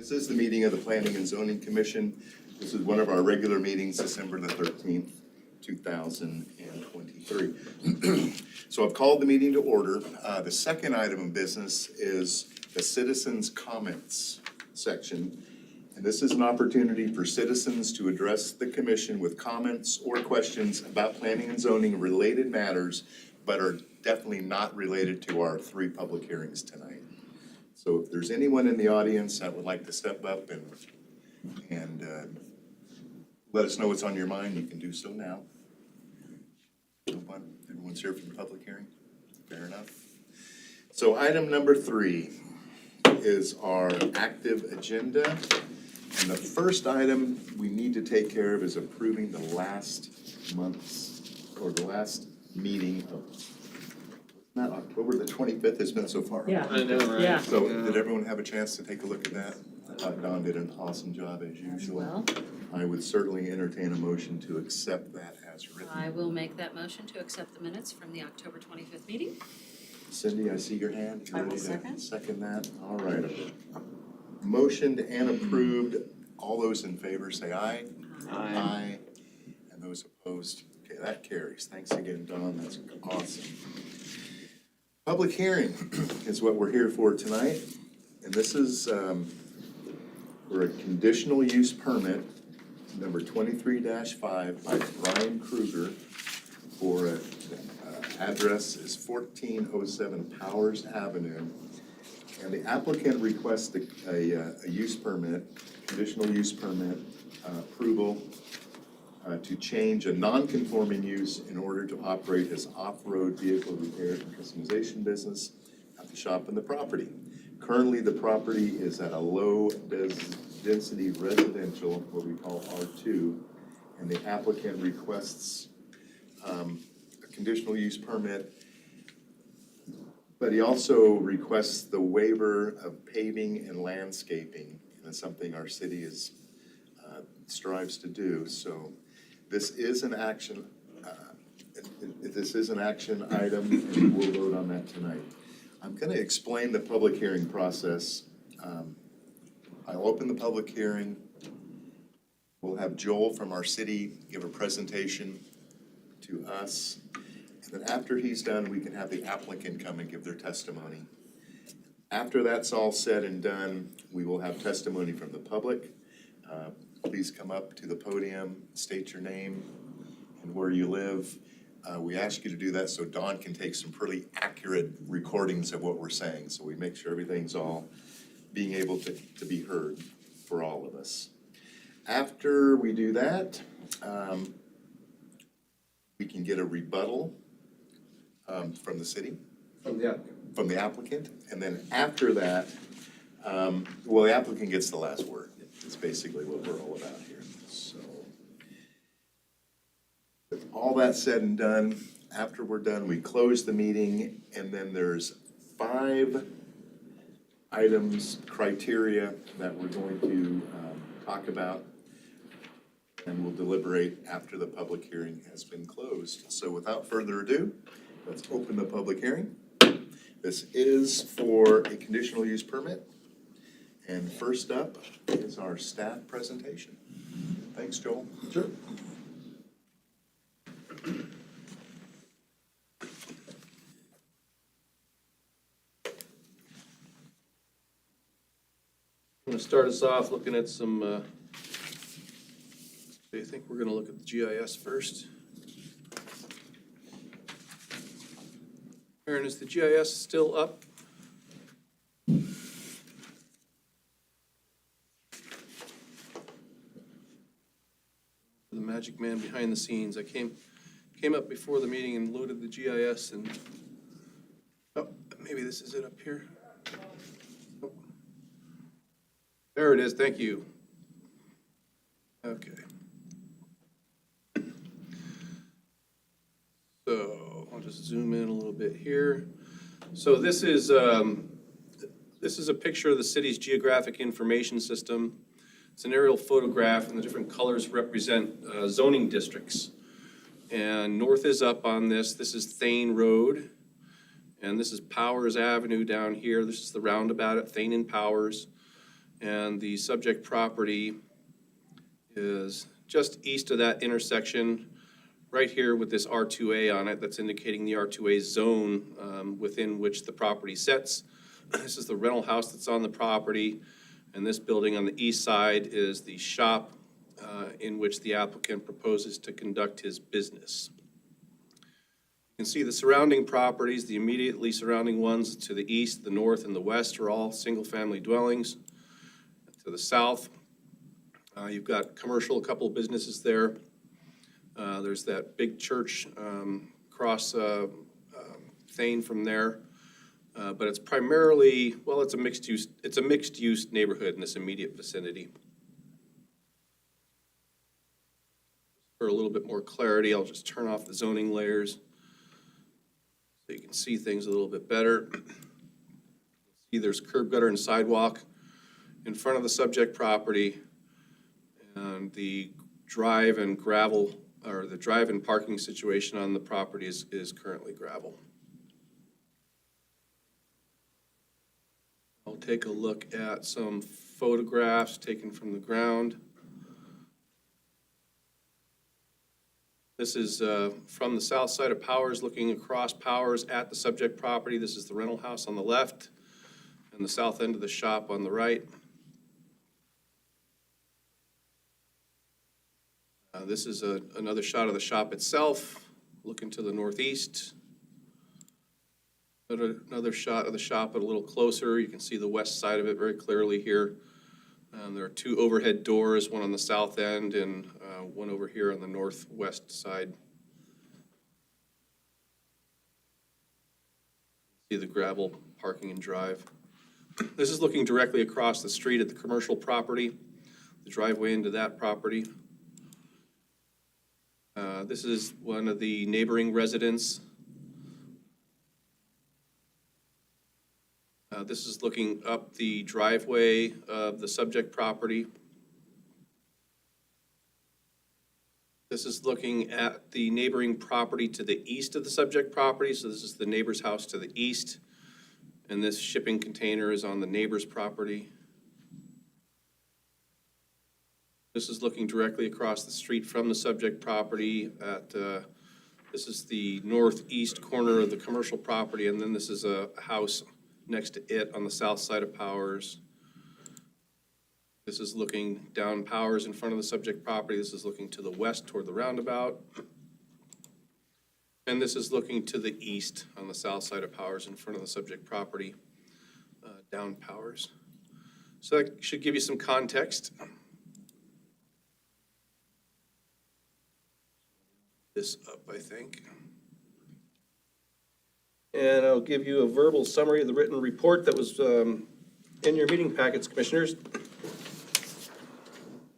This is the meeting of the Planning and Zoning Commission. This is one of our regular meetings, December the 13th, 2023. So I've called the meeting to order. The second item of business is the citizens' comments section. And this is an opportunity for citizens to address the commission with comments or questions about planning and zoning related matters, but are definitely not related to our 3 public hearings tonight. So if there's anyone in the audience that would like to step up and let us know what's on your mind, you can do so now. No one? Everyone's here for the public hearing? Fair enough. So item number 3 is our active agenda. And the first item we need to take care of is approving the last month's, or the last meeting of, not October the 25th has been so far. Yeah. I know, right? Yeah. So did everyone have a chance to take a look at that? I thought Don did an awesome job as usual. Well, I would certainly entertain a motion to accept that as written. I will make that motion to accept the minutes from the October 25th meeting. Cindy, I see your hand. You I will ready to second. second that? All right. Motioned and approved. All those in favor say aye. Aye. And those opposed, okay, that carries. Thanks again, Don. That's awesome. Public hearing is what we're here for tonight. And this is for a conditional use permit, number 23-5 by Brian Kruger for address is 1407 Powers Avenue. And the applicant requests a use permit, conditional use permit approval to change a non-conforming use in order to operate his off-road vehicle repair and customization business at the shop and the property. Currently, the property is at a low density residential, what we call R2, and the applicant requests a conditional use permit, but he also requests the waiver of paving and landscaping, and it's something our city strives to do. So this is an action. This is an action item, and we'll vote on that tonight. I'm going to explain the public hearing process. I'll open the public hearing. We'll have Joel from our city give a presentation to us. And then after he's done, we can have the applicant come and give their testimony. After that's all said and done, we will have testimony from the public. Please come up to the podium, state your name and where you live. We ask you to do that so Don can take some pretty accurate recordings of what we're saying, so we make sure everything's all being able to be heard for all of us. After we do that, we can get a rebuttal from the city. From the applicant. And then after that, well, the applicant gets the last word. It's basically what we're all about here. So with all that said and done, after we're done, we close the meeting, and then there's 5 items, criteria that we're going to talk about, and we'll deliberate after the public hearing has been closed. So without further ado, let's open the public hearing. This is for a conditional use permit. And first up is our staff presentation. Thanks, Joel. Sure. I'm going to start us off looking at some, I think we're going to look at the GIS first. Aaron, is the GIS still up? The magic man behind the scenes. I came up before the meeting and loaded the GIS, and oh, maybe this is it up here. Oh. There it is. Thank you. Okay. So I'll just zoom in a little bit here. So this is a picture of the city's geographic information system. It's an aerial photograph, and the different colors represent zoning districts. And north is up on this. This is Thane Road, and this is Powers Avenue down here. This is the roundabout at Thane and Powers. And the subject property is just east of that intersection, right here with this R2A on it, that's indicating the R2A zone within which the property sits. This is the rental house that's on the property, and this building on the east side is the shop in which the applicant proposes to conduct his business. You can see the surrounding properties, the immediately surrounding ones to the east, the north, and the west are all single-family dwellings. To the south, you've got commercial, a couple of businesses there. There's that big church across Thane from there. But it's primarily, well, it's a mixed-use neighborhood in this immediate vicinity. For a little bit more clarity, I'll just turn off the zoning layers so you can see things a little bit better. See, there's curb, gutter, and sidewalk in front of the subject property, and the drive and gravel, or the drive and parking situation on the property is currently gravel. I'll take a look at some photographs taken from the ground. This is from the south side of Powers, looking across Powers at the subject property. This is the rental house on the left and the south end of the shop on the right. This is another shot of the shop itself, looking to the northeast. Another shot of the shop a little closer. You can see the west side of it very clearly here. There are two overhead doors, one on the south end and one over here on the northwest side. See the gravel parking and drive. This is looking directly across the street at the commercial property, the driveway into that property. This is one of the neighboring residents. This is looking up the driveway of the subject property. This is looking at the neighboring property to the east of the subject property. So this is the neighbor's house to the east. And this shipping container is on the neighbor's property. This is looking directly across the street from the subject property at, this is the northeast corner of the commercial property, and then this is a house next to it on the south side of Powers. This is looking down Powers in front of the subject property. This is looking to the west toward the roundabout. And this is looking to the east on the south side of Powers in front of the subject property, down Powers. So that should give you some context. This up, I think. And I'll give you a verbal summary of the written report that was in your meeting packets, Commissioners.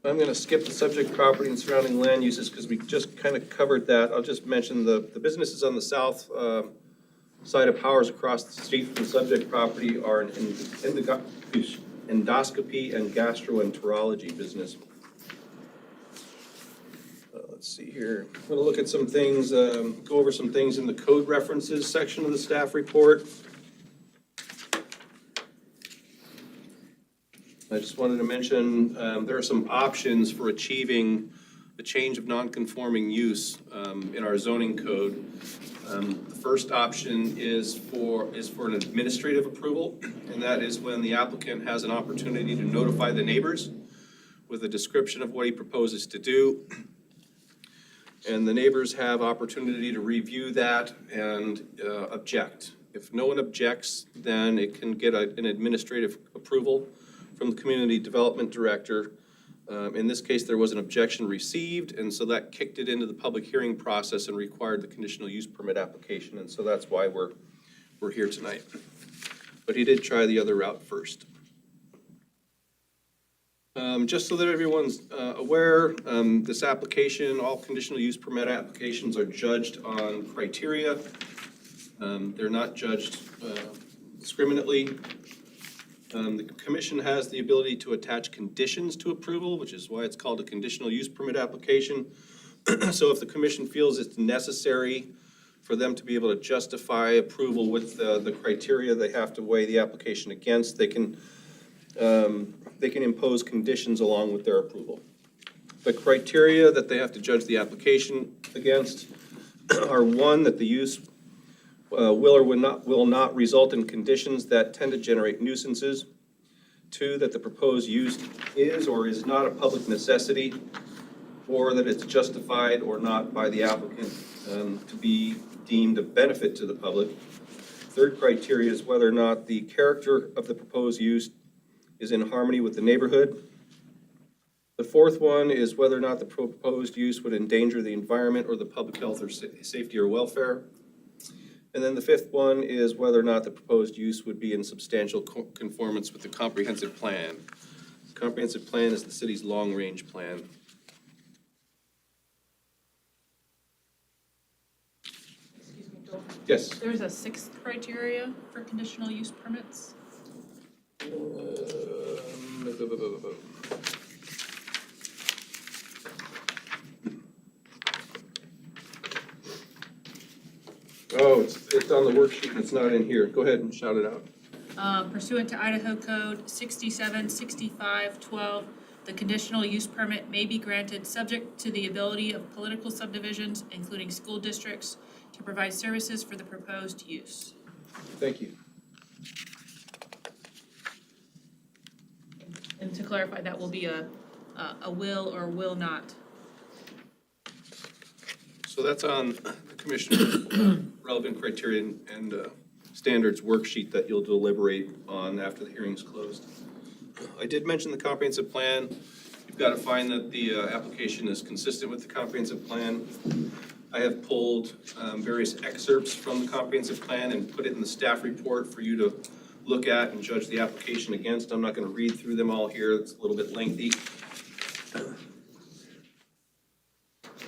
I'm going to skip the subject property and surrounding land uses because we just kind of covered that. I'll just mention the businesses on the south side of Powers across the street from the subject property are an endoscopy and gastroenterology business. Let's see here. I'm going to look at some things, go over some things in the code references section of the staff report. I just wanted to mention there are some options for achieving a change of non-conforming use in our zoning code. The first option is for an administrative approval, and that is when the applicant has an opportunity to notify the neighbors with a description of what he proposes to do. And the neighbors have opportunity to review that and object. If no one objects, then it can get an administrative approval from the community development director. In this case, there was an objection received, and so that kicked it into the public hearing process and required the conditional use permit application, and so that's why we're here tonight. But he did try the other route first. Just so that everyone's aware, this application, all conditional use permit applications are judged on criteria. They're not judged discriminately. The commission has the ability to attach conditions to approval, which is why it's called a conditional use permit application. So if the commission feels it's necessary for them to be able to justify approval with the criteria they have to weigh the application against, they can they can impose conditions along with their approval. The criteria that they have to judge the application against are: one, that the use will or will not result in conditions that tend to generate nuisances; two, that the proposed use is or is not a public necessity, or that it's justified or not by the applicant to be deemed a benefit to the public. Third criteria is whether or not the character of the proposed use is in harmony with the neighborhood. The fourth one is whether or not the proposed use would endanger the environment or the public health or safety or welfare. And then the fifth one is whether or not the proposed use would be in substantial conformance with the comprehensive plan. The comprehensive plan is the city's long-range plan. Excuse me, Bill. Yes? There's a sixth criteria for conditional use permits. Oh, it's on the worksheet and it's not in here. Go ahead and shout it out. Pursuant to Idaho Code 676512, the conditional use permit may be granted subject to the ability of political subdivisions, including school districts, to provide services for the proposed use. Thank you. And to clarify, that will be a will or will not. So that's on the commissioner's relevant criteria and standards worksheet that you'll deliberate on after the hearing's closed. I did mention the comprehensive plan. You've got to find that the application is consistent with the comprehensive plan. I have pulled various excerpts from the comprehensive plan and put it in the staff report for you to look at and judge the application against. I'm not going to read through them all here. It's a little bit lengthy.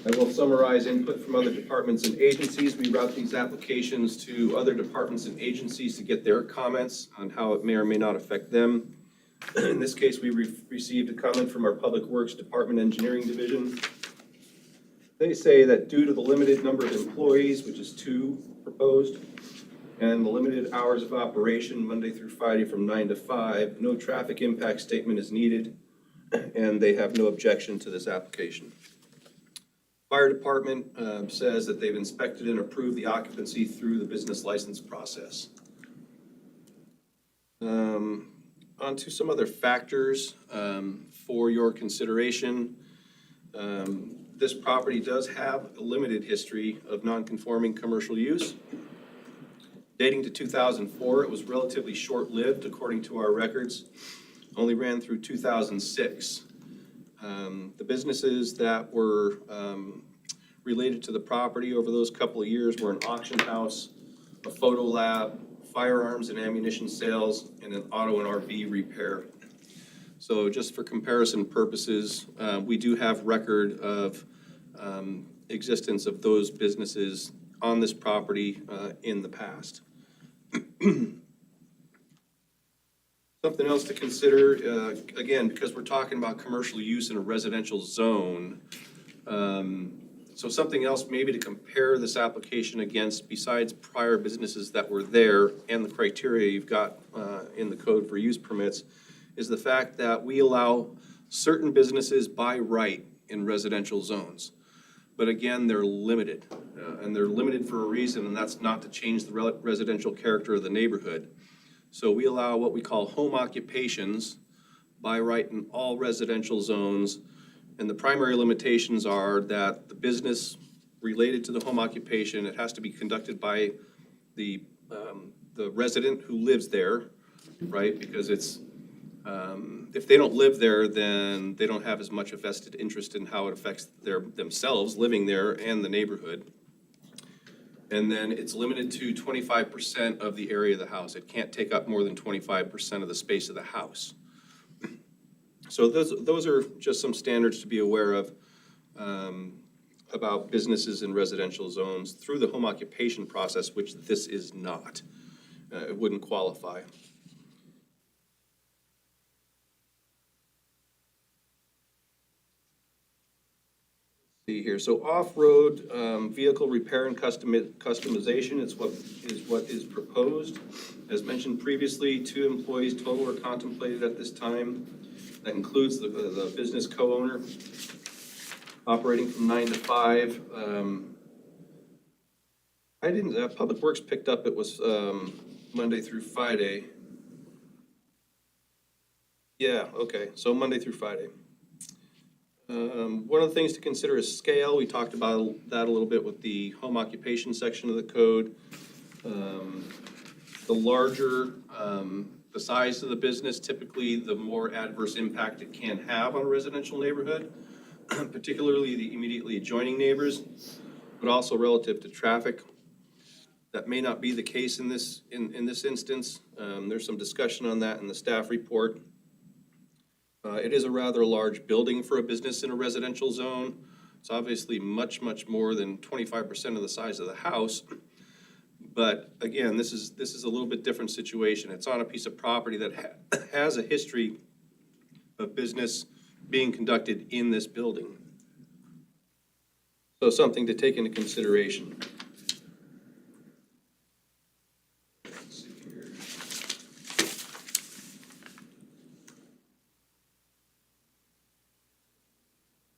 I will summarize input from other departments and agencies. We route these applications to other departments and agencies to get their comments on how it may or may not affect them. In this case, we received a comment from our Public Works Department Engineering Division. They say that due to the limited number of employees, which is 2 proposed, and the limited hours of operation, Monday through Friday from 9 to 5, no traffic impact statement is needed, and they have no objection to this application. Fire department says that they've inspected and approved the occupancy through the business license process. On to some other factors for your consideration. This property does have a limited history of non-conforming commercial use. Dating to 2004, it was relatively short-lived according to our records, only ran through 2006. The businesses that were related to the property over those couple of years were an auction house, a photo lab, firearms and ammunition sales, and an auto and RV repair. So just for comparison purposes, we do have record of existence of those businesses on this property in the past. Something else to consider, again, because we're talking about commercial use in a residential zone. So something else maybe to compare this application against, besides prior businesses that were there and the criteria you've got in the code for use permits, is the fact that we allow certain businesses by right in residential zones. But again, they're limited, and they're limited for a reason, and that's not to change the residential character of the neighborhood. So we allow what we call home occupations by right in all residential zones. And the primary limitations are that the business related to the home occupation, it has to be conducted by the resident who lives there, right? Because it's, if they don't live there, then they don't have as much a vested interest in how it affects themselves living there and the neighborhood. And then it's limited to 25% of the area of the house. It can't take up more than 25% of the space of the house. So those are just some standards to be aware of about businesses in residential zones through the home occupation process, which this is not. It wouldn't qualify. See here, so off-road vehicle repair and customization is what is proposed. As mentioned previously, 2 employees total are contemplated at this time. That includes the business co-owner, operating from 9 to 5. I didn't, Public Works picked up, it was Monday through Friday. Yeah, okay, so Monday through Friday. One of the things to consider is scale. We talked about that a little bit with the home occupation section of the code. The larger the size of the business, typically the more adverse impact it can have on a residential neighborhood, particularly the immediately adjoining neighbors, but also relative to traffic. That may not be the case in this instance. There's some discussion on that in the staff report. It is a rather large building for a business in a residential zone. It's obviously much, much more than 25% of the size of the house. But again, this is a little bit different situation. It's on a piece of property that has a history of business being conducted in this building. So something to take into consideration. Let's see here.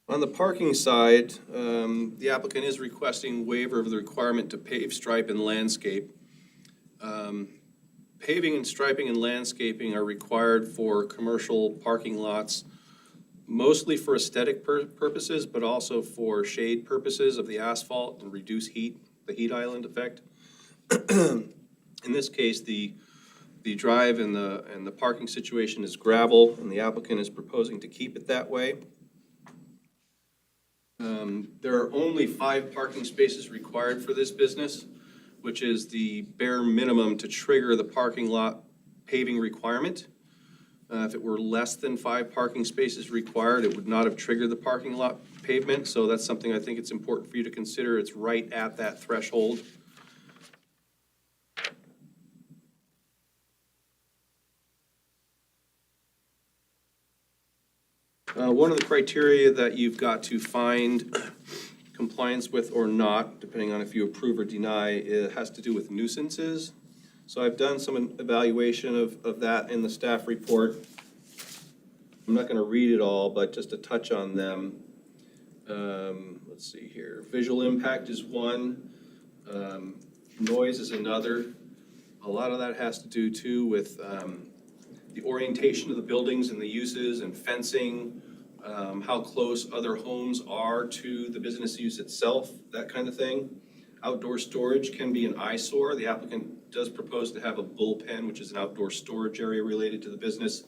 On the parking side, the applicant is requesting waiver of the requirement to pave, stripe, and landscape. Paving and striping and landscaping are required for commercial parking lots, mostly for aesthetic purposes, but also for shade purposes of the asphalt and reduce heat, the heat island effect. In this case, the drive and the parking situation is gravel, and the applicant is proposing to keep it that way. There are only 5 parking spaces required for this business, which is the bare minimum to trigger the parking lot paving requirement. If it were less than 5 parking spaces required, it would not have triggered the parking lot pavement, so that's something I think it's important for you to consider. It's right at that threshold. One of the criteria that you've got to find compliance with or not, depending on if you approve or deny, it has to do with nuisances. So I've done some evaluation of that in the staff report. I'm not going to read it all, but just to touch on them. Let's see here. Visual impact is one. Noise is another. A lot of that has to do too with the orientation of the buildings and the uses and fencing, how close other homes are to the business use itself, that kind of thing. Outdoor storage can be an eyesore. The applicant does propose to have a bullpen, which is an outdoor storage area related to the business.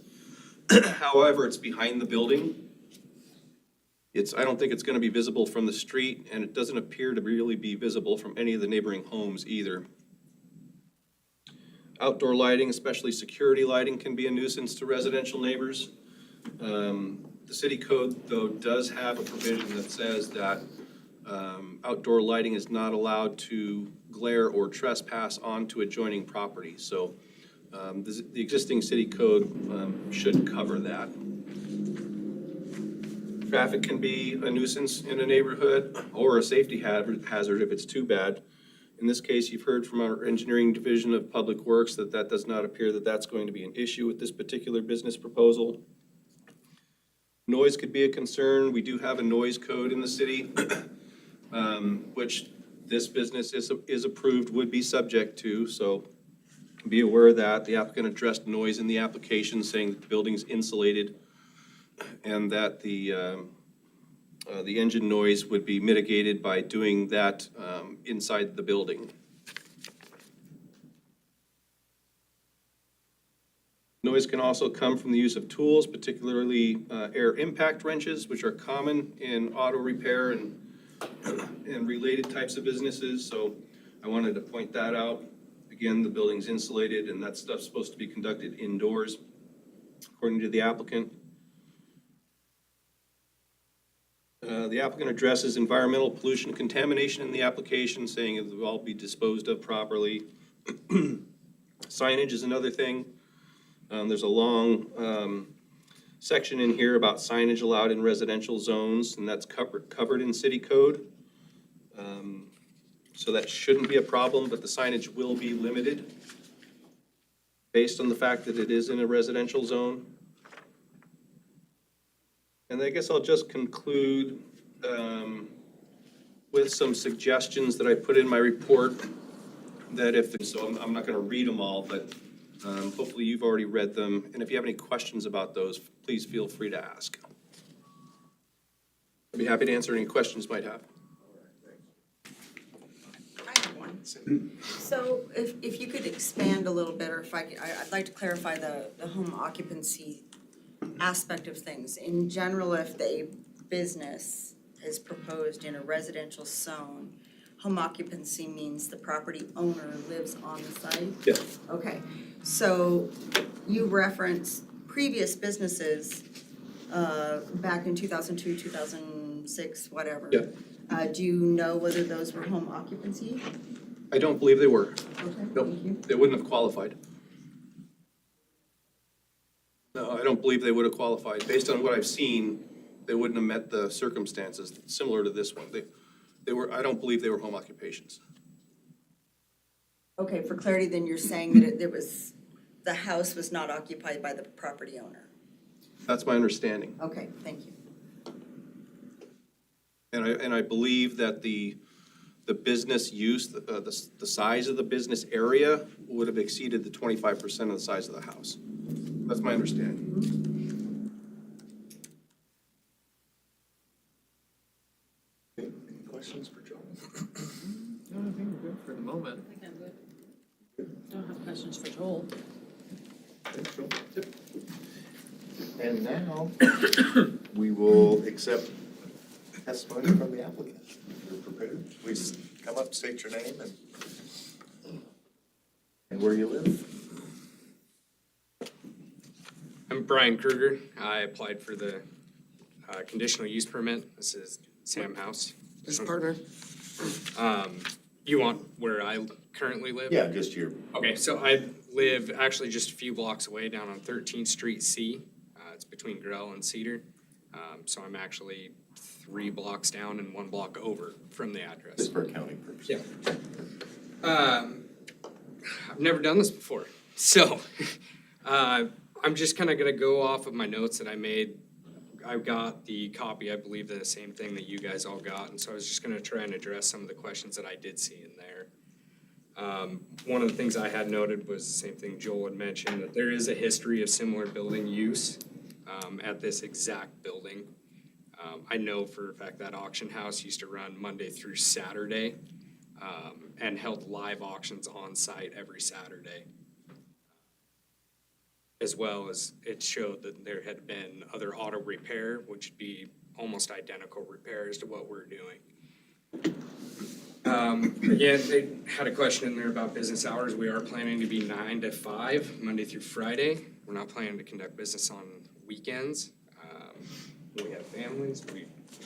However, it's behind the building. I don't think it's going to be visible from the street, and it doesn't appear to really be visible from any of the neighboring homes either. Outdoor lighting, especially security lighting, can be a nuisance to residential neighbors. The city code, though, does have a provision that says that outdoor lighting is not allowed to glare or trespass onto adjoining property. So the existing city code should cover that. Traffic can be a nuisance in a neighborhood or a safety hazard if it's too bad. In this case, you've heard from our engineering division of Public Works that does not appear that that's going to be an issue with this particular business proposal. Noise could be a concern. We do have a noise code in the city, which this business is approved, would be subject to, so be aware of that. The applicant addressed noise in the application, saying that the building's insulated and that the engine noise would be mitigated by doing that inside the building. Noise can also come from the use of tools, particularly air impact wrenches, which are common in auto repair and related types of businesses. So I wanted to point that out. Again, the building's insulated and that stuff's supposed to be conducted indoors, according to the applicant. The applicant addresses environmental pollution and contamination in the application, saying it will all be disposed of properly. Signage is another thing. There's a long section in here about signage allowed in residential zones, and that's covered in city code. So that shouldn't be a problem, but the signage will be limited based on the fact that it is in a residential zone. And I guess I'll just conclude with some suggestions that I put in my report that so I'm not going to read them all, but hopefully you've already read them. And if you have any questions about those, please feel free to ask. I'd be happy to answer any questions you might have. I have one. So if you could expand a little bit, or if I'd like to clarify the home occupancy aspect of things. In general, if a business is proposed in a residential zone, home occupancy means the property owner lives on the site? Yeah. Okay, so you referenced previous businesses back in 2002, 2006, whatever. Yeah. Do you know whether those were home occupancy? I don't believe they were. Okay, Nope, thank you. they wouldn't have qualified. No, I don't believe they would have qualified. Based on what I've seen, they wouldn't have met the circumstances similar to this one. They were, I don't believe they were home occupations. Okay, for clarity, then you're saying that the house was not occupied by the property owner? That's my understanding. Okay, thank you. And I believe that the business use, the size of the business area would have exceeded the 25% of the size of the house. That's my understanding. Any questions for Joel? No, I think we're good for the moment. I think I'm good. Don't have questions for Joel. Thanks, Joel. And now, we will accept testimony from the applicant. If you're prepared, please come up, state your name and where you live. I'm Brian Kruger. I applied for the conditional use permit. This is Sam House. His partner. You want where I currently live? Yeah, just your, Okay, so I live actually just a few blocks away down on 13th Street C. It's between Grell and Cedar. So I'm actually 3 blocks down and 1 block over from the address. just for accounting purposes. Yeah. I've never done this before. So I'm just kind of going to go off of my notes that I made. I've got the copy, I believe, the same thing that you guys all got. And so I was just going to try and address some of the questions that I did see in there. One of the things I had noted was the same thing Joel had mentioned, that there is a history of similar building use at this exact building. I know for a fact that auction house used to run Monday through Saturday and held live auctions on site every Saturday. As well as it showed that there had been other auto repair, which would be almost identical repairs to what we're doing. Again, they had a question in there about business hours. We are planning to be 9 to 5, Monday through Friday. We're not planning to conduct business on weekends. We have families,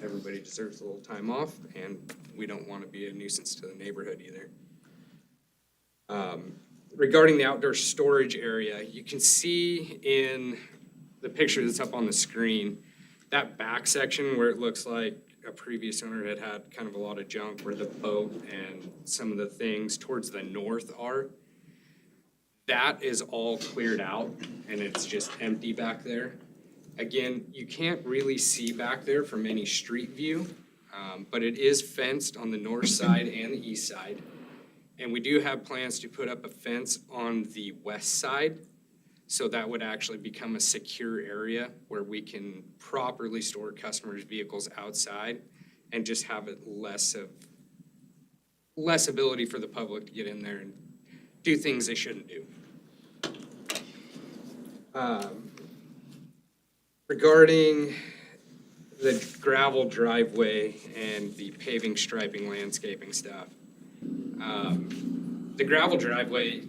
everybody deserves a little time off, and we don't want to be a nuisance to the neighborhood either. Regarding the outdoor storage area, you can see in the picture that's up on the screen, that back section where it looks like a previous owner had kind of a lot of junk where the boat and some of the things towards the north are. That is all cleared out and it's just empty back there. Again, you can't really see back there from any street view, but it is fenced on the north side and the east side. And we do have plans to put up a fence on the west side. So that would actually become a secure area where we can properly store customers' vehicles outside and just have it less ability for the public to get in there and do things they shouldn't do. Regarding the gravel driveway and the paving, striping, landscaping stuff. The gravel driveway,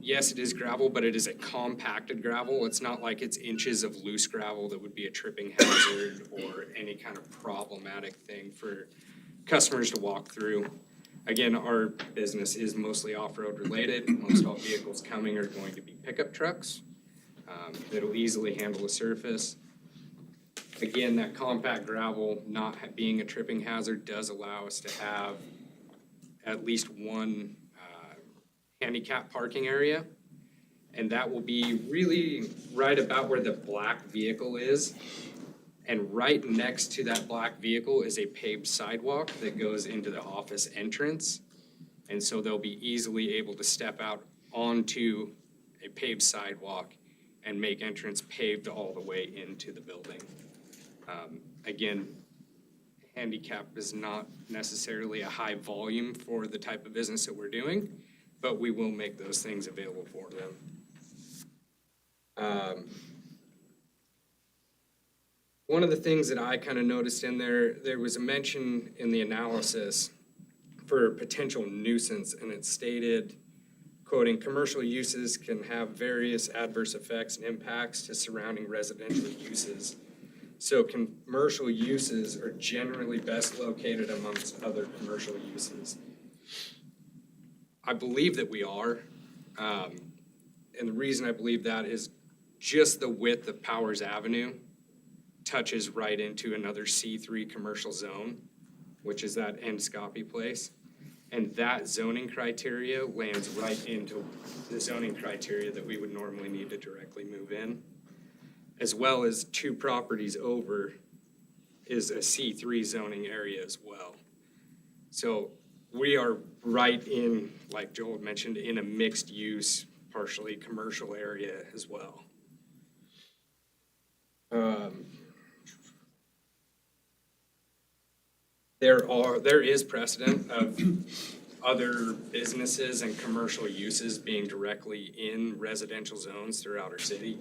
yes, it is gravel, but it is a compacted gravel. It's not like it's inches of loose gravel that would be a tripping hazard or any kind of problematic thing for customers to walk through. Again, our business is mostly off-road related. Most all vehicles coming are going to be pickup trucks that'll easily handle the surface. Again, that compact gravel not being a tripping hazard does allow us to have at least one handicap parking area. And that will be really right about where the black vehicle is. And right next to that black vehicle is a paved sidewalk that goes into the office entrance. And so they'll be easily able to step out onto a paved sidewalk and make entrance paved all the way into the building. Again, handicap is not necessarily a high volume for the type of business that we're doing, but we will make those things available for them. One of the things that I kind of noticed in there was a mention in the analysis for potential nuisance, and it stated, quoting, "Commercial uses can have various adverse effects and impacts to surrounding residential uses. So commercial uses are generally best located amongst other commercial uses." I believe that we are. And the reason I believe that is just the width of Powers Avenue touches right into another C3 commercial zone, which is that Endoscopy place. And that zoning criteria lands right into the zoning criteria that we would normally need to directly move in. As well as 2 properties over is a C3 zoning area as well. So we are right in, like Joel mentioned, in a mixed use, partially commercial area as well. There is precedent of other businesses and commercial uses being directly in residential zones throughout our city.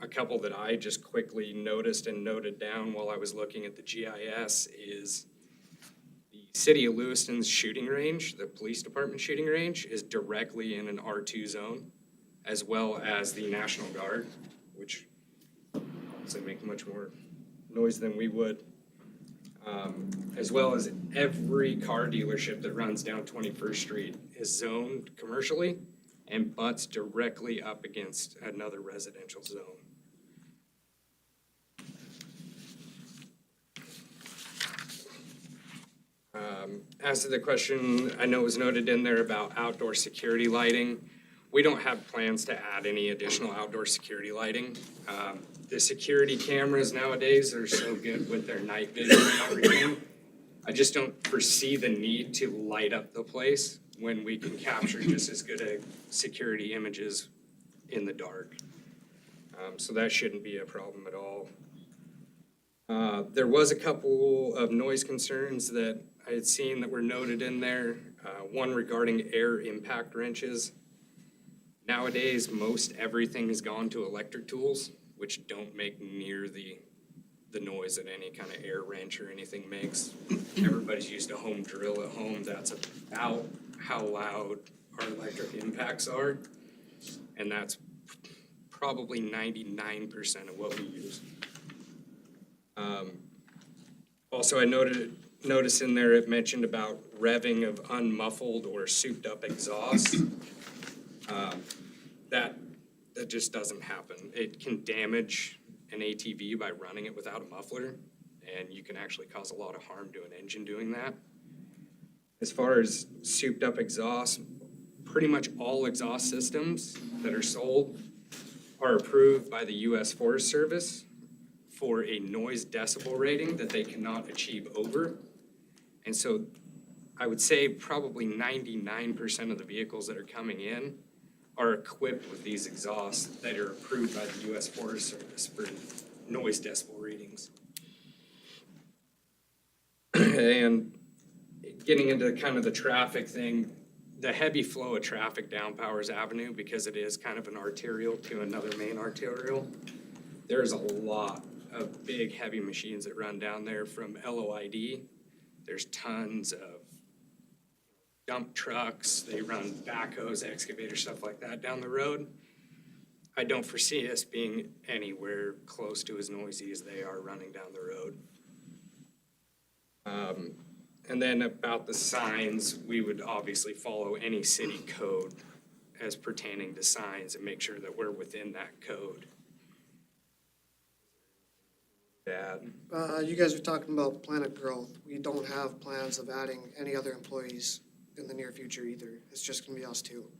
A couple that I just quickly noticed and noted down while I was looking at the GIS is the city of Lewiston's shooting range, the police department shooting range, is directly in an R2 zone, as well as the National Guard, which obviously make much more noise than we would. As well as every car dealership that runs down 21st Street is zoned commercially and butts directly up against another residential zone. As to the question, I know it was noted in there about outdoor security lighting. We don't have plans to add any additional outdoor security lighting. The security cameras nowadays are so good with their night vision and everything. I just don't foresee the need to light up the place when we can capture just as good a security images in the dark. So that shouldn't be a problem at all. There was a couple of noise concerns that I had seen that were noted in there. One regarding air impact wrenches. Nowadays, most everything has gone to electric tools, which don't make near the noise that any kind of air wrench or anything makes. Everybody's used a home drill at home. That's about how loud our electric impacts are. And that's probably 99% of what we use. Also, I noticed in there it mentioned about revving of unmuffled or souped up exhaust. That just doesn't happen. It can damage an ATV by running it without a muffler, and you can actually cause a lot of harm to an engine doing that. As far as souped up exhaust, pretty much all exhaust systems that are sold are approved by the U.S. Forest Service for a noise decibel rating that they cannot achieve over. And so I would say probably 99% of the vehicles that are coming in are equipped with these exhausts that are approved by the U.S. Forest Service for noise decibel readings. And getting into kind of the traffic thing, the heavy flow of traffic down Powers Avenue, because it is kind of an arterial to another main arterial, there's a lot of big heavy machines that run down there from LOID. There's tons of dump trucks, they run backhoes, excavators, stuff like that down the road. I don't foresee us being anywhere close to as noisy as they are running down the road. And then about the signs, we would obviously follow any city code as pertaining to signs and make sure that we're within that code. Dad? You guys are talking about Planet Growth. We don't have plans of adding any other employees in the near future either. It's just gonna be us two.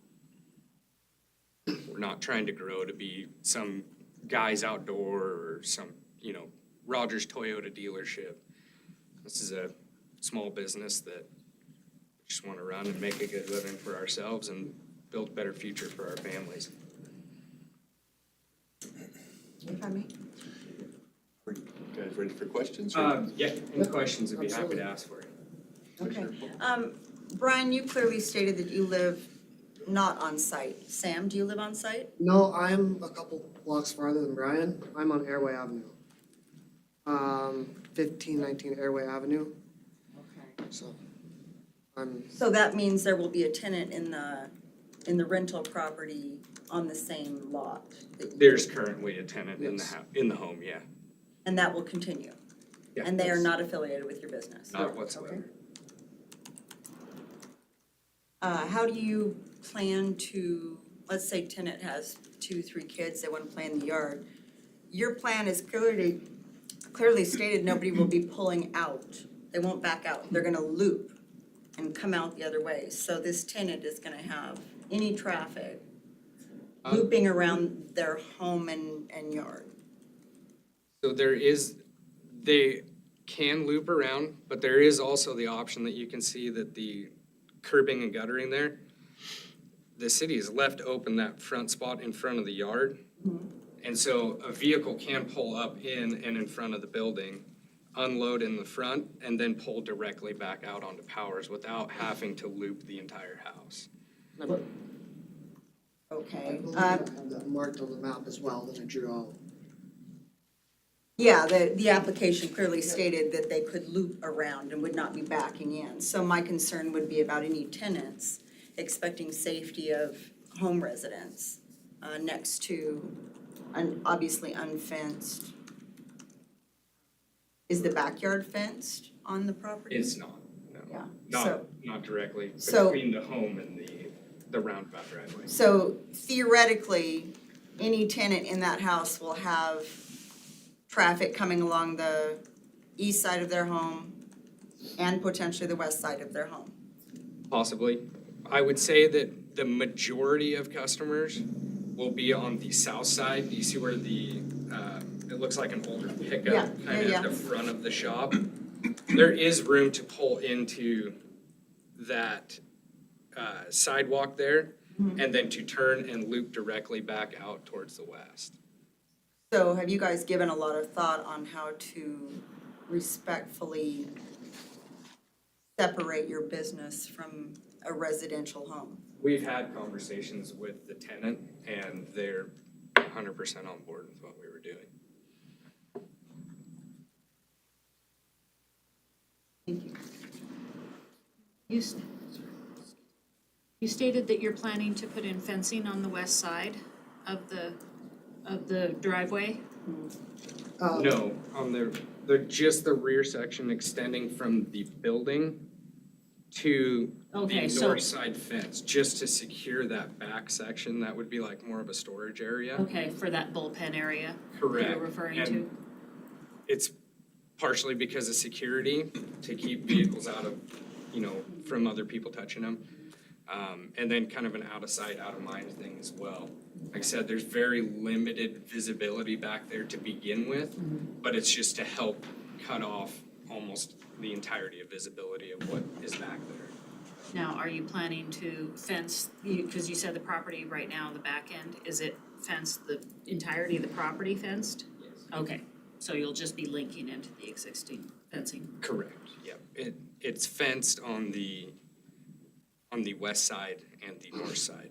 We're not trying to grow to be some guys outdoor or some you know, Rogers Toyota dealership. This is a small business that we just want to run and make a good living for ourselves and build a better future for our families. If I may. Are you guys ready for questions? Yeah, any questions, I'd be happy to ask for you. Okay. Brian, you clearly stated that you live not on site. Sam, do you live on site? No, I'm a couple blocks farther than Brian. I'm on Airway Avenue. 1519 Airway Avenue, Okay. so I'm, So that means there will be a tenant in the rental property on the same lot that you- There's currently a tenant in the Yes. in the home, yeah. and that will continue? Yeah, And they are that's not affiliated with your business? Not whatsoever. Okay. How do you plan to, let's say tenant has 2-3 kids, they wanna play in the yard. Your plan is clearly stated, nobody will be pulling out. They won't back out. They're gonna loop and come out the other way. So this tenant is gonna have any traffic looping around their home and yard. So they can loop around, but there is also the option that you can see that the curbing and guttering there, the city has left open that front spot in front of the yard. And so a vehicle can pull up in and in front of the building, unload in the front, and then pull directly back out onto Powers without having to loop the entire house. I Okay. believe I have that marked on the map as well that I drew out. Yeah, the application clearly stated that they could loop around and would not be backing in. So my concern would be about any tenants expecting safety of home residents next to obviously unfenced. Is the backyard fenced on the property? It's not, no. Yeah, Not directly so- between the home and the roundabout driveway. So theoretically, any tenant in that house will have traffic coming along the east side of their home and potentially the west side of their home. Possibly. I would say that the majority of customers will be on the south side. Do you see where it looks like an older Yeah, pickup kind of yeah, at the front of the shop? There is room to pull into that sidewalk there and then to turn and loop directly back out towards the west. So have you guys given a lot of thought on how to respectfully separate your business from a residential home? We've had conversations with the tenant and they're 100% on board with what we were doing. Thank you. You stated that you're planning to put in fencing on the west side of the driveway? No, on the just the rear section extending from the building to Okay, the so- north side fence, just to secure that back section. That would be like more of a storage area. Okay, for that bullpen area that Correct. you're referring And to? it's partially because of security, to keep vehicles out of, from other people touching them. And then kind of an out of sight, out of mind thing as well. Like I said, there's very limited visibility back there to begin with, but it's just to help cut off almost the entirety of visibility of what is back there. Now, are you planning to fence, because you said the property right now, the back end, is it fenced, the entirety of the property fenced? Yes. Okay, so you'll just be linking into the existing fencing? Correct, yep. It's fenced on the west side and the north side.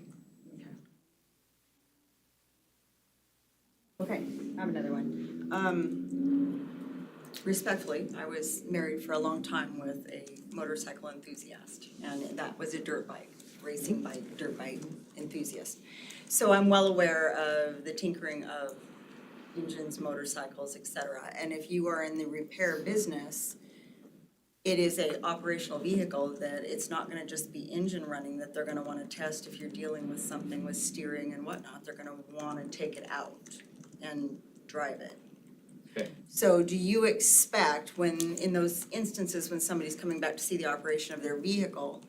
Okay, I have another one. Respectfully, I was married for a long time with a motorcycle enthusiast, and that was a dirt bike, racing bike, dirt bike enthusiast. So I'm well aware of the tinkering of engines, motorcycles, et cetera. And if you are in the repair business, it is a operational vehicle that it's not gonna just be engine running that they're gonna wanna test if you're dealing with something with steering and whatnot. They're gonna wanna take it out and drive it. Okay. So do you expect when, in those instances when somebody's coming back to see the operation of their vehicle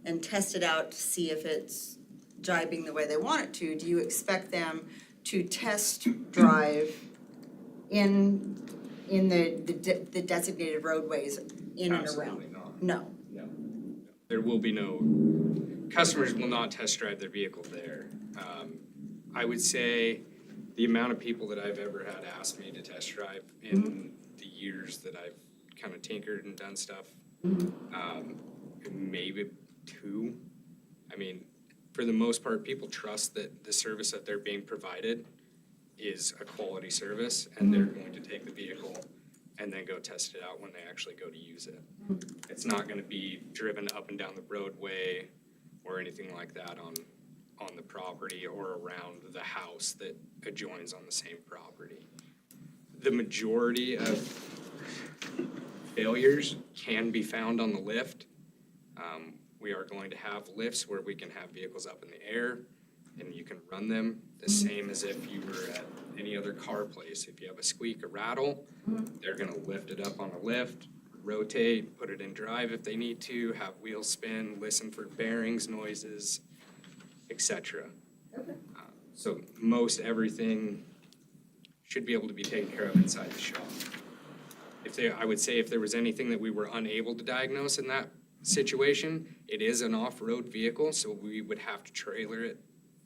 and test it out to see if it's jibing the way they want it to, do you expect them to test drive in the designated roadways in and around? Absolutely not. No. No. There will be no, customers will not test drive their vehicle there. I would say the amount of people that I've ever had ask me to test drive in the years that I've kind of tinkered and done stuff, maybe 2. I mean, for the most part, people trust that the service that they're being provided is a quality service, and they're going to take the vehicle and then go test it out when they actually go to use it. It's not gonna be driven up and down the roadway or anything like that on the property or around the house that adjoins on the same property. The majority of failures can be found on the lift. We are going to have lifts where we can have vehicles up in the air and you can run them the same as if you were at any other car place. If you have a squeak or rattle, they're gonna lift it up on a lift, rotate, put it in drive if they need to, have wheels spin, listen for bearings, noises, etc. So most everything should be able to be taken care of inside the shop. I would say if there was anything that we were unable to diagnose in that situation, it is an off-road vehicle, so we would have to trailer it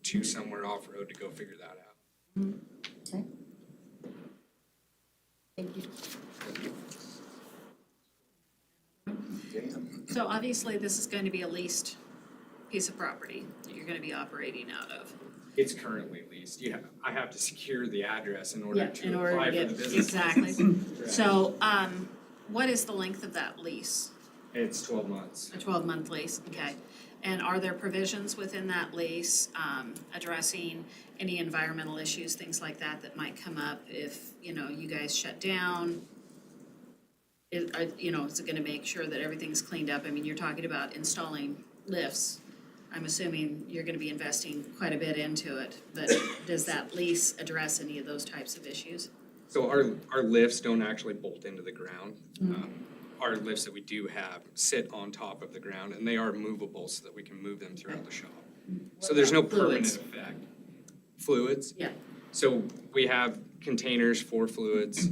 to somewhere off-road to go figure that out. Okay. Thank you. Dan? So obviously, this is going to be a leased piece of property that you're gonna be operating out of. It's currently leased. I have to secure the address in order Yeah, to in order apply to for get, the business. exactly. license. So, what is the length of that lease? It's 12 months. A 12-month lease, okay. And are there provisions within that lease, addressing any environmental issues, things like that, that might come up if, you guys shut down? Is it gonna make sure that everything's cleaned up? I mean, you're talking about installing lifts. I'm assuming you're gonna be investing quite a bit into it, but does that lease address any of those types of issues? So our lifts don't actually bolt into the ground. Our lifts that we do have sit on top of the ground, and they are movable so that we can move them throughout the shop. So there's no permanent Fluids? effect. Fluids? Yeah. So we have containers for fluids.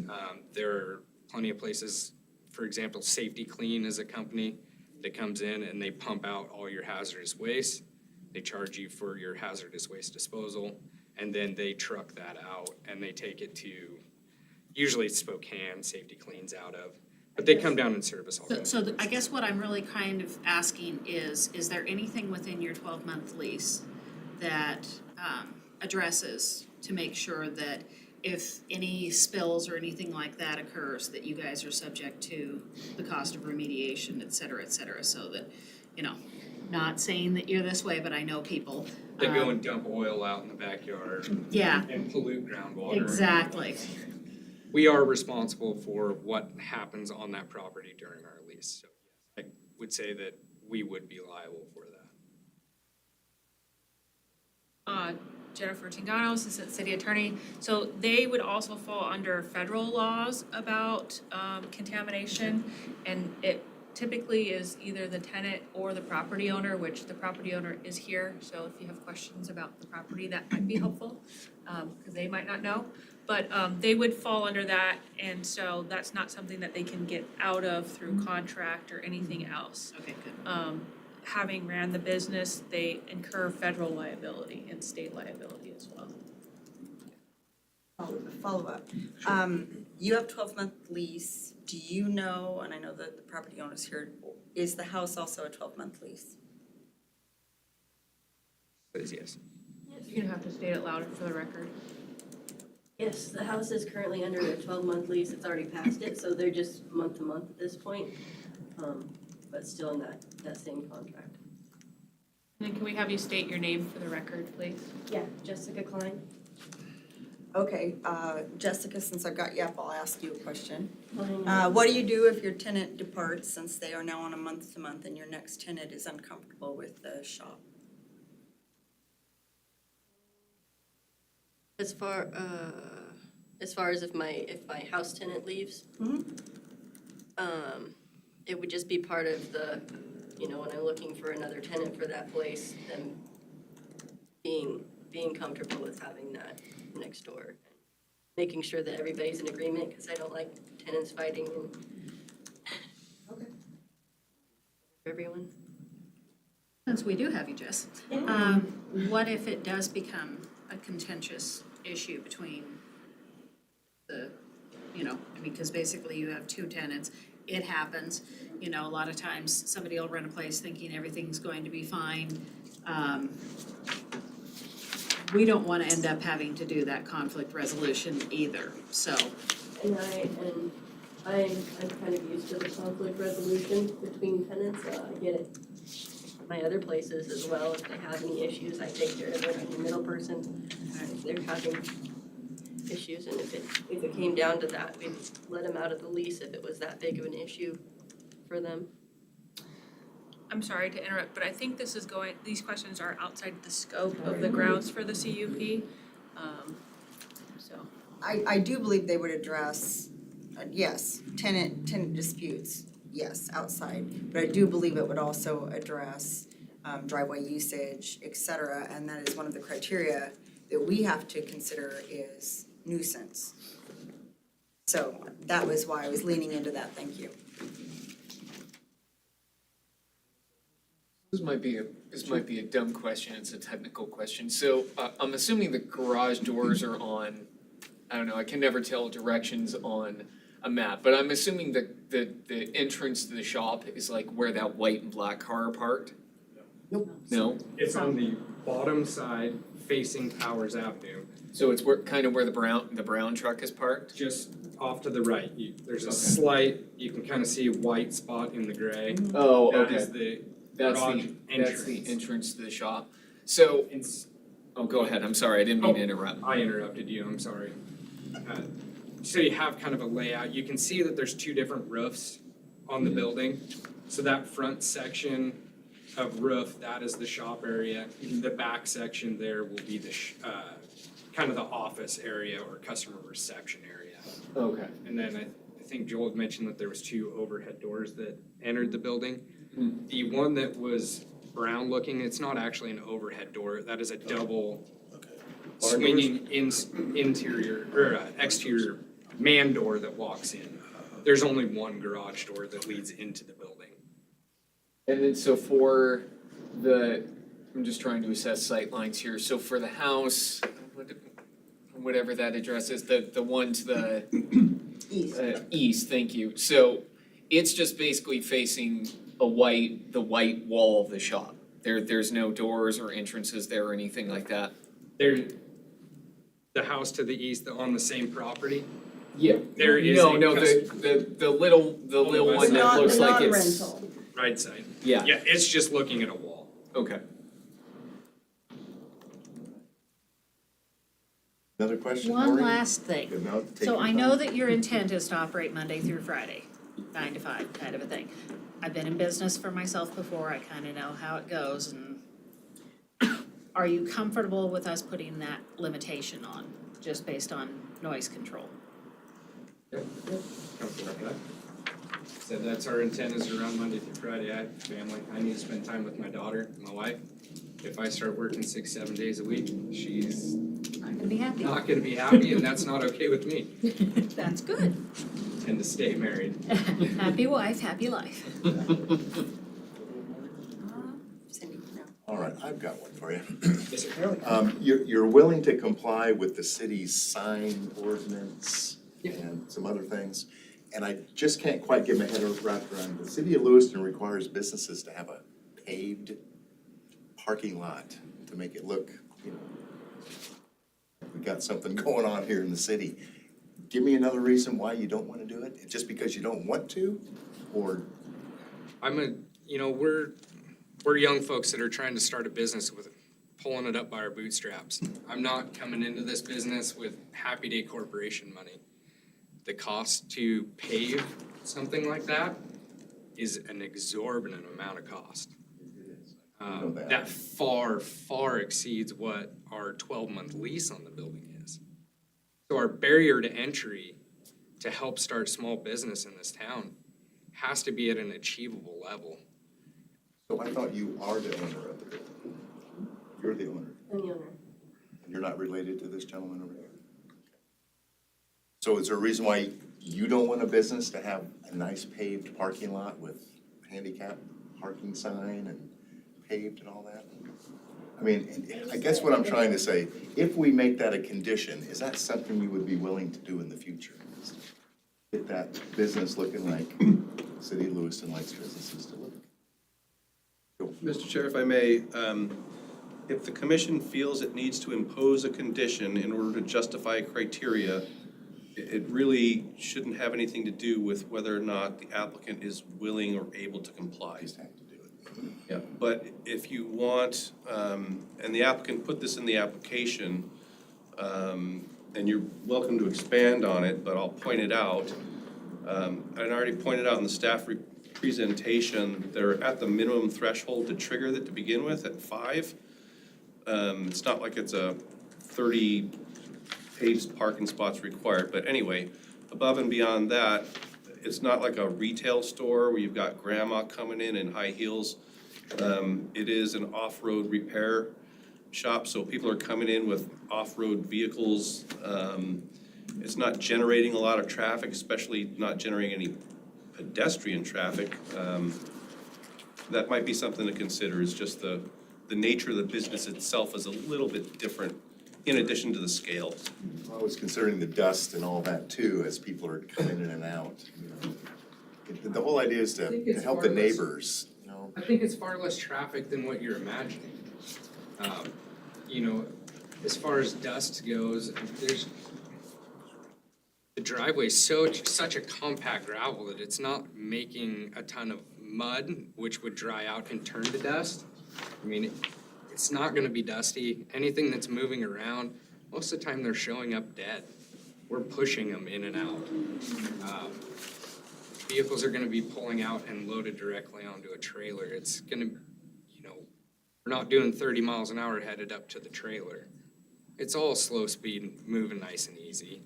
There are plenty of places, for example, Safety Clean is a company that comes in and they pump out all your hazardous waste. They charge you for your hazardous waste disposal, and then they truck that out and they take it to, usually it's Spokane, Safety Clean's out of, but they come down and service all that. So I guess what I'm really kind of asking is there anything within your 12-month lease that addresses to make sure that if any spills or anything like that occurs, that you guys are subject to the cost of remediation, et cetera, so that, not saying that you're this way, but I know people. They go and dump oil out in the backyard Yeah, and pollute groundwater. exactly. We are responsible for what happens on that property during our lease. So I would say that we would be liable for that. Jennifer Tingano, Assistant City Attorney. So they would also fall under federal laws about contamination, and it typically is either the tenant or the property owner, which the property owner is here. So if you have questions about the property, that might be helpful, because they might not know. But they would fall under that, and so that's not something that they can get out of through contract or anything else. Okay, good. Having ran the business, they incur federal liability and state liability as well. Follow up. You have 12-month lease. Do you know, and I know that the property owner's here, is the house also a 12-month lease? It is yes. You're gonna have to state it louder for the record. Yes, the house is currently under a 12-month lease. It's already passed it, so they're just month to month at this point. But still in that same contract. And then can we have you state your name for the record, please? Yeah, Jessica Klein. Okay, Jessica, since I've got you up, I'll ask you a question. What do you do if your tenant departs, since they are now on a month-to-month and your next tenant is uncomfortable with the shop? As far as if my house tenant leaves, it would just be part of the, when I'm looking for another tenant for that place, them being comfortable with having that next door. making sure that everybody's in agreement, because I don't like tenants fighting and. Okay. Everyone. Since we do have you, Jess, what if it does become a contentious issue between the, because basically you have two tenants, it happens, a lot of times somebody will rent a place thinking everything's going to be fine. We don't wanna end up having to do that conflict resolution either, so. And I'm kind of used to the conflict resolution between tenants, I get it. My other places as well, if they have any issues, I take care of it, I'm the middle person. If they're having issues, and if it came down to that, we'd let them out of the lease if it was that big of an issue for them. I'm sorry to interrupt, but I think these questions are outside the scope of the grounds for the CUP. So, I do believe they would address, yes, tenant disputes, yes, outside. But I do believe it would also address driveway usage, et cetera, and that is one of the criteria that we have to consider is nuisance. So that was why I was leaning into that, thank you. This might be a dumb question, it's a technical question. So I'm assuming the garage doors are on, I don't know, I can never tell directions on a map, but I'm assuming that the entrance to the shop is like where that white and black car are parked? Nope. No? It's on the bottom side facing Powers Avenue, So it's kind of where the brown truck is parked? just off to the right. There's a Okay. slight, you can kind of see a white spot in the gray. Oh, That okay. is the That's garage that's the entrance. entrance to the shop. So, It's- oh, go ahead, I'm sorry, I didn't mean to interrupt. I interrupted you, I'm sorry. So you have kind of a layout, you can see that there's two different roofs on the building. So that front section of roof, that is the shop area. The back section there will be the, kind of the office area or customer reception area. Okay. And then I think Joel had mentioned that there was two overhead doors that entered the building. Mhm. The one that was brown looking, it's not actually an overhead door, that is a double swinging interior, or exterior man door that walks in. There's only one garage door that leads into the building. And then so I'm just trying to assess sight lines here, so for the house, whatever that address is, the one to the East. east, thank you. So it's just basically facing the white wall of the shop. There's no doors or entrances there or anything like that? The house to the east, on the same property, Yeah. there is No, a the little one that looks like it's. Non-rental. right side. Yeah, Yeah, it's just looking at a wall. okay. Another question, One Maureen? last thing. Good, now take So your I know time. that your intent is to operate Monday through Friday, 9 to 5 kind of a thing. I've been in business for myself before, I kind of know how it goes, and are you comfortable with us putting that limitation on, just based on noise control? Comfortable with that. So that's our intent, is around Monday through Friday. I have family, I need to spend time with my daughter, my wife. If I start working 6-7 days a week, she's I'm gonna be happy. not gonna be happy, and that's not okay with me. That's good. Tend to stay married. Happy wife, happy life. Cindy, no. All right, I've got one for you. Yes, sir. You're willing to comply with the city's sign ordinance and some other things. And I just can't quite get my head wrapped around, the city of Lewiston requires businesses to have a paved parking lot to make it look, we got something going on here in the city. Give me another reason why you don't wanna do it? Just because you don't want to, or? We're young folks that are trying to start a business with pulling it up by our bootstraps. I'm not coming into this business with Happy Day Corporation money. The cost to pave something like that is an exorbitant amount of cost. know that. That far, far exceeds what our 12-month lease on the building is. So our barrier to entry to help start small business in this town has to be at an achievable level. So I thought you are the owner of the building. You're the owner, I'm the owner. and you're not related to this gentleman over here? So is there a reason why you don't want a business to have a nice paved parking lot with handicap parking sign and paved and all that? I mean, I guess what I'm trying to say, if we make that a condition, is that something you would be willing to do in the future? Get that business looking like the city of Lewiston likes businesses to look. Mr. Chair, if I may, if the commission feels it needs to impose a condition in order to justify a criteria, it really shouldn't have anything to do with whether or not the applicant is willing or able to comply. Just have to do it. Yeah, but if you want, and the applicant put this in the application, and you're welcome to expand on it, but I'll point it out. And I already pointed out in the staff presentation, they're at the minimum threshold to trigger that to begin with at 5. It's not like it's a 30 paved parking spots required, but anyway, above and beyond that, it's not like a retail store where you've got grandma coming in high heels. It is an off-road repair shop, so people are coming in with off-road vehicles. It's not generating a lot of traffic, especially not generating any pedestrian traffic. That might be something to consider, is just the nature of the business itself is a little bit different in addition to the scale. I was considering the dust and all that too, as people are coming in and out, you know. The whole idea is I think to it's help the far less- neighbors, you know. I think it's far less traffic than what you're imagining. You know, as far as dust goes, there's, the driveway's such a compact gravel that it's not making a ton of mud, which would dry out and turn to dust. I mean, it's not gonna be dusty. Anything that's moving around, most of the time they're showing up dead. We're pushing them in and out. Vehicles are gonna be pulling out and loaded directly onto a trailer. It's gonna, you know, we're not doing 30 miles an hour headed up to the trailer. It's all slow speed, moving nice and easy.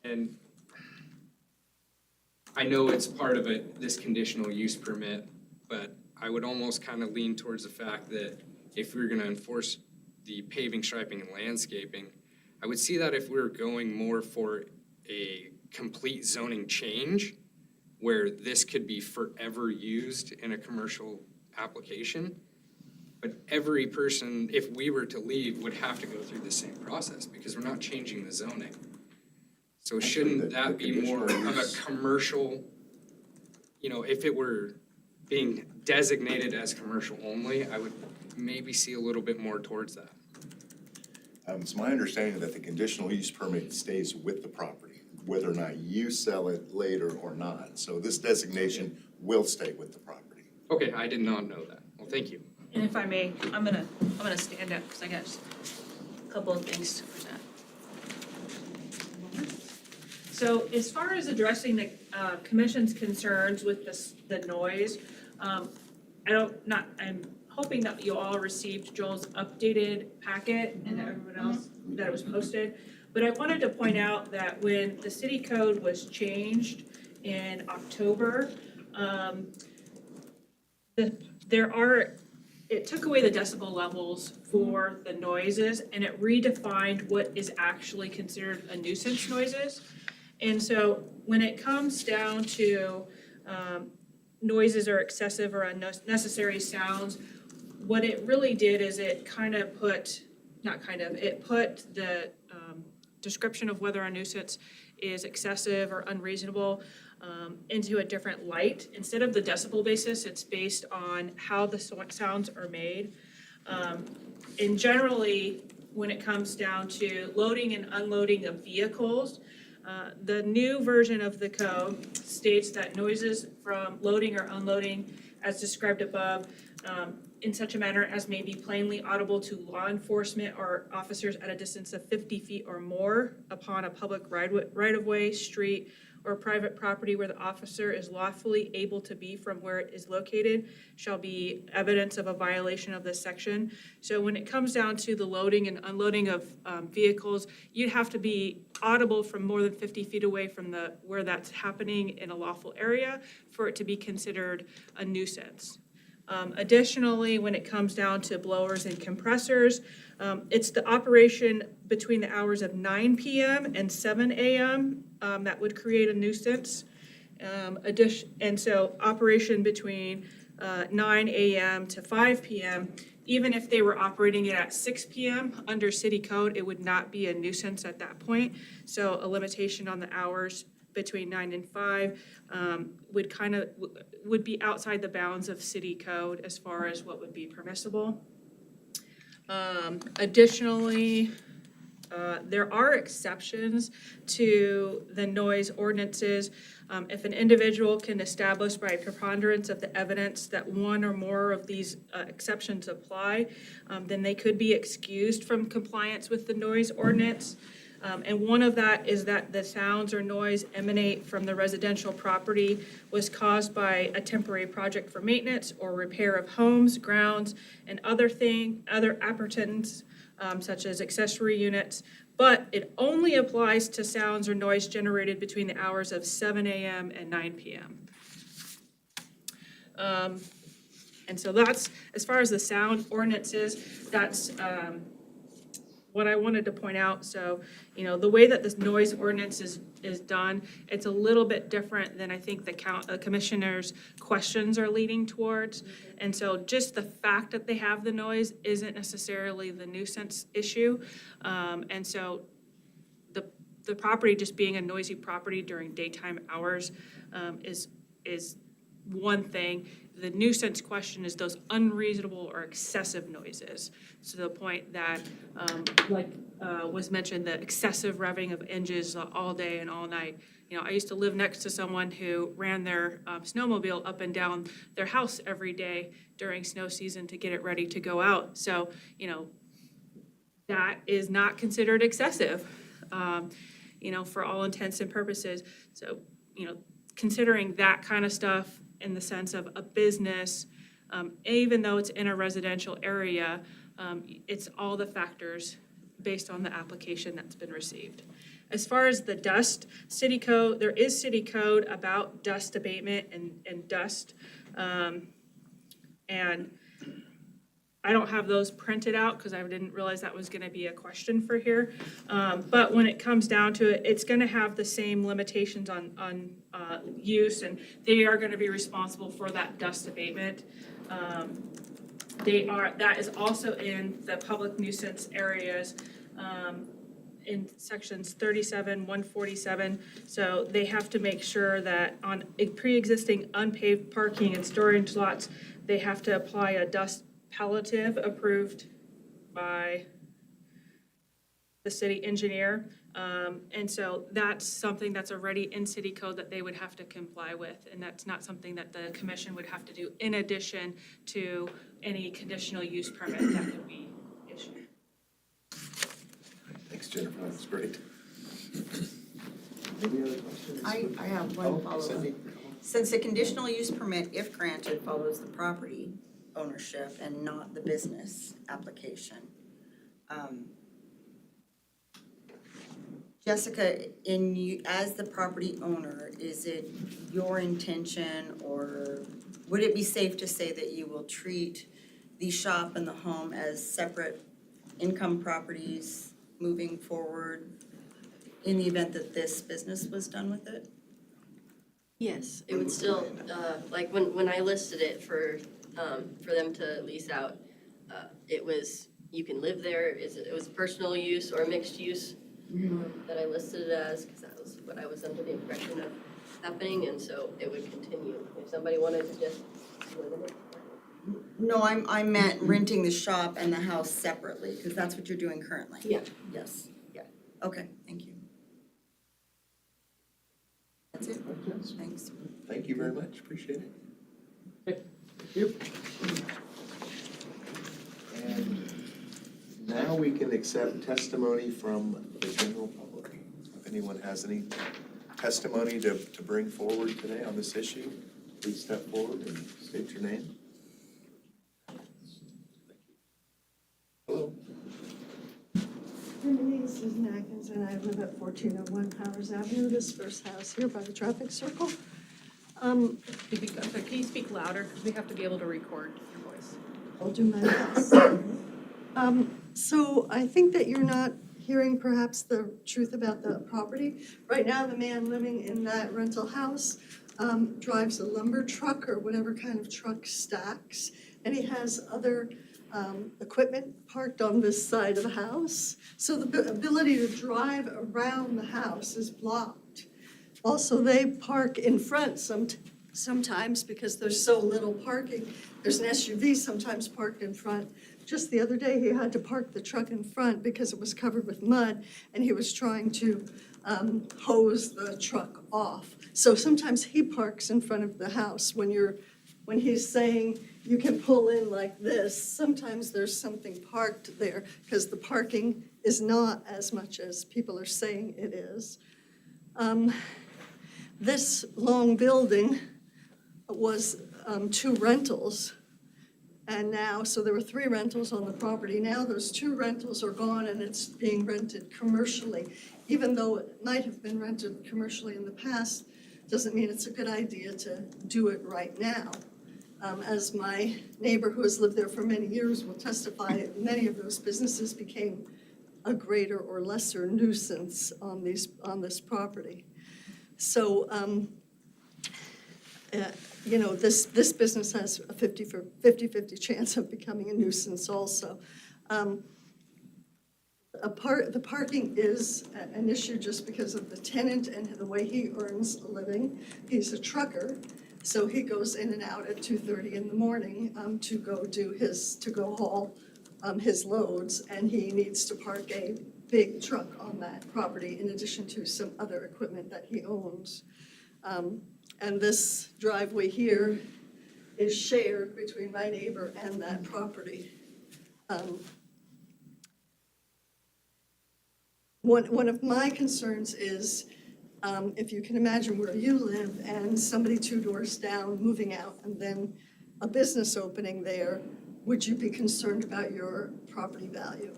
And I know it's part of this conditional use permit, but I would almost kind of lean towards the fact that if we were gonna enforce the paving, striping, and landscaping, I would see that if we were going more for a complete zoning change, where this could be forever used in a commercial application. But every person, if we were to leave, would have to go through the same process, because we're not changing the zoning. So Actually, shouldn't the that be more conditional of a use- commercial, you know, if it were being designated as commercial only, I would maybe see a little bit more towards that. It's my understanding that the conditional use permit stays with the property, whether or not you sell it later or not. So this designation will stay with the property. Okay, I did not know that. Well, thank you. And if I may, I'm gonna stand up because I got a couple of things to present. So as far as addressing the commission's concerns with the noise, I'm hoping that you all received Joel's updated packet and everyone else that it was posted. But I wanted to point out that when the city code was changed in October, it took away the decibel levels for the noises and it redefined what is actually considered a nuisance noises. And so when it comes down to noises or excessive or unnecessary sounds, what it really did is it put the description of whether a nuisance is excessive or unreasonable into a different light. Instead of the decibel basis, it's based on how the sounds are made. And generally, when it comes down to loading and unloading of vehicles, the new version of the code states that noises from loading or unloading, as described above, in such a manner as may be plainly audible to law enforcement or officers at a distance of 50 feet or more upon a public right-of-way, street, or private property where the officer is lawfully able to be from where it is located shall be evidence of a violation of this section. So when it comes down to the loading and unloading of vehicles, you'd have to be audible from more than 50 feet away from where that's happening in a lawful area for it to be considered a nuisance. Additionally, when it comes down to blowers and compressors, it's the operation between the hours of 9 PM and 7 AM that would create a nuisance. And so operation between 9 AM to 5 PM, even if they were operating it at 6 PM under city code, it would not be a nuisance at that point. So a limitation on the hours between 9 and 5 would be outside the bounds of city code as far as what would be permissible. Additionally, there are exceptions to the noise ordinances. If an individual can establish by preponderance of the evidence that one or more of these exceptions apply, then they could be excused from compliance with the noise ordinance. And one of that is that the sounds or noise emanate from the residential property was caused by a temporary project for maintenance or repair of homes, grounds, and other appurtenances, such as accessory units, but it only applies to sounds or noise generated between the hours of 7 AM and 9 PM. And so that's, as far as the sound ordinances, that's what I wanted to point out. So, the way that this noise ordinance is done, it's a little bit different than I think the commissioner's questions are leading towards. And so just the fact that they have the noise isn't necessarily the nuisance issue. And so the property just being a noisy property during daytime hours is one thing. The nuisance question is those unreasonable or excessive noises, to the point that, was mentioned, the excessive revving of engines all day and all night. I used to live next to someone who ran their snowmobile up and down their house every day during snow season to get it ready to go out. So, that is not considered excessive, for all intents and purposes. So, considering that kind of stuff in the sense of a business, even though it's in a residential area, it's all the factors based on the application that's been received. As far as the dust, city code, there is city code about dust abatement and dust. And I don't have those printed out because I didn't realize that was gonna be a question for here. But when it comes down to it, it's gonna have the same limitations on use, and they are gonna be responsible for that dust abatement. That is also in the public nuisance areas, in sections 37, 147. So they have to make sure that on a pre-existing unpaved parking and storage lots, they have to apply a dust palliative approved by the city engineer. And so that's something that's already in city code that they would have to comply with. And that's not something that the commission would have to do in addition to any conditional use permit that would be issued. Thanks, Jennifer, that was great. Any other questions? I have one Oh, follow-up. Cindy. Since the conditional use permit, if granted, follows the property ownership and not the business application, Jessica, as the property owner, is it your intention, or would it be safe to say that you will treat the shop and the home as separate income properties moving forward in the event that this business was done with it? Yes, it would still, like when I listed it for them to lease out, it was, you can live there, it was personal use or mixed use that I listed it as, because that was what I was under the impression of happening, and so it would continue. If somebody wanted to just live in it. No, I meant renting the shop and the house separately, because that's what you're doing currently. Yeah. Yes. Yeah. Okay, thank you. That's it. Yes. Thanks. Thank you very much, appreciate it. Thank you. And now we can accept testimony from the general public. If anyone has any testimony to bring forward today on this issue, please step forward and state your name. Hello. My name is Susan Atkins, and I live at 1401 Powers Avenue, this first house here by the traffic circle. Can you speak louder, because we have to be able to record your voice. I'll do my best. So I think that you're not hearing perhaps the truth about the property. Right now, the man living in that rental house drives a lumber truck or whatever kind of truck stacks, and he has other equipment parked on this side of the house. So the ability to drive around the house is blocked. Also, they park in front sometimes because there's so little parking. There's an SUV sometimes parked in front. Just the other day, he had to park the truck in front because it was covered with mud, and he was trying to hose the truck off. So sometimes he parks in front of the house when he's saying you can pull in like this, sometimes there's something parked there because the parking is not as much as people are saying it is. This long building was 2 rentals. And now, so there were 3 rentals on the property. Now those 2 rentals are gone and it's being rented commercially. Even though it might have been rented commercially in the past, doesn't mean it's a good idea to do it right now. As my neighbor who has lived there for many years will testify, many of those businesses became a greater or lesser nuisance on this property. So, this business has a 50-50 chance of becoming a nuisance also. The parking is an issue just because of the tenant and the way he earns a living. He's a trucker, so he goes in and out at 2:30 in the morning to go haul his loads, and he needs to park a big truck on that property in addition to some other equipment that he owns. And this driveway here is shared between my neighbor and that property. One of my concerns is, if you can imagine where you live and somebody 2 doors down moving out and then a business opening there, would you be concerned about your property value?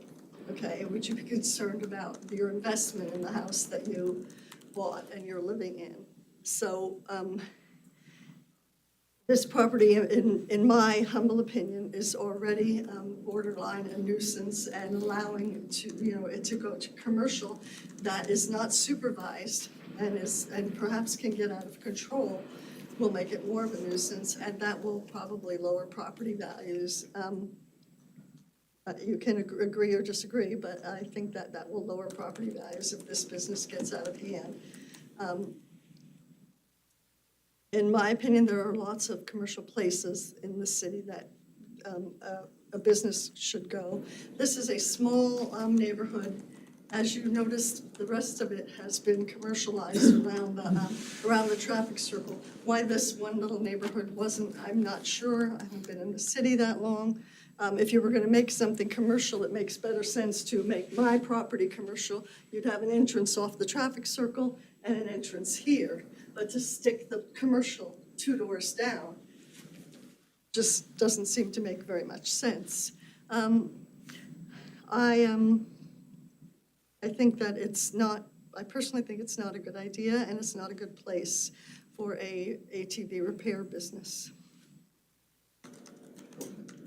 Okay, would you be concerned about your investment in the house that you bought and you're living in? So this property, in my humble opinion, is already borderline a nuisance, and allowing it to go to commercial that is not supervised and perhaps can get out of control will make it more of a nuisance, and that will probably lower property values. You can agree or disagree, but I think that will lower property values if this business gets out of hand. In my opinion, there are lots of commercial places in the city that a business should go. This is a small neighborhood. As you noticed, the rest of it has been commercialized around the traffic circle. Why this one little neighborhood wasn't, I'm not sure. I haven't been in the city that long. If you were going to make something commercial, it makes better sense to make my property commercial. You'd have an entrance off the traffic circle and an entrance here. But to stick the commercial 2 doors down just doesn't seem to make very much sense. I think that I personally think it's not a good idea, and it's not a good place for a ATV repair business.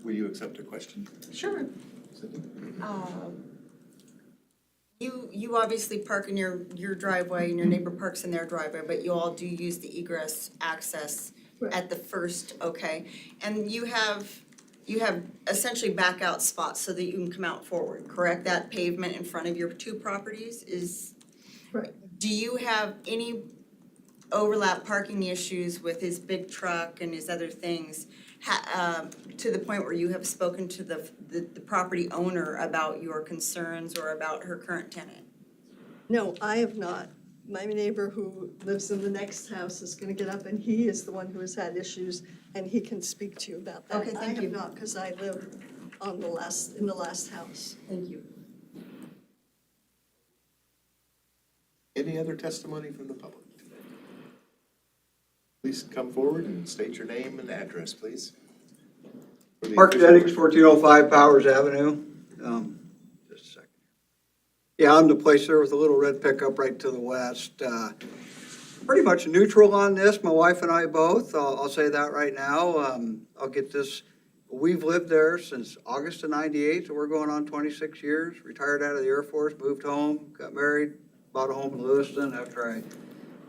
Will you accept a question? Sure. Cindy? You obviously park in your driveway and your neighbor parks in their driveway, but you all do use the egress access Right. at the first, okay? And you have essentially back out spots so that you can come out forward, correct? That pavement in front of your 2 properties is. Right. Do you have any overlap parking issues with his big truck and his other things? To the point where you have spoken to the property owner about your concerns or about her current tenant? No, I have not. My neighbor who lives in the next house is going to get up, and he is the one who has had issues, and he can speak to you about that. Okay, thank you. I have not, because I live in the last house. Thank you. Any other testimony from the public today? Please come forward and state your name and address, please. For the Mark official Jennings, record. 1405 Powers Avenue. Just a second. Yeah, I'm the place there with the little red pickup right to the west. pretty much neutral on this, my wife and I both, I'll say that right now. I'll get this, we've lived there since August of '98, so we're going on 26 years, retired out of the Air Force, moved home, got married, bought a home in Lewiston after I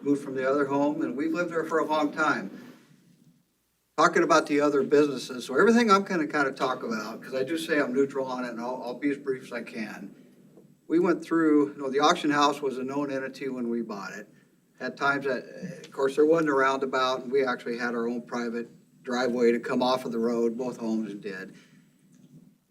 moved from the other home, and we've lived there for a long time. Talking about the other businesses, so everything I'm gonna kind of talk about, because I do say I'm neutral on it, and I'll be as brief as I can. We went through, the auction house was a known entity when we bought it. At times that, of course, there wasn't a roundabout, and we actually had our own private driveway to come off of the road, both homes did.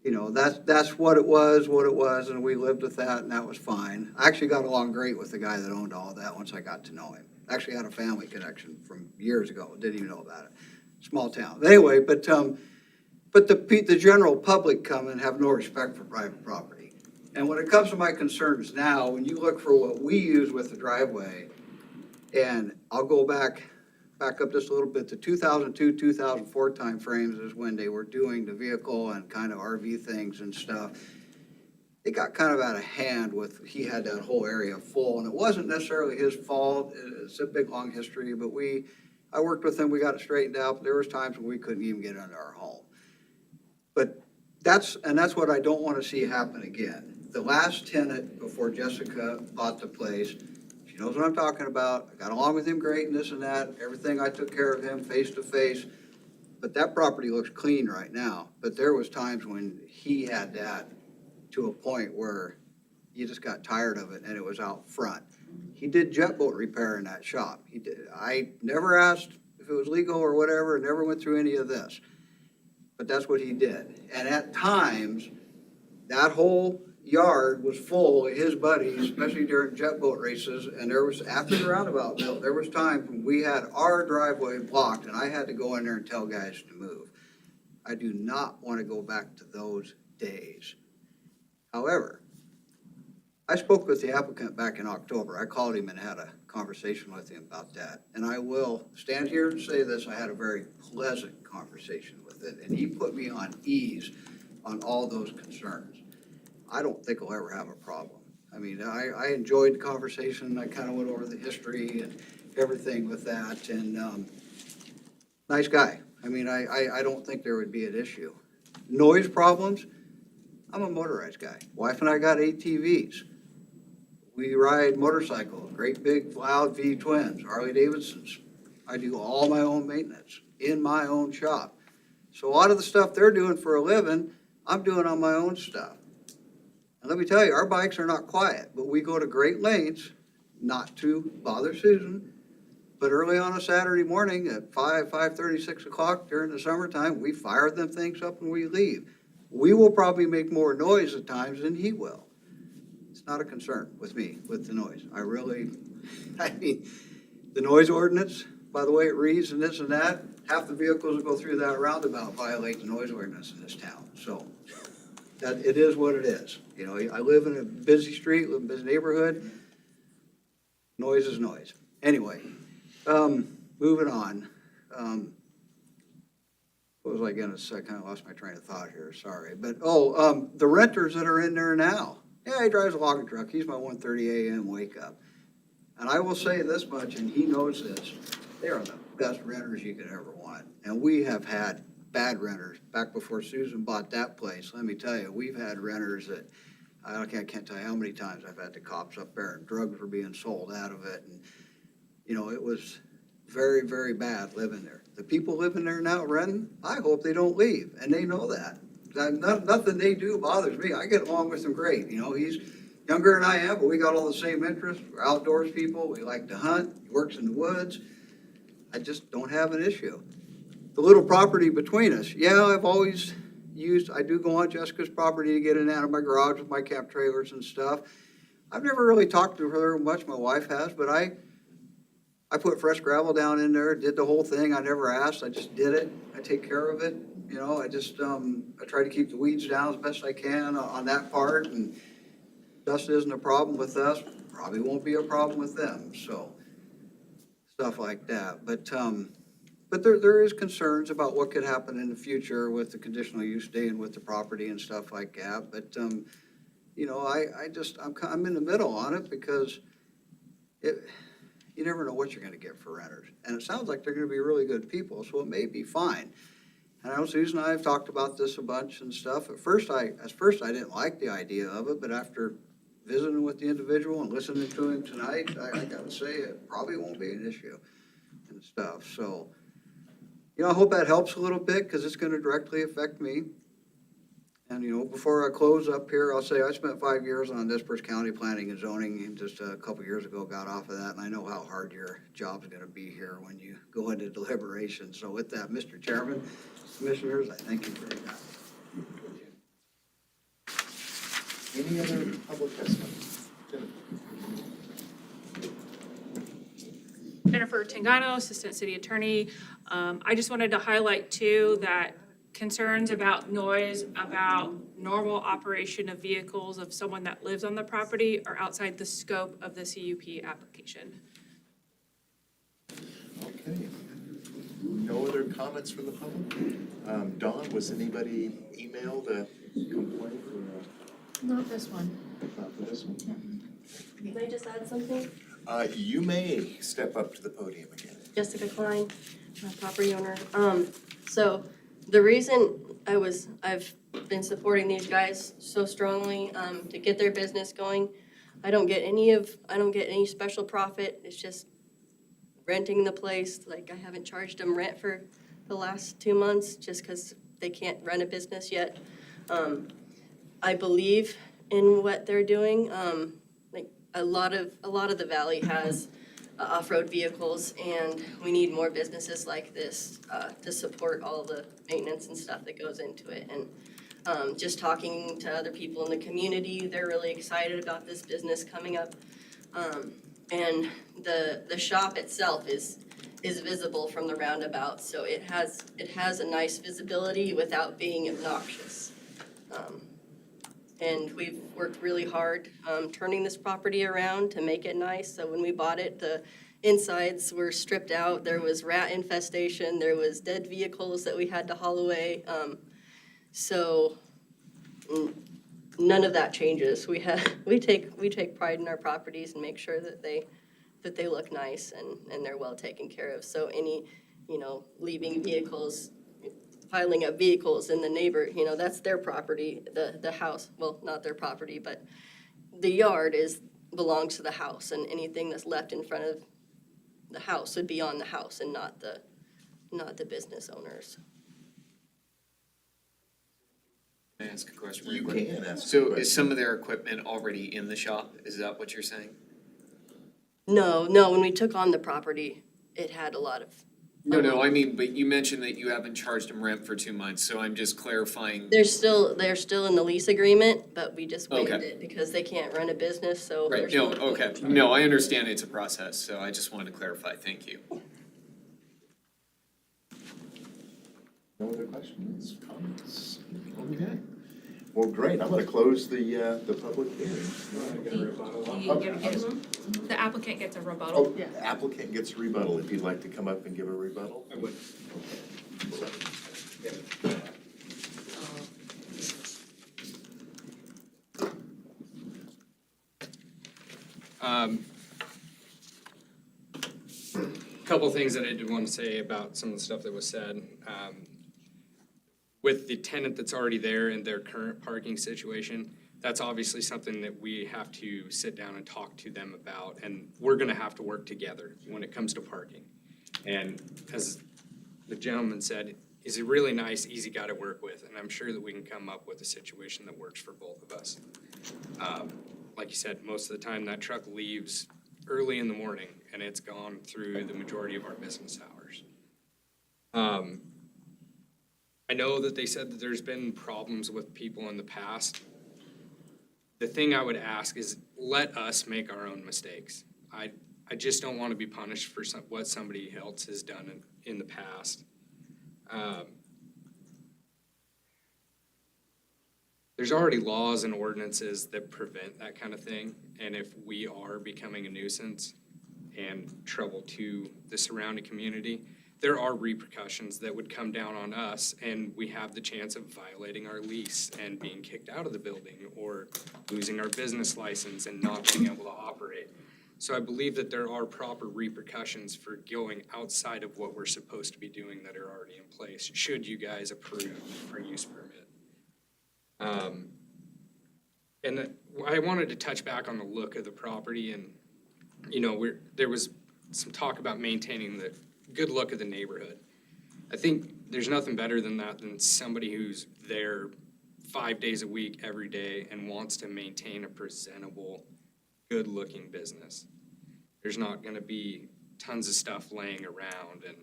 That's what it was, and we lived with that, and that was fine. I actually got along great with the guy that owned all that once I got to know him. Actually had a family connection from years ago, didn't even know about it. Small town. Anyway, but the general public come and have no respect for private property. And when it comes to my concerns now, when you look for what we use with the driveway, and I'll go back up just a little bit, the 2002, 2004 timeframes is when they were doing the vehicle and kind of RV things and stuff. It got kind of out of hand he had that whole area full, and it wasn't necessarily his fault. It's a big, long history, but I worked with him, we got it straightened out, but there was times when we couldn't even get into our home. But that's what I don't want to see happen again. The last tenant before Jessica bought the place, she knows what I'm talking about. I got along with him great and this and that, everything, I took care of him face to face. But that property looks clean right now. But there was times when he had that to a point where you just got tired of it and it was out front. He did jet boat repair in that shop. He did. I never asked if it was legal or whatever, never went through any of this. But that's what he did. And at times, that whole yard was full of his buddies, especially during jet boat races. And there was, after the roundabout built, there was times when we had our driveway blocked and I had to go in there and tell guys to move. I do not want to go back to those days. However, I spoke with the applicant back in October. I called him and had a conversation with him about that. And I will stand here and say this, I had a very pleasant conversation with it. And he put me on ease on all those concerns. I don't think we'll ever have a problem. I mean, I enjoyed the conversation. I kind of went over the history and everything with that. And nice guy. I mean, I don't think there would be an issue. Noise problems, I'm a motorized guy. Wife and I got ATVs. We ride motorcycles, great big loud V twins, Harley Davidsons. I do all my own maintenance in my own shop. So a lot of the stuff they're doing for a living, I'm doing on my own stuff. And let me tell you, our bikes are not quiet, but we go to great lengths not to bother Susan. But early on a Saturday morning at 5:30, 6 o'clock during the summertime, we fire them things up and we leave. We will probably make more noise at times than he will. It's not a concern with me, with the noise. I mean, the noise ordinance, by the way it reads and this and that, half the vehicles that go through that roundabout violate the noise ordinance in this town. So that it is what it is. I live in a busy street, live in a busy neighborhood. Noise is noise. Anyway, moving on. What was I gonna say? I kind of lost my train of thought here, sorry. But, the renters that are in there now. Yeah, he drives a logging truck. He's my 1:30 a.m. wake up. And I will say this much, and he knows this, they are the best renters you could ever want. And we have had bad renters. Back before Susan bought that place, let me tell you, we've had renters that, I can't tell you how many times I've had the cops up there and drugs were being sold out of it. And, it was very, very bad living there. The people living there now renting, I hope they don't leave, and they know that. Nothing they do bothers me. I get along with him great. He's younger than I am, but we got all the same interests. We're outdoors people. We like to hunt. He works in the woods. I just don't have an issue. The little property between us, yeah, I've always I do go on Jessica's property to get in and out of my garage with my camp trailers and stuff. I've never really talked to her much. My wife has, but I put fresh gravel down in there, did the whole thing. I never asked. I just did it. I take care of it. I just, I try to keep the weeds down as best I can on that part. And dust isn't a problem with us. Probably won't be a problem with them. So stuff like that. But there is concerns about what could happen in the future with the conditional use staying with the property and stuff like that. But, I'm in the middle on it because you never know what you're gonna get for renters. And it sounds like they're gonna be really good people, so it may be fine. And I know Susan and I have talked about this a bunch and stuff. At first I didn't like the idea of it, but after visiting with the individual and listening to him tonight, I gotta say, it probably won't be an issue and stuff, so. I hope that helps a little bit, because it's gonna directly affect me. And, before I close up here, I'll say I spent 5 years on Nez County Planning and Zoning, and just a couple years ago got off of that, and I know how hard your job's gonna be here when you go into deliberation. So with that, Mr. Chairman, Commissioners, I thank you very much. Any other public testimony? Jennifer Tangano, Assistant City Attorney. I just wanted to highlight too that concerns about noise, about normal operation of vehicles of someone that lives on the property are outside the scope of the CUP application. Okay. No other comments from the public? Dawn, was anybody emailed a complaint Not this one. about this one? Can I just add something? You may step up to the podium again. Jessica Klein, property owner. So the reason I've been supporting these guys so strongly, to get their business going, I don't get any special profit. It's just renting the place. Like, I haven't charged them rent for the last 2 months just because they can't run a business yet. I believe in what they're doing. Like, a lot of the valley has off-road vehicles, and we need more businesses like this to support all the maintenance and stuff that goes into it. And just talking to other people in the community, they're really excited about this business coming up. And the shop itself is visible from the roundabout, so it has a nice visibility without being obnoxious. And we've worked really hard turning this property around to make it nice. So when we bought it, the insides were stripped out. There was rat infestation. There was dead vehicles that we had to haul away. So none of that changes. We take pride in our properties and make sure that they look nice and they're well taken care of. So any, leaving vehicles, piling up vehicles in the neighbor, that's their property, the house, well, not their property, but the yard belongs to the house, and anything that's left in front of the house would be on the house and not the business owners. Can I ask a question? You real quick? can ask a So question. is some of their equipment already in the shop? Is that what you're saying? No, when we took on the property, it had a lot of. No, I mean, but you mentioned that you haven't charged them rent for 2 months, so I'm just clarifying. They're still in the lease agreement, but we just waived Okay. it because they can't run a business, so. Right, there's no, point okay. in trying. No, I understand it's a process, so I just wanted to clarify. Thank you. No other questions, comments? Okay. Well, great, I'm gonna close the public hearing. The applicant gets a rebuttal. Oh, the applicant gets a rebuttal, if you'd like to come up and give a rebuttal. I would. Couple things that I did want to say about some of the stuff that was said. With the tenant that's already there and their current parking situation, that's obviously something that we have to sit down and talk to them about, and we're gonna have to work together when it comes to parking. And as the gentleman said, he's a really nice, easy guy to work with, and I'm sure that we can come up with a situation that works for both of us. Like you said, most of the time that truck leaves early in the morning and it's gone through the majority of our business hours. I know that they said that there's been problems with people in the past. The thing I would ask is let us make our own mistakes. I just don't want to be punished for what somebody else has done in the past. There's already laws and ordinances that prevent that kind of thing, and if we are becoming a nuisance and trouble to the surrounding community, there are repercussions that would come down on us, and we have the chance of violating our lease and being kicked out of the building or losing our business license and not being able to operate. So I believe that there are proper repercussions for going outside of what we're supposed to be doing that are already in place, should you guys approve our use permit. And I wanted to touch back on the look of the property and, you know, there was some talk about maintaining the good look of the neighborhood. I think there's nothing better than that, than somebody who's there 5 days a week, every day, and wants to maintain a presentable, good-looking business. There's not gonna be tons of stuff laying around and,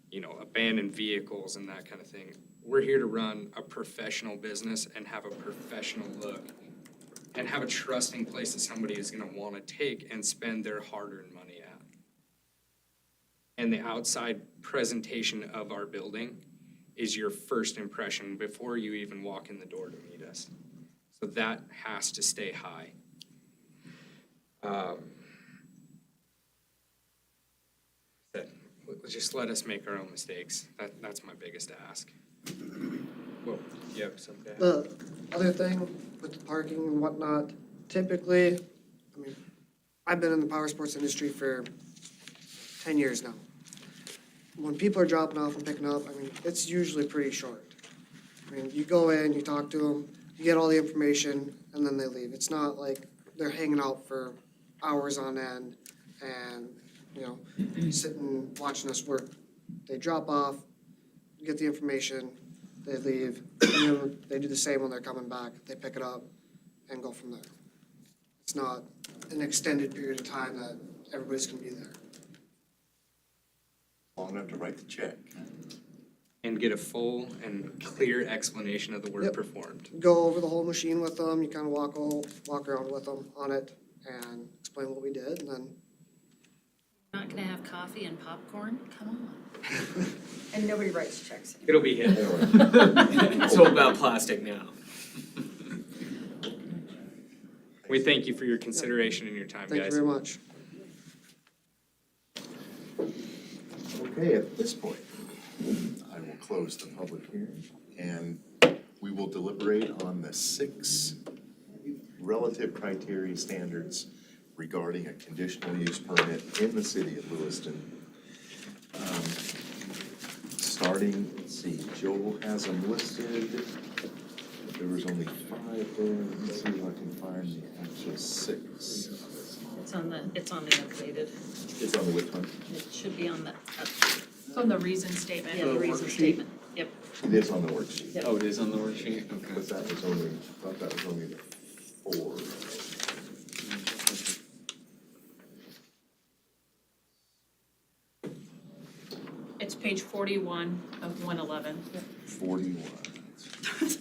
you know, abandoned vehicles and that kind of thing. We're here to run a professional business and have a professional look and have a trusting place that somebody is gonna wanna take and spend their hard-earned money at. And the outside presentation of our building is your first impression before you even walk in the door to meet us. So that has to stay high. Just let us make our own mistakes. That's my biggest ask. Well, you have something to add? The other thing with the parking and whatnot, typically, I mean, I've been in the power sports industry for 10 years now. When people are dropping off and picking up, I mean, it's usually pretty short. I mean, you go in, you talk to them, you get all the information, and then they leave. It's not like they're hanging out for hours on end and, you know, sitting, watching us work. They drop off, get the information, they leave, and then they do the same when they're coming back. They pick it up and go from there. It's not an extended period of time that everybody's gonna be there. Long enough to write the check. And get a full and clear explanation of the work Yep. performed. Go over the whole machine with them, you kind of walk around with them on it and explain what we did, and then Not gonna have coffee and popcorn? Come on. And nobody writes checks anymore. It'll be hit. It's all about plastic now. We thank you for your consideration and your time, thank you guys. very much. Okay, at this point, I will close the public hearing and we will deliberate on the 6 relative criteria standards regarding a conditional use permit in the city of Lewiston. Starting, let's see, Joel has them listed. There was only 5 there. Let's see if I can find the actual 6. It's on the updated, It's on the which one? it should be on the, It's on the reason statement. yeah, the reason statement, yep. It is on the worksheet. Yep. Oh, it is on the worksheet? But Okay. that was only, I thought that was only the 4. It's page 41 of 111. 41.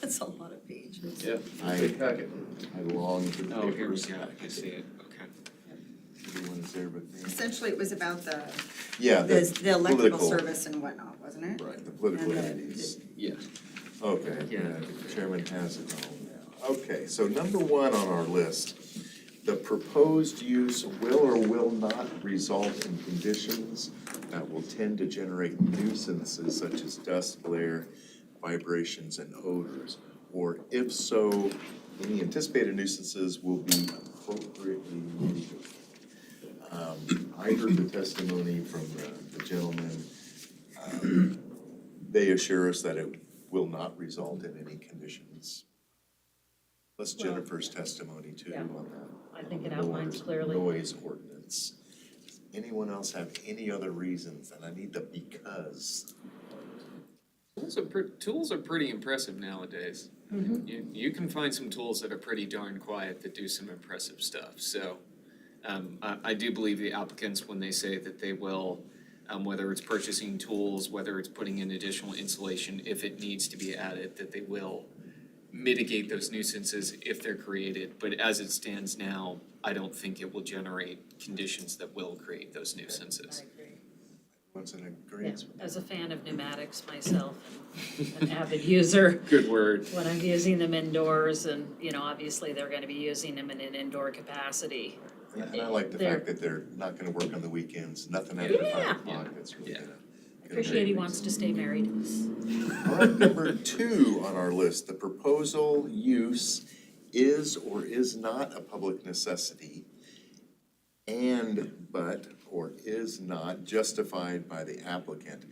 That's a lot of pages. Yeah. I long for the Oh, here we papers. go, I see it, okay. Everyone's there but me. Essentially, it was about the Yeah, the electrical political- service and whatnot, wasn't it? Right, the political And the- entities. Yeah. Okay, Yeah. the chairman has it all now. Okay, so number 1 on our list, the proposed use will or will not result in conditions that will tend to generate nuisances such as dust, glare, vibrations, and odors. Or if so, any anticipated nuisances will be appropriately mitigated. I heard the testimony from the gentleman. They assure us that it will not result in any conditions. Plus Jennifer's testimony too Yeah. on that. I think it on the outlines noise- clearly. Noise ordinance. Does anyone else have any other reasons? And I need the because. Tools are pretty impressive nowadays. You can find some tools that are pretty darn quiet that do some impressive stuff, so. I do believe the applicants, when they say that they will, whether it's purchasing tools, whether it's putting in additional insulation, if it needs to be added, that they will mitigate those nuisances if they're created, but as it stands now, I don't think it will generate conditions that will create those nuisances. What's in Yeah, agreement with as a fan of pneumatics myself, and an avid user, Good word. when I'm using them indoors and, you know, obviously they're gonna be using them in an indoor capacity. that? And I like the They're- fact that they're not gonna work on the weekends, nothing after Yeah. 5 o'clock, that's really Yeah. gonna. Appreciate he wants to stay married. All right, number 2 on our list, the proposal use is or is not a public necessity or is not justified by the applicant.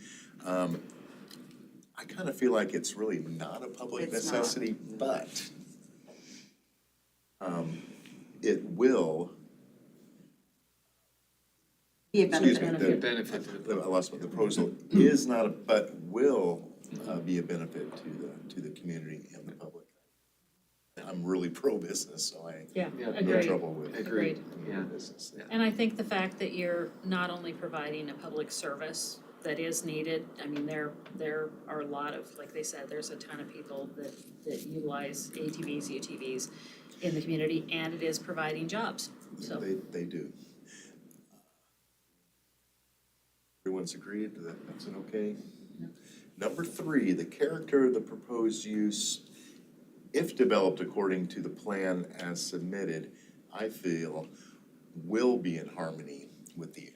I kind of feel like it's really not a public It's not. necessity, but it will, Be a excuse me, benefit. Benefit to the I lost my, the proposal is not a, but will be a benefit to the community and the public. I'm really pro-business, so I Yeah, Yeah. have no agreed, trouble with Agreed. Yeah. business. Yeah. And I think the fact that you're not only providing a public service that is needed, I mean, there are a lot of, like they said, there's a ton of people that utilize ATVs, UTVs in the community, and it is providing jobs, so. They do. Everyone's agreed that that's an okay? Number 3, the character of the proposed use, if developed according to the plan as submitted, I feel will be in harmony with the area.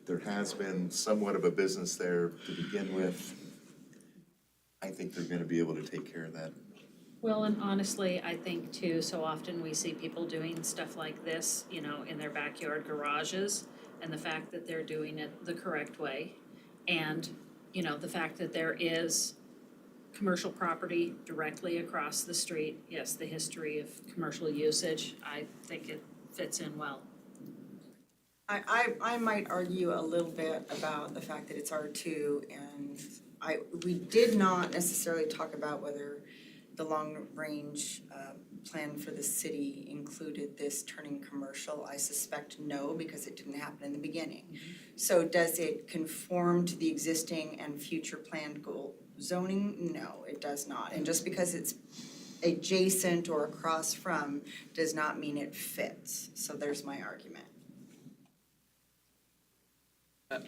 There has been somewhat of a business there to begin with. I think they're gonna be able to take care of that. Well, and honestly, I think too, so often we see people doing stuff like this, you know, in their backyard garages, and the fact that they're doing it the correct way, and, you know, the fact that there is commercial property directly across the street, yes, the history of commercial usage, I think it fits in well. I might argue a little bit about the fact that it's R2, and we did not necessarily talk about whether the long-range plan for the city included this turning commercial. I suspect no, because it didn't happen in the beginning. So does it conform to the existing and future planned goal zoning? No, it does not. And just because it's adjacent or across from does not mean it fits. So there's my argument.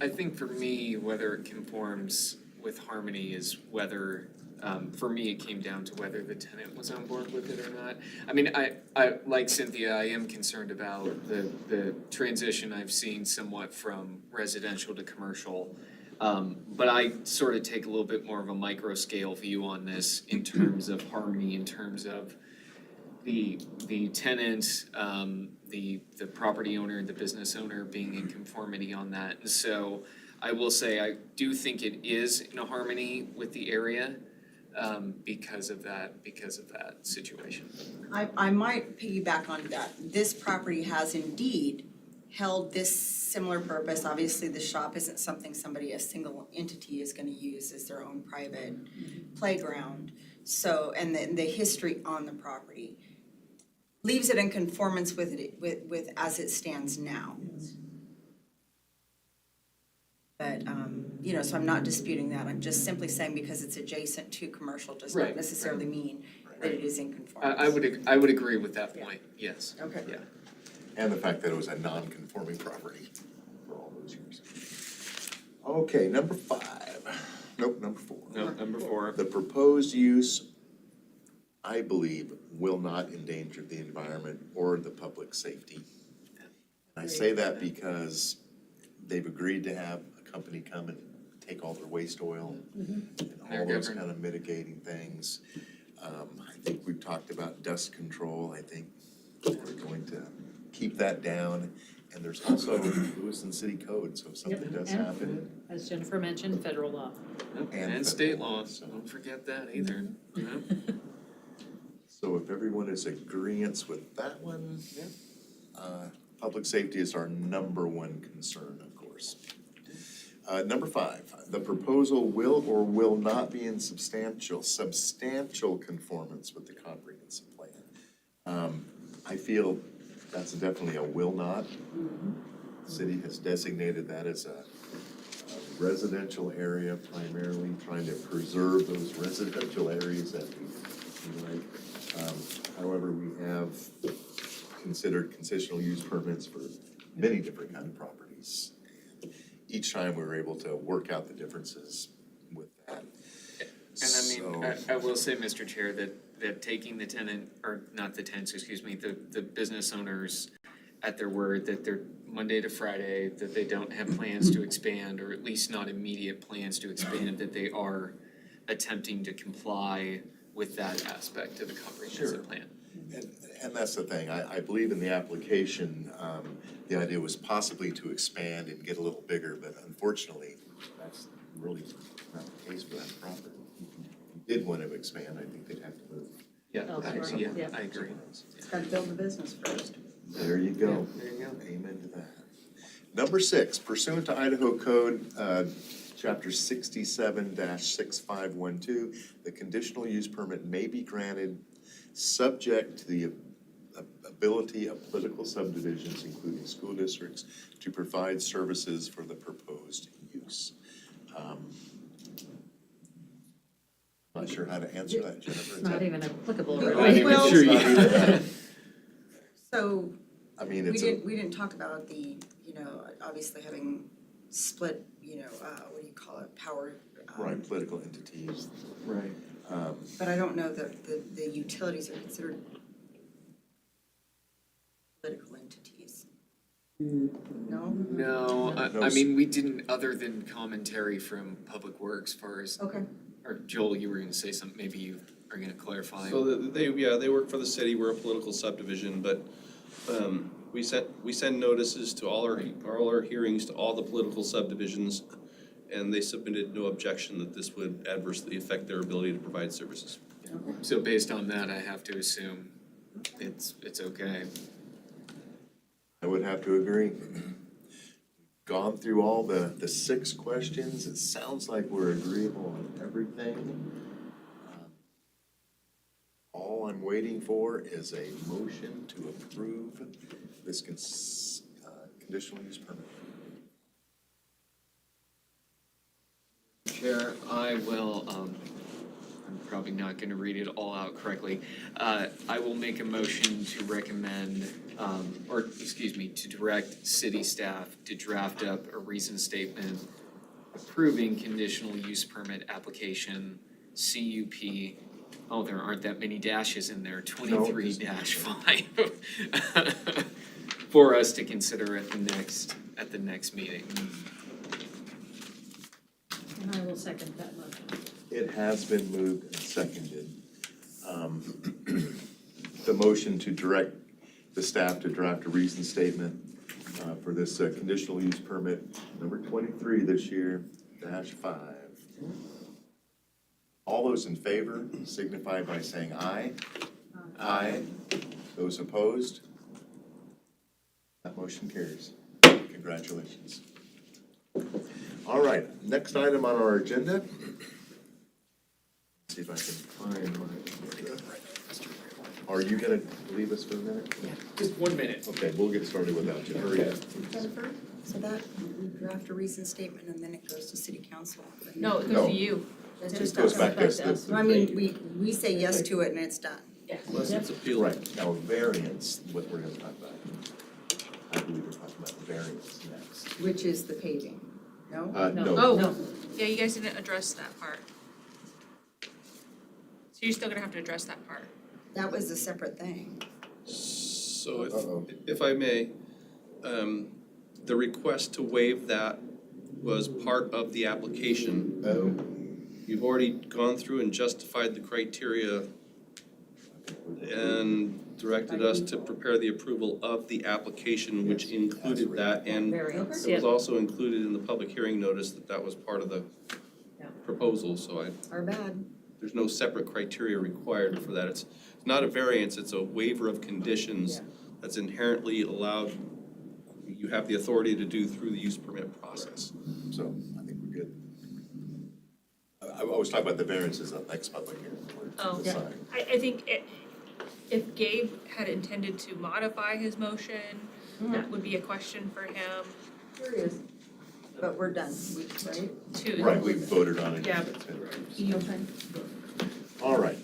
I think for me, whether it conforms with harmony is whether, for me, it came down to whether the tenant was on board with it or not. I mean, I like Cynthia, I am concerned about the transition I've seen somewhat from residential to commercial. But I sort of take a little bit more of a micro scale view on this in terms of harmony, in terms of the tenant, the property owner, the business owner being in conformity on that. And so I will say, I do think it is in a harmony with the area, because of that situation. I might piggyback on that. This property has indeed held this similar purpose. Obviously, the shop isn't something a single entity is gonna use as their own private playground. So, and the history on the property leaves it in conformance with as it stands now. But, you know, so I'm not disputing that. I'm just simply saying because it's adjacent to commercial does not Right, necessarily mean that it is in conformance. I would agree with that point, yes. Okay. Yeah. And the fact that it was a non-conforming property for all those years. Okay, number 4. No, number 4. The proposed use, I believe, will not endanger the environment or the public safety. I say that because they've agreed to have a company come and take all their waste oil and all those kind of mitigating things. I think we've talked about dust control. I think we're going to keep that down. And there's also Lewiston City Code, so if something does and- happen. As Jennifer mentioned, federal law. And state law, so don't forget that either. Yeah. So if everyone is agreeance with that one, public safety is our number 1 concern, of course. Number 5, the proposal will or will not be in substantial conformance with the comprehensive plan. I feel that's definitely a will not. The city has designated that as a residential area, primarily trying to preserve those residential areas that we like. However, we have considered conditional use permits for many different kind of properties. And each time we were able to work out the differences with that. And I mean, I will say, Mr. Chair, that taking the tenant, or not the tenants, excuse me, the business owners at their word that they're Monday to Friday, that they don't have plans to expand, or at least not immediate plans to expand, that they are attempting to comply with that aspect of the Sure. comprehensive plan. And that's the thing, I believe in the application, the idea was possibly to expand and get a little bigger, but unfortunately, that's really not the case for that property. If you did want to expand, I think they'd have to move. Yeah, Elsewhere, yeah. I agree. It's gotta build the business first. There you go. There you go. Amen to that. Number 6, pursuant to Idaho Code, Chapter 67-6512, the conditional use permit may be granted subject to the ability of political subdivisions, including school districts, to provide services for the proposed use. Not sure how to answer that, Jennifer. It's not even applicable, Well, really. well, It's not even that. So, I mean, we it's we didn't talk about the, obviously having split, what do you call it, power. right, political entities. Right. But I don't know that the utilities are considered political entities. No? No, No I mean, we didn't, other than commentary from Public Works, far as, Okay. or Joel, you were gonna say something, maybe you are gonna clarify. So they work for the city, we're a political subdivision, but we send notices to all our hearings to all the political subdivisions, and they submitted no objection that this would adversely affect their ability to provide services. So based on that, I have to assume it's okay. I would have to agree. Gone through all the 6 questions, it sounds like we're agreeable on everything. All I'm waiting for is a motion to approve this conditional use permit. Chair, I will, I'm probably not gonna read it all out correctly. I will make a motion to recommend, to direct city staff to draft up a reason statement approving conditional use permit application, CUP. Oh, there aren't that many dashes in there, 23-5. For us to consider at the next meeting. And I will second that motion. It has been moved and seconded. The motion to direct the staff to draft a reason statement for this conditional use permit, number 23 this year, -5. All those in favor signify by saying aye. Aye. Those opposed? That motion carries. Congratulations. All right, next item on our agenda. See if I can find my. Are you gonna leave us for a minute? Just 1 minute. Okay, we'll get started without you. Hurry up. Jennifer, so that, we draft a reason statement and then it goes to city council. No, it No. goes to you. That's It just goes us. back as the. No, I mean, we say yes to it and it's done. Unless it's appealed. Right, now variance, what we're gonna talk about. I believe we're talking about variance next. Which is the paving, no? No. Oh, yeah, you guys didn't address that part. So you're still gonna have to address that part. That was a separate thing. So Uh-oh. if I may, the request to waive that was part of the application. Oh. You've already gone through and justified the criteria and directed us to prepare the approval of the application, which included that, and Variance, it was also included in the public hearing notice that was part of the Yeah. proposal, so Our bad. there's no separate criteria required for that. It's not a variance, it's a waiver of conditions that's inherently allowed, you have the authority to do through the use permit process. So I think we're good. I was talking about the variances on next public hearing. Oh, The sign. I think if Gabe had intended to modify his motion, that would be a question for him Curious. But we're done, right? to. Right, we voted on it. Yeah. All right.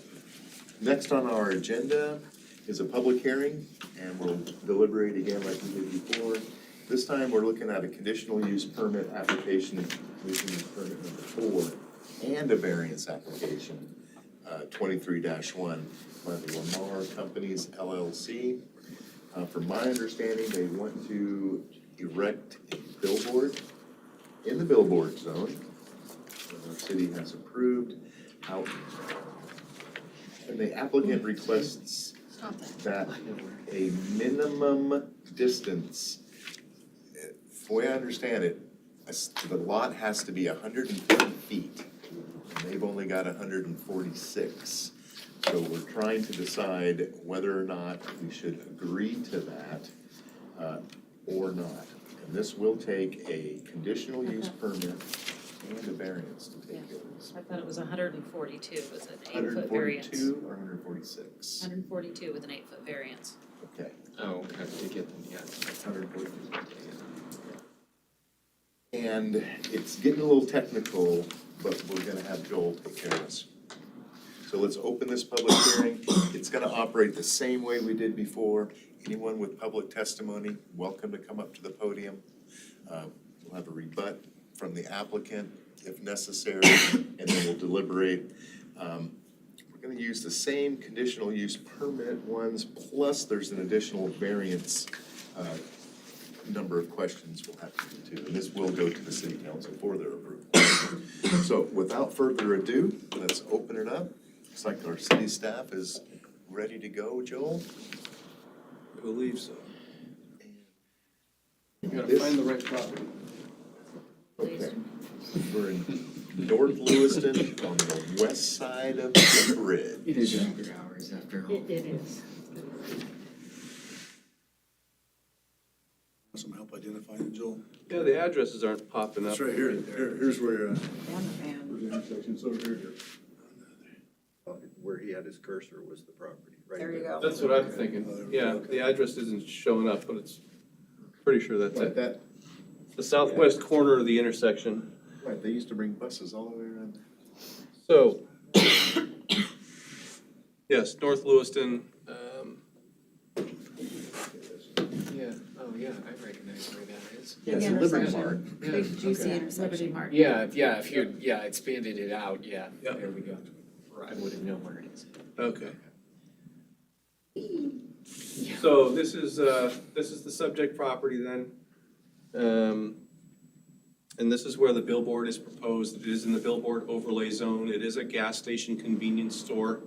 Next on our agenda is a public hearing, and we'll deliberate again like we did before. This time, we're looking at a conditional use permit application, conditional use permit number 4, and a variance application, 23-1 by the Lamar Companies LLC. From my understanding, they want to erect a billboard in the billboard zone that our city has approved out And the applicant requests Stop that. that a minimum distance, the way I understand it, the lot has to be 150 feet. And they've only got 146. So we're trying to decide whether or not we should agree to that or not. And this will take a conditional use permit and a variance to take care of this. I thought it was 142, was an 8-foot variance. 142 or 146? 142 with an 8-foot variance. Okay. Oh, okay, to get them, yeah. 142. And it's getting a little technical, but we're gonna have Joel take care of us. So let's open this public hearing. It's gonna operate the same way we did before. Anyone with public testimony, welcome to come up to the podium. We'll have a rebut from the applicant if necessary, and then we'll deliberate. We're gonna use the same conditional use permit ones, plus there's an additional variance number of questions we'll have to do too. And this will go to the city council for their approval. So without further ado, let's open it up. Looks like our city staff is ready to go, Joel. I believe so. You Gotta find the right property. Okay. We're in North Lewiston on the west side of the bridge. It is after hours, after all. It is. Some help identifying it, Joel? Yeah, the addresses aren't popping up. It's right here, here's where you're at. And the van. Where's the intersection, it's over here. Where he had his cursor was the property, right There you there. go. That's what I'm thinking. Yeah, the address isn't showing up, but it's pretty sure that's Right, it. that, The southwest corner of the intersection. right, they used to bring buses all the way around. So, yes, North Lewiston, Yeah, oh yeah, I recognize where that is. Big Yeah, it's a Liberty intersection. Mart. Big juicy Liberty intersection. Mart. Yeah, if you, expanded it out, yeah, Yep. there we go. I would have known where it is. okay. So this is the subject property then. And this is where the billboard is proposed. It is in the billboard overlay zone. It is a gas station convenience store.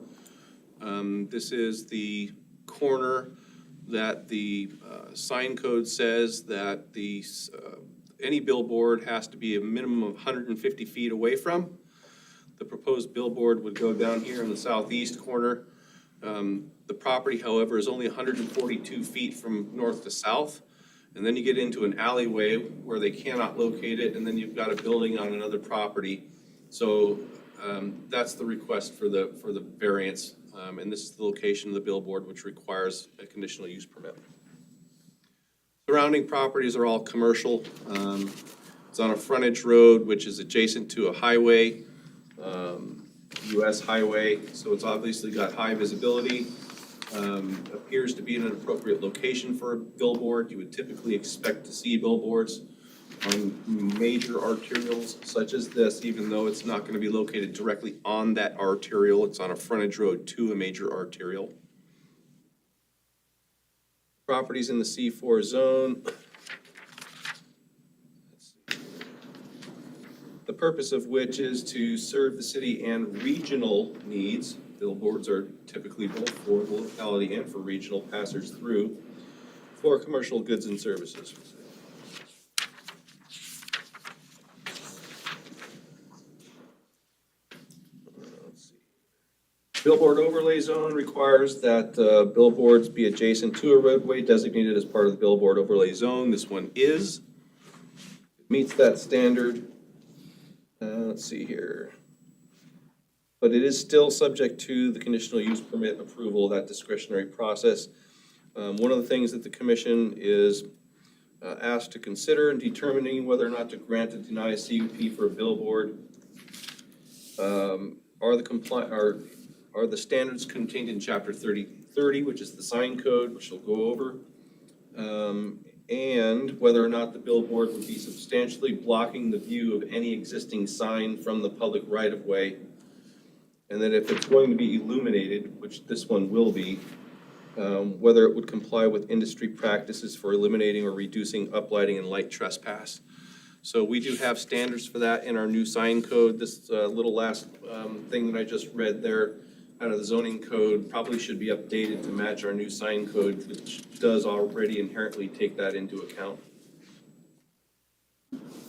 This is the corner that the sign code says that any billboard has to be a minimum of 150 feet away from. The proposed billboard would go down here in the southeast corner. The property, however, is only 142 feet from north to south. And then you get into an alleyway where they cannot locate it, and then you've got a building on another property. So that's the request for the variance. And this is the location of the billboard, which requires a conditional use permit. Surrounding properties are all commercial. It's on a frontage road, which is adjacent to a highway, US highway, so it's obviously got high visibility. Appears to be in an appropriate location for a billboard. You would typically expect to see billboards on major arterials such as this, even though it's not gonna be located directly on that arterial. It's on a frontage road to a major arterial. Properties in the C4 zone. The purpose of which is to serve the city and regional needs. Billboards are typically both for the locality and for regional passers through for commercial goods and services. Let's see. Billboard overlay zone requires that billboards be adjacent to a roadway designated as part of the billboard overlay zone. This one is. It meets that standard. Let's see here. But it is still subject to the conditional use permit approval, that discretionary process. One of the things that the commission is asked to consider in determining whether or not to grant or deny a CUP for a billboard are the standards contained in chapter 30, which is the sign code, which we'll go over. And whether or not the billboard would be substantially blocking the view of any existing sign from the public right-of-way. And then if it's going to be illuminated, which this one will be, whether it would comply with industry practices for eliminating or reducing uplighting and light trespass. So we do have standards for that in our new sign code. This little last thing that I just read there out of the zoning code probably should be updated to match our new sign code, which does already inherently take that into account.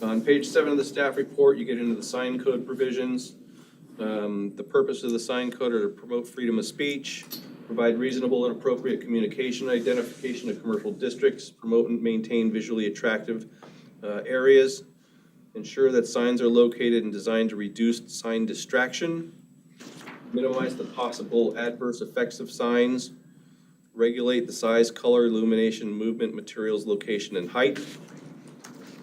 On page 7 of the staff report, you get into the sign code provisions. The purpose of the sign code are to promote freedom of speech, provide reasonable and appropriate communication, identification of commercial districts, promote and maintain visually attractive areas, ensure that signs are located and designed to reduce sign distraction, minimize the possible adverse effects of signs, regulate the size, color, illumination, movement, materials, location, and height,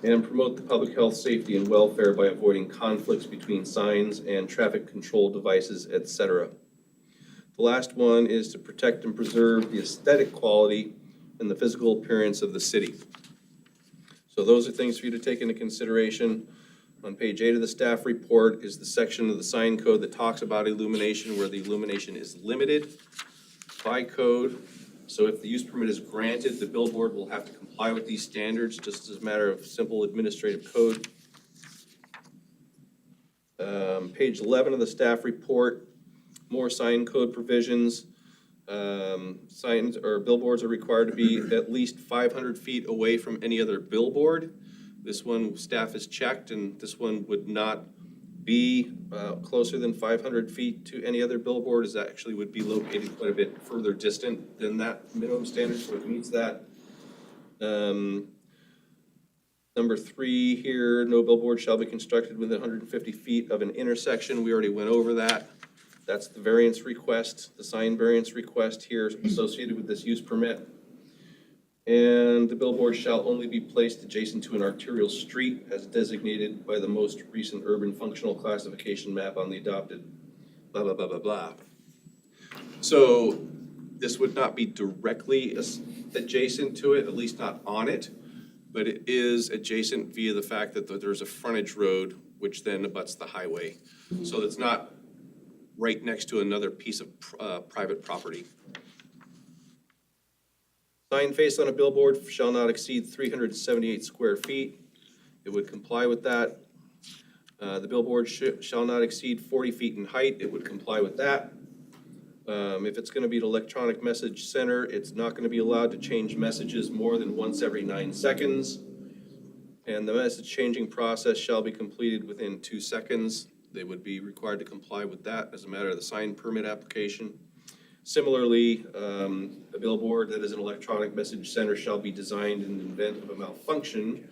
and promote the public health, safety, and welfare by avoiding conflicts between signs and traffic control devices, etc. The last one is to protect and preserve the aesthetic quality and the physical appearance of the city. So those are things for you to take into consideration. On page 8 of the staff report is the section of the sign code that talks about illumination, where the illumination is limited by code. So if the use permit is granted, the billboard will have to comply with these standards, just as a matter of simple administrative code. Page 11 of the staff report, more sign code provisions. Signs or billboards are required to be at least 500 feet away from any other billboard. This one, staff has checked, and this one would not be closer than 500 feet to any other billboard, as actually would be located quite a bit further distant than that minimum standard, so it meets that. Number 3 here, no billboard shall be constructed within 150 feet of an intersection. We already went over that. That's the variance request, the sign variance request here associated with this use permit. And the billboard shall only be placed adjacent to an arterial street as designated by the most recent urban functional classification map on the adopted blah, blah, blah, blah, blah. So this would not be directly adjacent to it, at least not on it, but it is adjacent via the fact that there's a frontage road which then abuts the highway. So it's not right next to another piece of private property. Sign face on a billboard shall not exceed 378 square feet. It would comply with that. The billboard shall not exceed 40 feet in height. It would comply with that. If it's going to be an electronic message center, it's not going to be allowed to change messages more than once every 9 seconds. And the message changing process shall be completed within 2 seconds. They would be required to comply with that as a matter of the sign permit application. Similarly, a billboard that is an electronic message center shall be designed in the event of a malfunction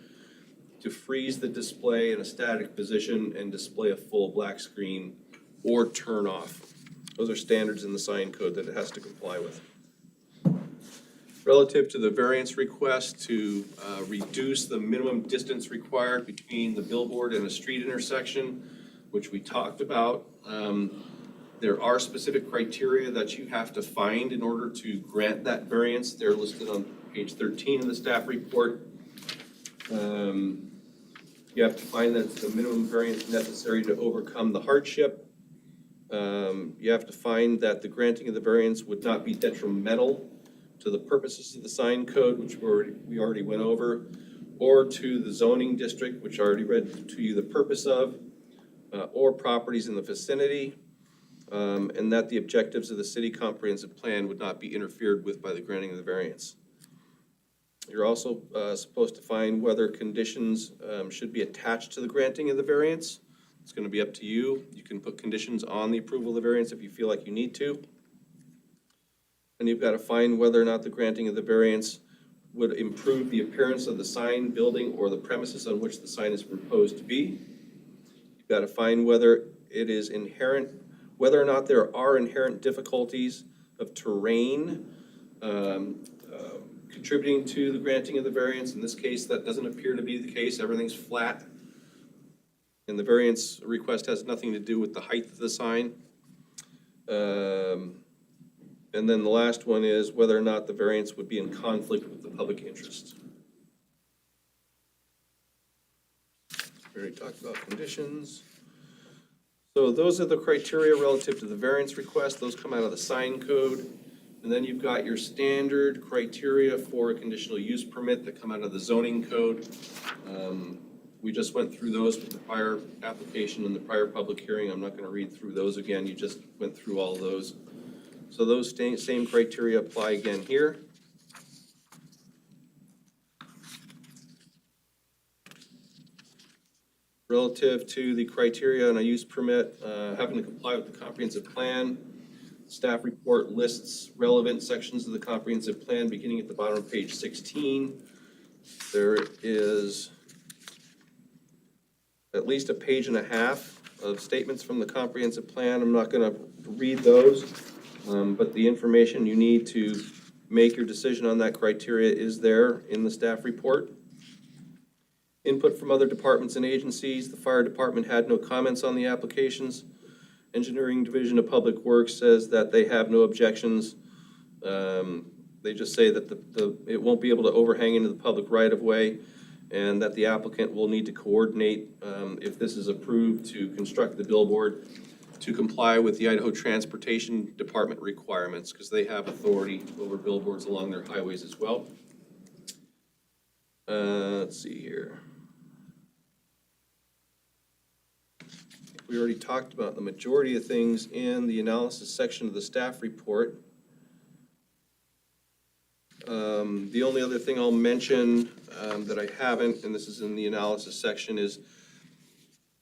to freeze the display in a static position and display a full black screen or turn off. Those are standards in the sign code that it has to comply with. Relative to the variance request to reduce the minimum distance required between the billboard and a street intersection, which we talked about, there are specific criteria that you have to find in order to grant that variance. They're listed on page 13 of the staff report. You have to find that it's the minimum variance necessary to overcome the hardship. You have to find that the granting of the variance would not be detrimental to the purposes of the sign code, which we already went over, or to the zoning district, which I already read to you the purpose of, or properties in the vicinity. And that the objectives of the city comprehensive plan would not be interfered with by the granting of the variance. You're also supposed to find whether conditions should be attached to the granting of the variance. It's going to be up to you. You can put conditions on the approval of the variance if you feel like you need to. And you've got to find whether or not the granting of the variance would improve the appearance of the sign, building, or the premises on which the sign is proposed to be. You've got to find whether it is inherent, whether or not there are inherent difficulties of terrain contributing to the granting of the variance. In this case, that doesn't appear to be the case. Everything's flat. And the variance request has nothing to do with the height of the sign. And then the last one is whether or not the variance would be in conflict with the public interest. We already talked about conditions. So those are the criteria relative to the variance request. Those come out of the sign code. And then you've got your standard criteria for a conditional use permit that come out of the zoning code. We just went through those with the prior application and the prior public hearing. I'm not gonna read through those again. You just went through all those. So those same criteria apply again here. Relative to the criteria on a use permit, having to comply with the comprehensive plan, staff report lists relevant sections of the comprehensive plan beginning at the bottom of page 16. There is at least a page and a half of statements from the comprehensive plan. I'm not gonna read those, but the information you need to make your decision on that criteria is there in the staff report. Input from other departments and agencies. The fire department had no comments on the applications. Engineering Division of Public Works says that they have no objections. They just say that it won't be able to overhang into the public right-of-way, and that the applicant will need to coordinate, if this is approved, to construct the billboard to comply with the Idaho Transportation Department requirements, because they have authority over billboards along their highways as well. Let's see here. We already talked about the majority of things in the analysis section of the staff report. The only other thing I'll mention that I haven't, and this is in the analysis section, is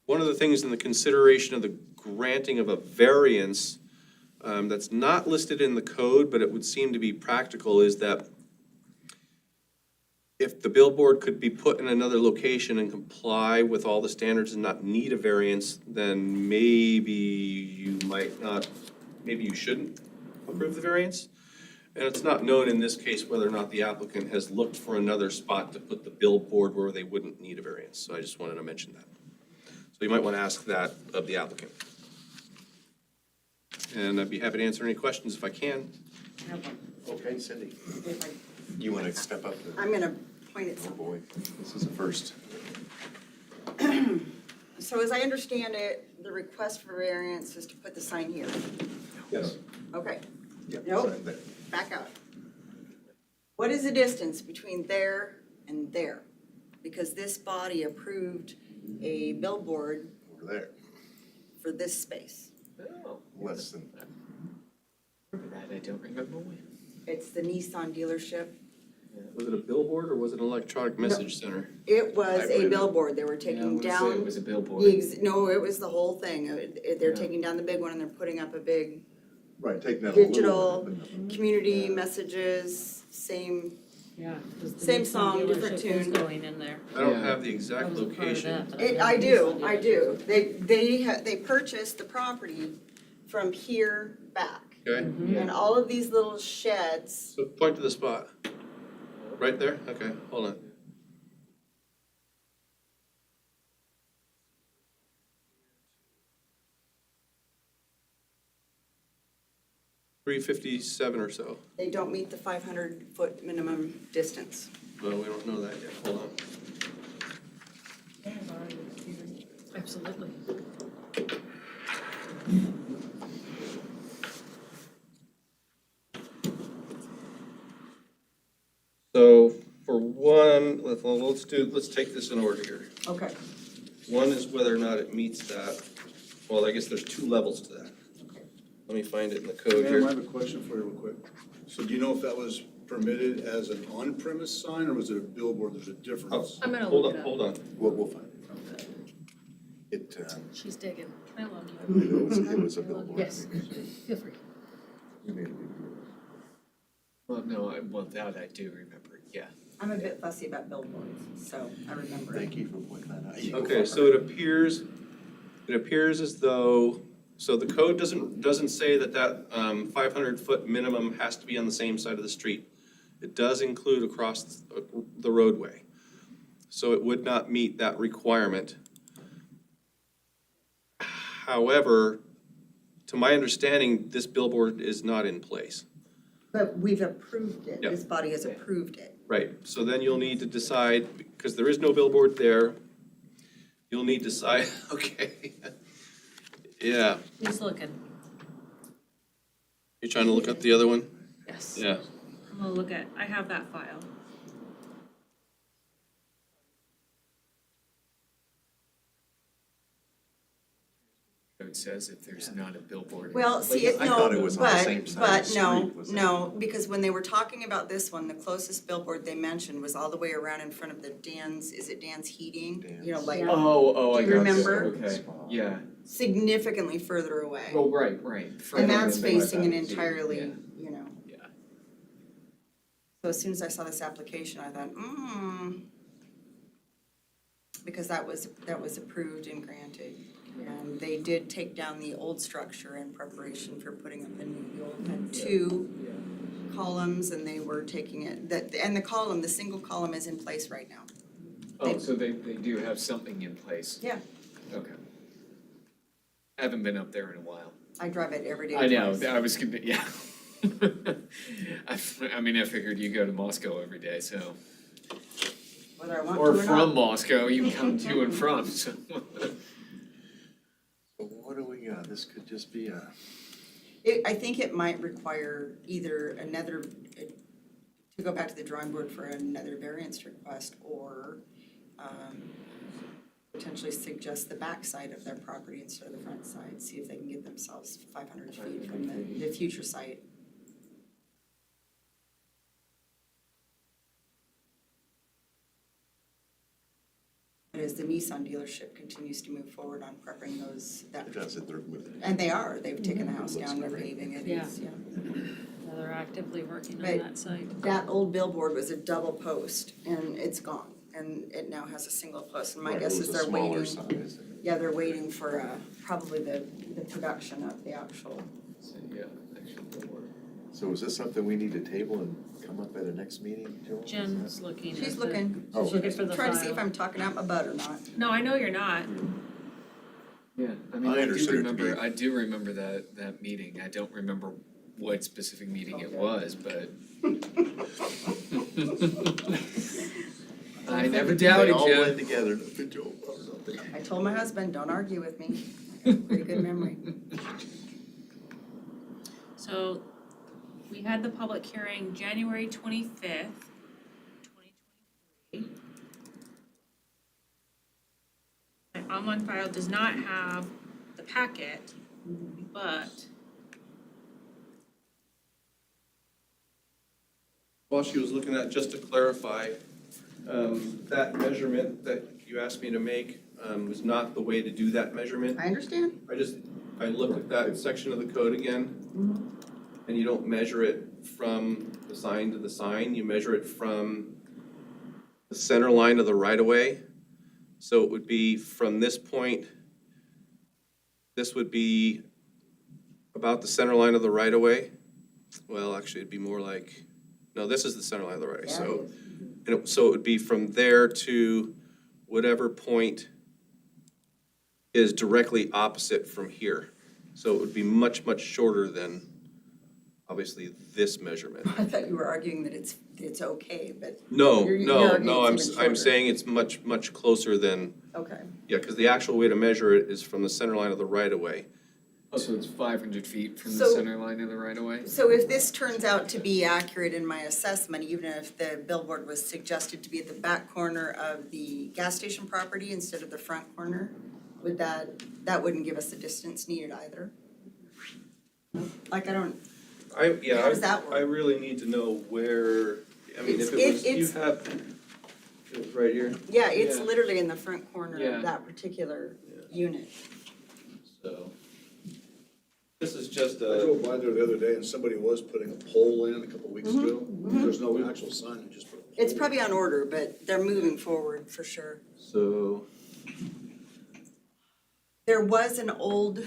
one of the things in the consideration of the granting of a variance that's not listed in the code, but it would seem to be practical, is that if the billboard could be put in another location and comply with all the standards and not need a variance, then maybe you might not, maybe you shouldn't approve the variance. And it's not known in this case whether or not the applicant has looked for another spot to put the billboard where they wouldn't need a variance. So I just wanted to mention that. So you might want to ask that of the applicant. And I'd be happy to answer any questions if I can. I have one. Okay, Cindy, If I- you wanna step up to? I'm gonna point at Oh, something. boy, this is a first. So as I understand it, the request for variance is to put the sign here. Yes. Okay, Yep, Nope. sign there. back out. What is the distance between there and there? Because this body approved a billboard Over there, for this space. Oh, less than, remember that, I don't remember when. It's the Nissan dealership. Was it a billboard or was it an electronic message center? It was Hybrid. a billboard. They were Yeah, I taking wanna say down. it was a billboard. No, it was the whole thing. They're Yeah. taking down the big one and they're putting up a big right, taking that a little. digital bit. community messages, same. Yeah. 'cause the Same Nissan song, different dealership was tune. Going in there. I don't Yeah. have the exact I wasn't part of location. that, but I know do, Nissan I dealership. do. They purchased the property from here back. Okay, And all of these little sheds, so point to the spot. Right there? Okay, hold on. $357 or so. they don't meet the 500-foot minimum distance. Well, we don't know that yet. Hold on. Absolutely. So for one, let's take this in order here. Okay. One is whether or not it meets that. Well, I guess there's two levels to that. Let me find it in the code Madam, I here. have a question for you real quick. So do you know if that was permitted as an on-premise sign, or was it a billboard? There's a difference. I'm gonna Hold look on, it up. hold on. We'll find it. It, She's digging. Can I loan you? it was a billboard. Yes, feel free. We made a big deal. Well, no, well, that I do remember, yeah. I'm a bit fussy about billboards, so I remember it. Thank you for pointing that out. You go Okay, for so it appears as though, so the code doesn't say that 500-foot minimum has to be on the same side of the street. It does include across the roadway. So it would not meet that requirement. However, to my understanding, this billboard is not in place. But we've approved it. Yep. This body has approved it. Right, so then you'll need to decide, because there is no billboard there, you'll need to decide, okay. Yeah, He's looking. you're trying to look up the other one? Yes. Yeah. I'm gonna look at, I have that file. It says if there's not a billboard. Well, see, I thought it was on the same side of the but no, street, was it? no, because when they were talking about this one, the closest billboard they mentioned was all the way around in front of the Dan's, is it Dan's Heating? You know, like Oh, I Do you got you. remember? Okay, yeah. significantly further away. Well, right. And that's From- facing an Yeah. entirely, you know. Yeah. So as soon as I saw this application, I thought, because that was approved and granted. And they did take down the old structure in preparation for putting up the new, the old had two columns and they were taking it, and the single column is in place right now. Oh, so they do have something in place? Yeah. Okay. Haven't been up there in a while. I drive it every day. I know, twice. I was yeah. I mean, I figured you go to Moscow every day, so. Whether I want to Or or not. from Moscow, you come to and from, so. So what do we got? This could just be a. I think it might require either another, to go back to the drawing board for another variance request or potentially suggest the backside of their property instead of the front side, see if they can get themselves 500 feet from the future site. But as the Nissan dealership continues to move forward on prepping those, It does it, they're moving. and they are, they've taken the house It looks down, they're great. paving it, Yeah. it's, yeah. Yeah, they're actively working on But that site. that old billboard was a double post and it's gone and it now has a single post and my Right, guess it is was a they're waiting. smaller size. Yeah, they're waiting for probably the production of the actual. So, yeah, actual billboard. So is this something we need to table and come up at a next meeting, Joel? Is Jen's that- looking at She's the, looking, Oh, she's looking for the trying to see if file. I'm talking out my butt or not. No, I know you're not. Yeah, I mean, I understood it to be- I do remember that meeting. I don't remember what specific meeting it was, but. I never doubted They all you. blend together, did Joel or something? I told my husband, don't argue with me. I got a pretty good memory. So we had the public hearing January 25th, 2023. My online file does not have the packet, but While she was looking at, just to clarify, that measurement that you asked me to make was not the way to do that measurement. I understand. I looked at that section of the code again, and you don't measure it from the sign to the sign, you measure it from the center line of the right-of-way. So it would be from this point, this would be about the center line of the right-of-way. Well, actually, it'd be more like, no, this is the center line of the right, Yeah, so. it is. So it would be from there to whatever point is directly opposite from here. So it would be much, much shorter than, obviously, this measurement. I thought you were arguing that it's okay, but, No, You're no, arguing no, it's even I'm shorter. saying it's much, much closer than, okay. yeah, because the actual way to measure it is from the center line of the right-of-way. Oh, so it's 500 feet from the So- center line of the right of way? So if this turns out to be accurate in my assessment, even if the billboard was suggested to be at the back corner of the gas station property instead of the front corner, would that wouldn't give us the distance needed either? Like, I don't, How does that work? I really need to know where, I mean, if it was, you It's- have, it was right here, yeah, it's Yeah. literally in the front corner Yeah. of that particular unit. so. This is just I a, drove by there the other day and somebody was putting a pole in a couple weeks ago. There's no actual sign, they just put a pole. It's probably on order, but they're moving forward for sure. so, There was an old,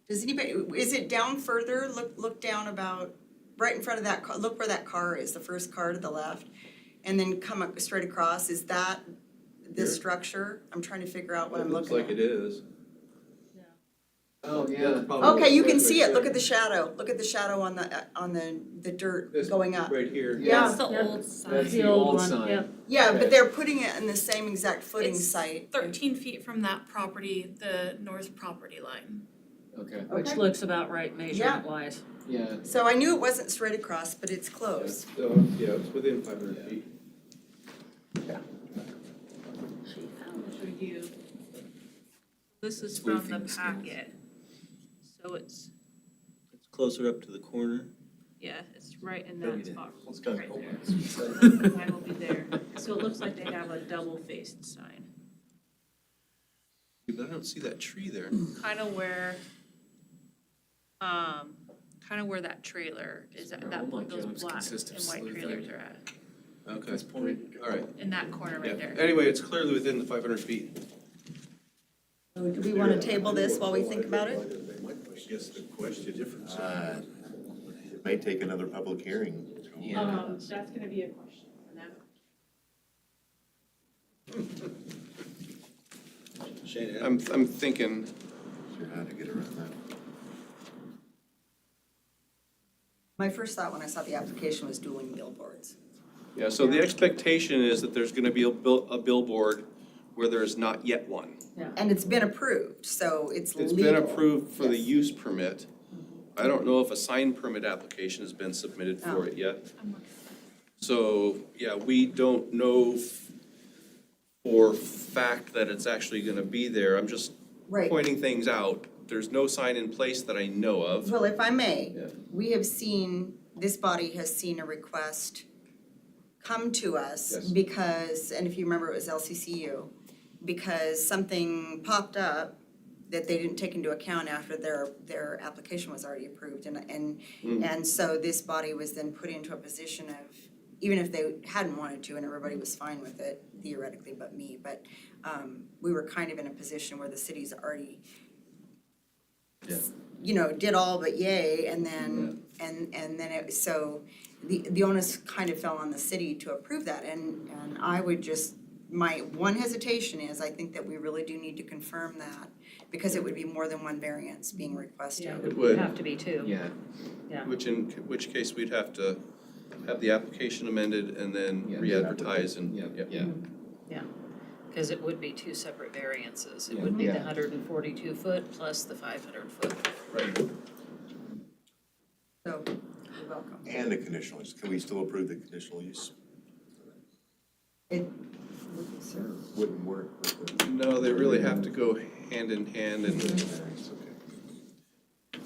does anybody, is it down further? Look down about, right in front of that, look where that car is, the first car to the left. And then come up straight across, is that this Here? structure? I'm trying to figure out what I'm it looks looking like at. it is. Oh, yeah. Okay, you can see it, look at the shadow, look at the shadow on the dirt This- going up. Right here. Yeah. that's the old sign. That's the old sign. Yeah, Okay. but they're putting it in the same exact footing It's site. 13 feet from that property, the north property line. Okay, Which Okay. looks about right measurement wise. yeah. So I knew it wasn't straight across, but it's close. Yeah, it's within 500 feet. This is Blue from the thing scans. packet. So it's, It's closer up to the corner. yeah, it's right in that spot, Let's go. right there. The sign will be there. So it looks like they have a double-faced sign, But I don't see that tree there. kind of where, that trailer is at, that, Home those Jones black consists of and white sleuthing. trailers are at, Okay, This point. all right. in that corner right Yeah. there. Anyway, it's clearly within the 500 feet. So do we wanna table this while we think about it? I guess the question difference. It may take another public hearing. That's gonna be a question for them. Shane, I'm thinking, Sure how to get around that. My first thought when I saw the application was dueling billboards. yeah, so the expectation is that there's gonna be a billboard where there is not yet one. And it's been approved, so it's legal. It's been approved for the Yes. use permit. I don't know if a sign permit application has been submitted Oh. for it yet. So, yeah, we don't know for fact that it's actually gonna be there. I'm just Right. pointing things out. There's no sign in place that I know of. Well, if I may, Yeah. we have seen, this body has seen a request come to us Yes. because, and if you remember, it was LCCU, because something popped up that they didn't take into account after their application was already approved. And so this body was then put into a position of, even if they hadn't wanted to and everybody was fine with it theoretically but me, but we were kind of in a position where the city's already did all but yay, and then, and then it, so the onus kind of fell on the city to approve that, and I would just, my one hesitation is, I think that we really do need to confirm that, because it would be more than one variance being requested. Yeah, It would, have to be two. Yeah. in which case we'd have to have the application amended and then Yeah. re-advertise and, Yeah. Because it would be two separate variances. It would be the Yeah. 142 foot plus the 500 foot. Right. So, you're welcome. And a conditional use. Can we still approve the conditional use? It, Wouldn't work with the. No, they really have to go hand in hand and, variance, okay.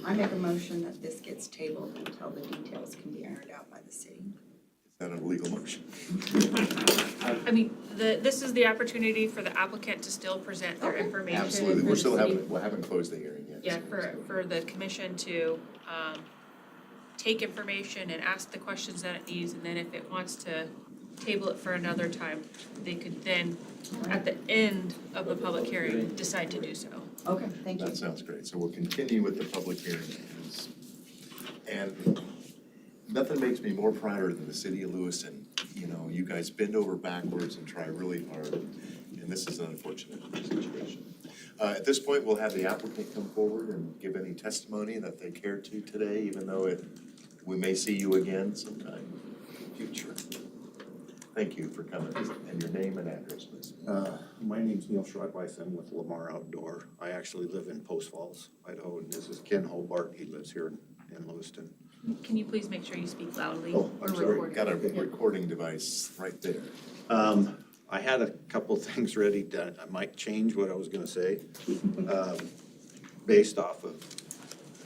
I make a motion that this gets tabled until the details can be ironed out by the city. Is that a legal motion? I mean, this is the opportunity for the applicant to still present their information. Absolutely. for We the still city. haven't closed the hearing yet. Yeah, for the commission to, take information and ask the questions that it needs, and then if it wants to table it for another time, they could then, at the end of the public hearing, decide to do so. Okay, thank you. That sounds great. So we'll continue with the public hearing. And nothing makes me more prouder than the city of Lewiston. You know, you guys bend over backwards and try really hard, and this is an unfortunate situation. At this point, we'll have the applicant come forward and give any testimony that they care to today, even though we may see you again sometime in the future. Thank you for coming, and your name and address, please. My name's Neil Schrottweiss, I'm with Lamar Outdoor. I actually live in Post Falls, Idaho, and this is Ken Hobart, he lives here in Lewiston. Can you please make sure you speak loudly? Oh, We're I'm sorry. recording. Got a recording device right there. I had a couple things ready that I might change what I was gonna say, based off of,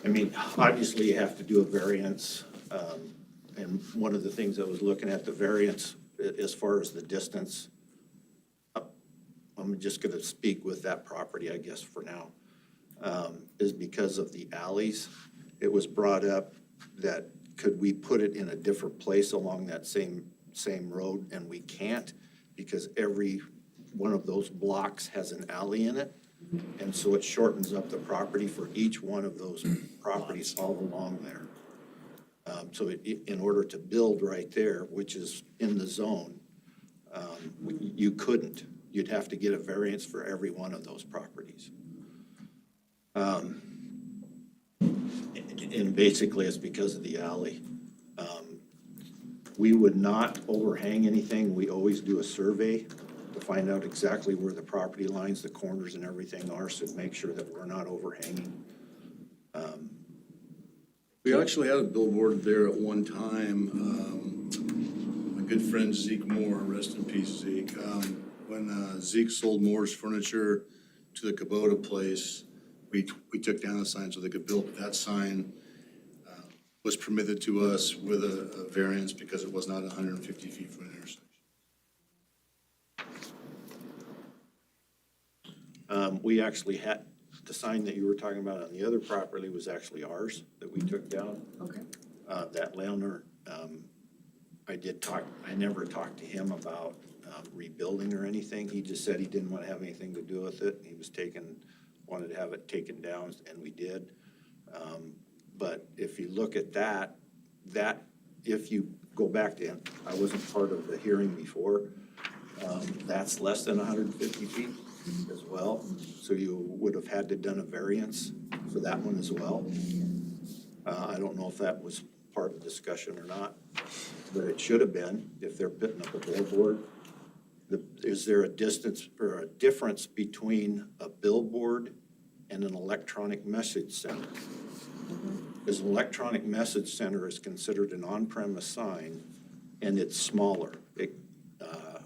I mean, obviously you have to do a variance, and one of the things I was looking at, the variance, as far as the distance, I'm just gonna speak with that property, I guess, for now, is because of the alleys. It was brought up that could we put it in a different place along that same road, and we can't, because every one of those blocks has an alley in it. And so it shortens up the property for each one of those properties all along there. So in order to build right there, which is in the zone, you couldn't. You'd have to get a variance for every one of those properties. And basically it's because of the alley. We would not overhang anything. We always do a survey to find out exactly where the property lines, the corners and everything are, so make sure that we're not overhanging. We actually had a billboard there at one time. My good friend Zeke Moore, rest in peace Zeke, when Zeke sold Moore's Furniture to the Kubota place, we took down a sign so they could build, but that sign was permitted to us with a variance because it was not 150 feet from an intersection. We actually had, the sign that you were talking about on the other property was actually ours that we took down. Okay. That landowner, I never talked to him about rebuilding or anything. He just said he didn't want to have anything to do with it. He was wanted to have it taken down, and we did. But if you look at that, if you go back to, I wasn't part of the hearing before, that's less than 150 feet as well. So you would have had to done a variance for that one as well. I don't know if that was part of the discussion or not, but it should have been if they're putting up a billboard. Is there a distance or a difference between a billboard and an electronic message center? Because an electronic message center is considered an on-premise sign, and it's smaller.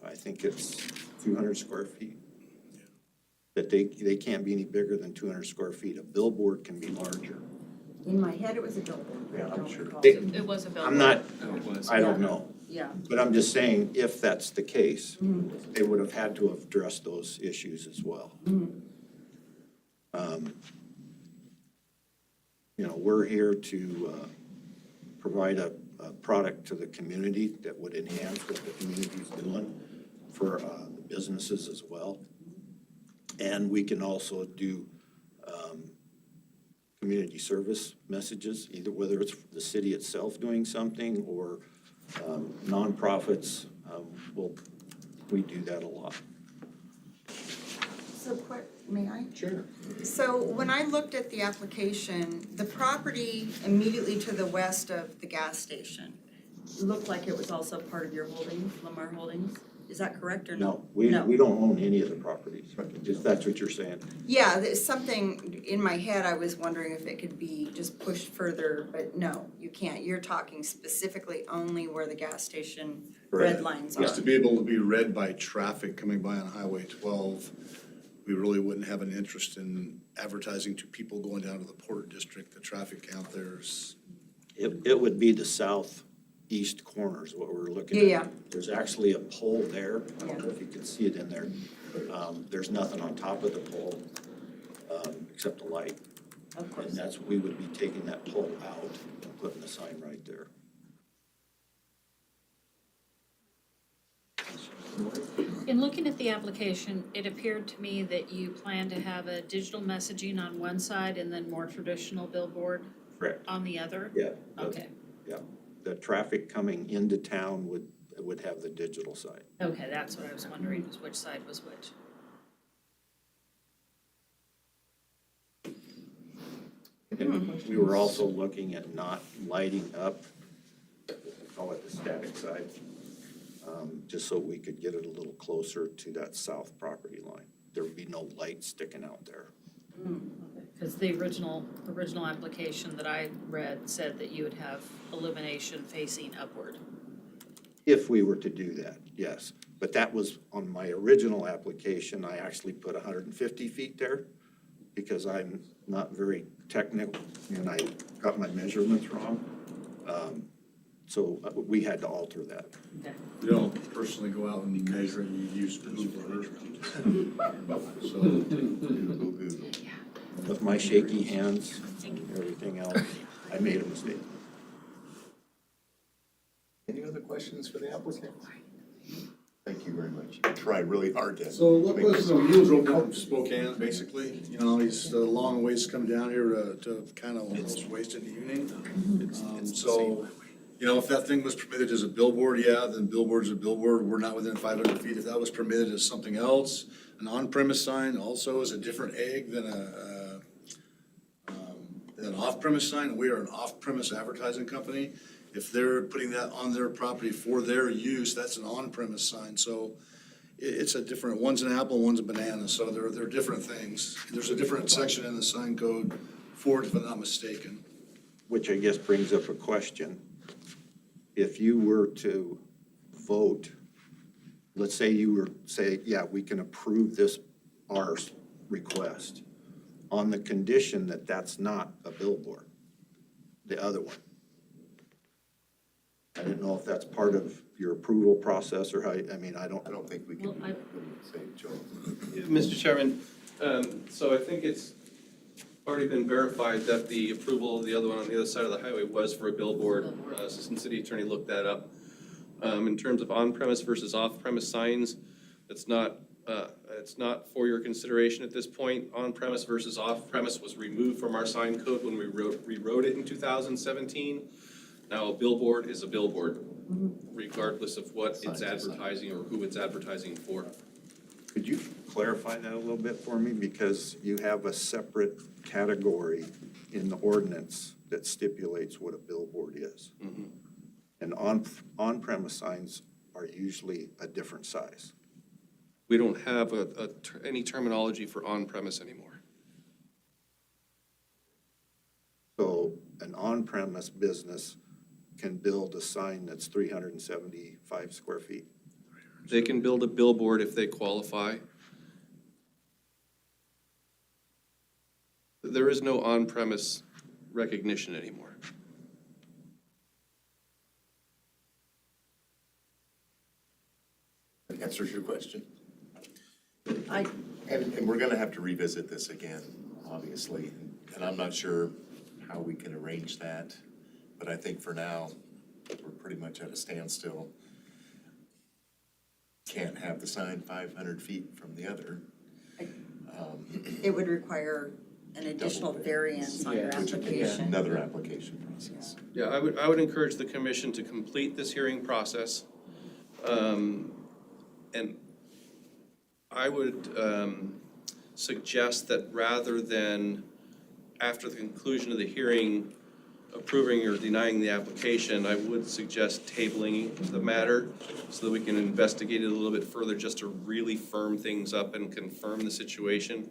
I think it's 200 square feet. That they can't be any bigger than 200 square feet. A billboard can be larger. In my head, it was a billboard, but Yeah, I I'm don't sure. recall. It was a billboard. I'm not, It was. I don't know. Yeah. But I'm just saying, if that's the case, they would have had to have addressed those issues as well. You know, we're here to provide a product to the community that would enhance what the community's doing for the businesses as well. And we can also do community service messages, either whether it's the city itself doing something or nonprofits. We do that a lot. So, may I? Sure. So when I looked at the application, the property immediately to the west of the gas station looked like it was also part of your holdings, Lamar Holdings. Is that correct or no? No, we don't own any of the properties, if that's what you're saying. Yeah, there's something in my head, I was wondering if it could be just pushed further, but no, you can't. You're talking specifically only where the gas station red lines are. Just to be able to be read by traffic coming by on Highway 12, we really wouldn't have an interest in advertising to people going down to the Port District. The traffic count there's. It would be the southeast corner is what we're looking at. Yeah. There's actually a pole there. I don't know if you can see it in there. There's nothing on top of the pole except a light. Of course. And that's, we would be taking that pole out and putting the sign right there. In looking at the application, it appeared to me that you plan to have a digital messaging on one side and then more traditional billboard Correct. on the other? Yeah. Okay, Yeah. The traffic coming into town would have the digital side. okay, that's what I was wondering, is which side was which. And we were also looking at not lighting up, call it the static side, just so we could get it a little closer to that south property line. There would be no light sticking out there. Because the original application that I read said that you would have illumination facing upward. If we were to do that, yes. But that was on my original application, I actually put 150 feet there because I'm not very technical and I got my measurements wrong. So we had to alter that. Okay. You don't personally go out and measure it, you use Google Earth. So, With my shaky hands and everything else, I made a mistake. Any other questions for the applicant? Thank you very much. You tried really hard to. So what was, he was over from Spokane, basically, you know, he's a long ways to come down here to kind of almost waste in the evening. So, you know, if that thing was permitted as a billboard, yeah, then billboard's a billboard, we're not within 500 feet. If that was permitted as something else, an on-premise sign also is a different egg than an off-premise sign. We are an off-premise advertising company. If they're putting that on their property for their use, that's an on-premise sign. So it's a different, one's an apple, one's a banana, so they're different things. There's a different section in the sign code for it, if I'm not mistaken. Which I guess brings up a question. If you were to vote let's say you were, say, yeah, we can approve this, our request, on the condition that that's not a billboard, the other one. I didn't know if that's part of your approval process or how, I mean, I don't. I don't think we can, Well, what do you say, Joel? Mr. Chairman, so I think it's already been verified that the approval of the other one on the other side of the highway was for a billboard. Assistant City Attorney looked that up. In terms of on-premise versus off-premise signs, it's not for your consideration at this point. On-premise versus off-premise was removed from our sign code when we rewrote it in 2017. Now, a billboard is a billboard, regardless of what it's advertising or who it's advertising for. Could you clarify that a little bit for me? Because you have a separate category in the ordinance that stipulates what a billboard is. And on-premise signs are usually a different size. We don't have any terminology for on-premise anymore. So an on-premise business can build a sign that's 375 square feet. They can build a billboard if they qualify. There is no on-premise recognition anymore. That answers your question. I, And we're gonna have to revisit this again, obviously, and I'm not sure how we can arrange that, but I think for now, we're pretty much at a standstill. Can't have the sign 500 feet from the other. it would require an additional variance on your Which would be application. another application process. Yeah, I would encourage the commission to complete this hearing process. And I would suggest that rather than, after the conclusion of the hearing, approving or denying the application, I would suggest tabling the matter so that we can investigate it a little bit further, just to really firm things up and confirm the situation.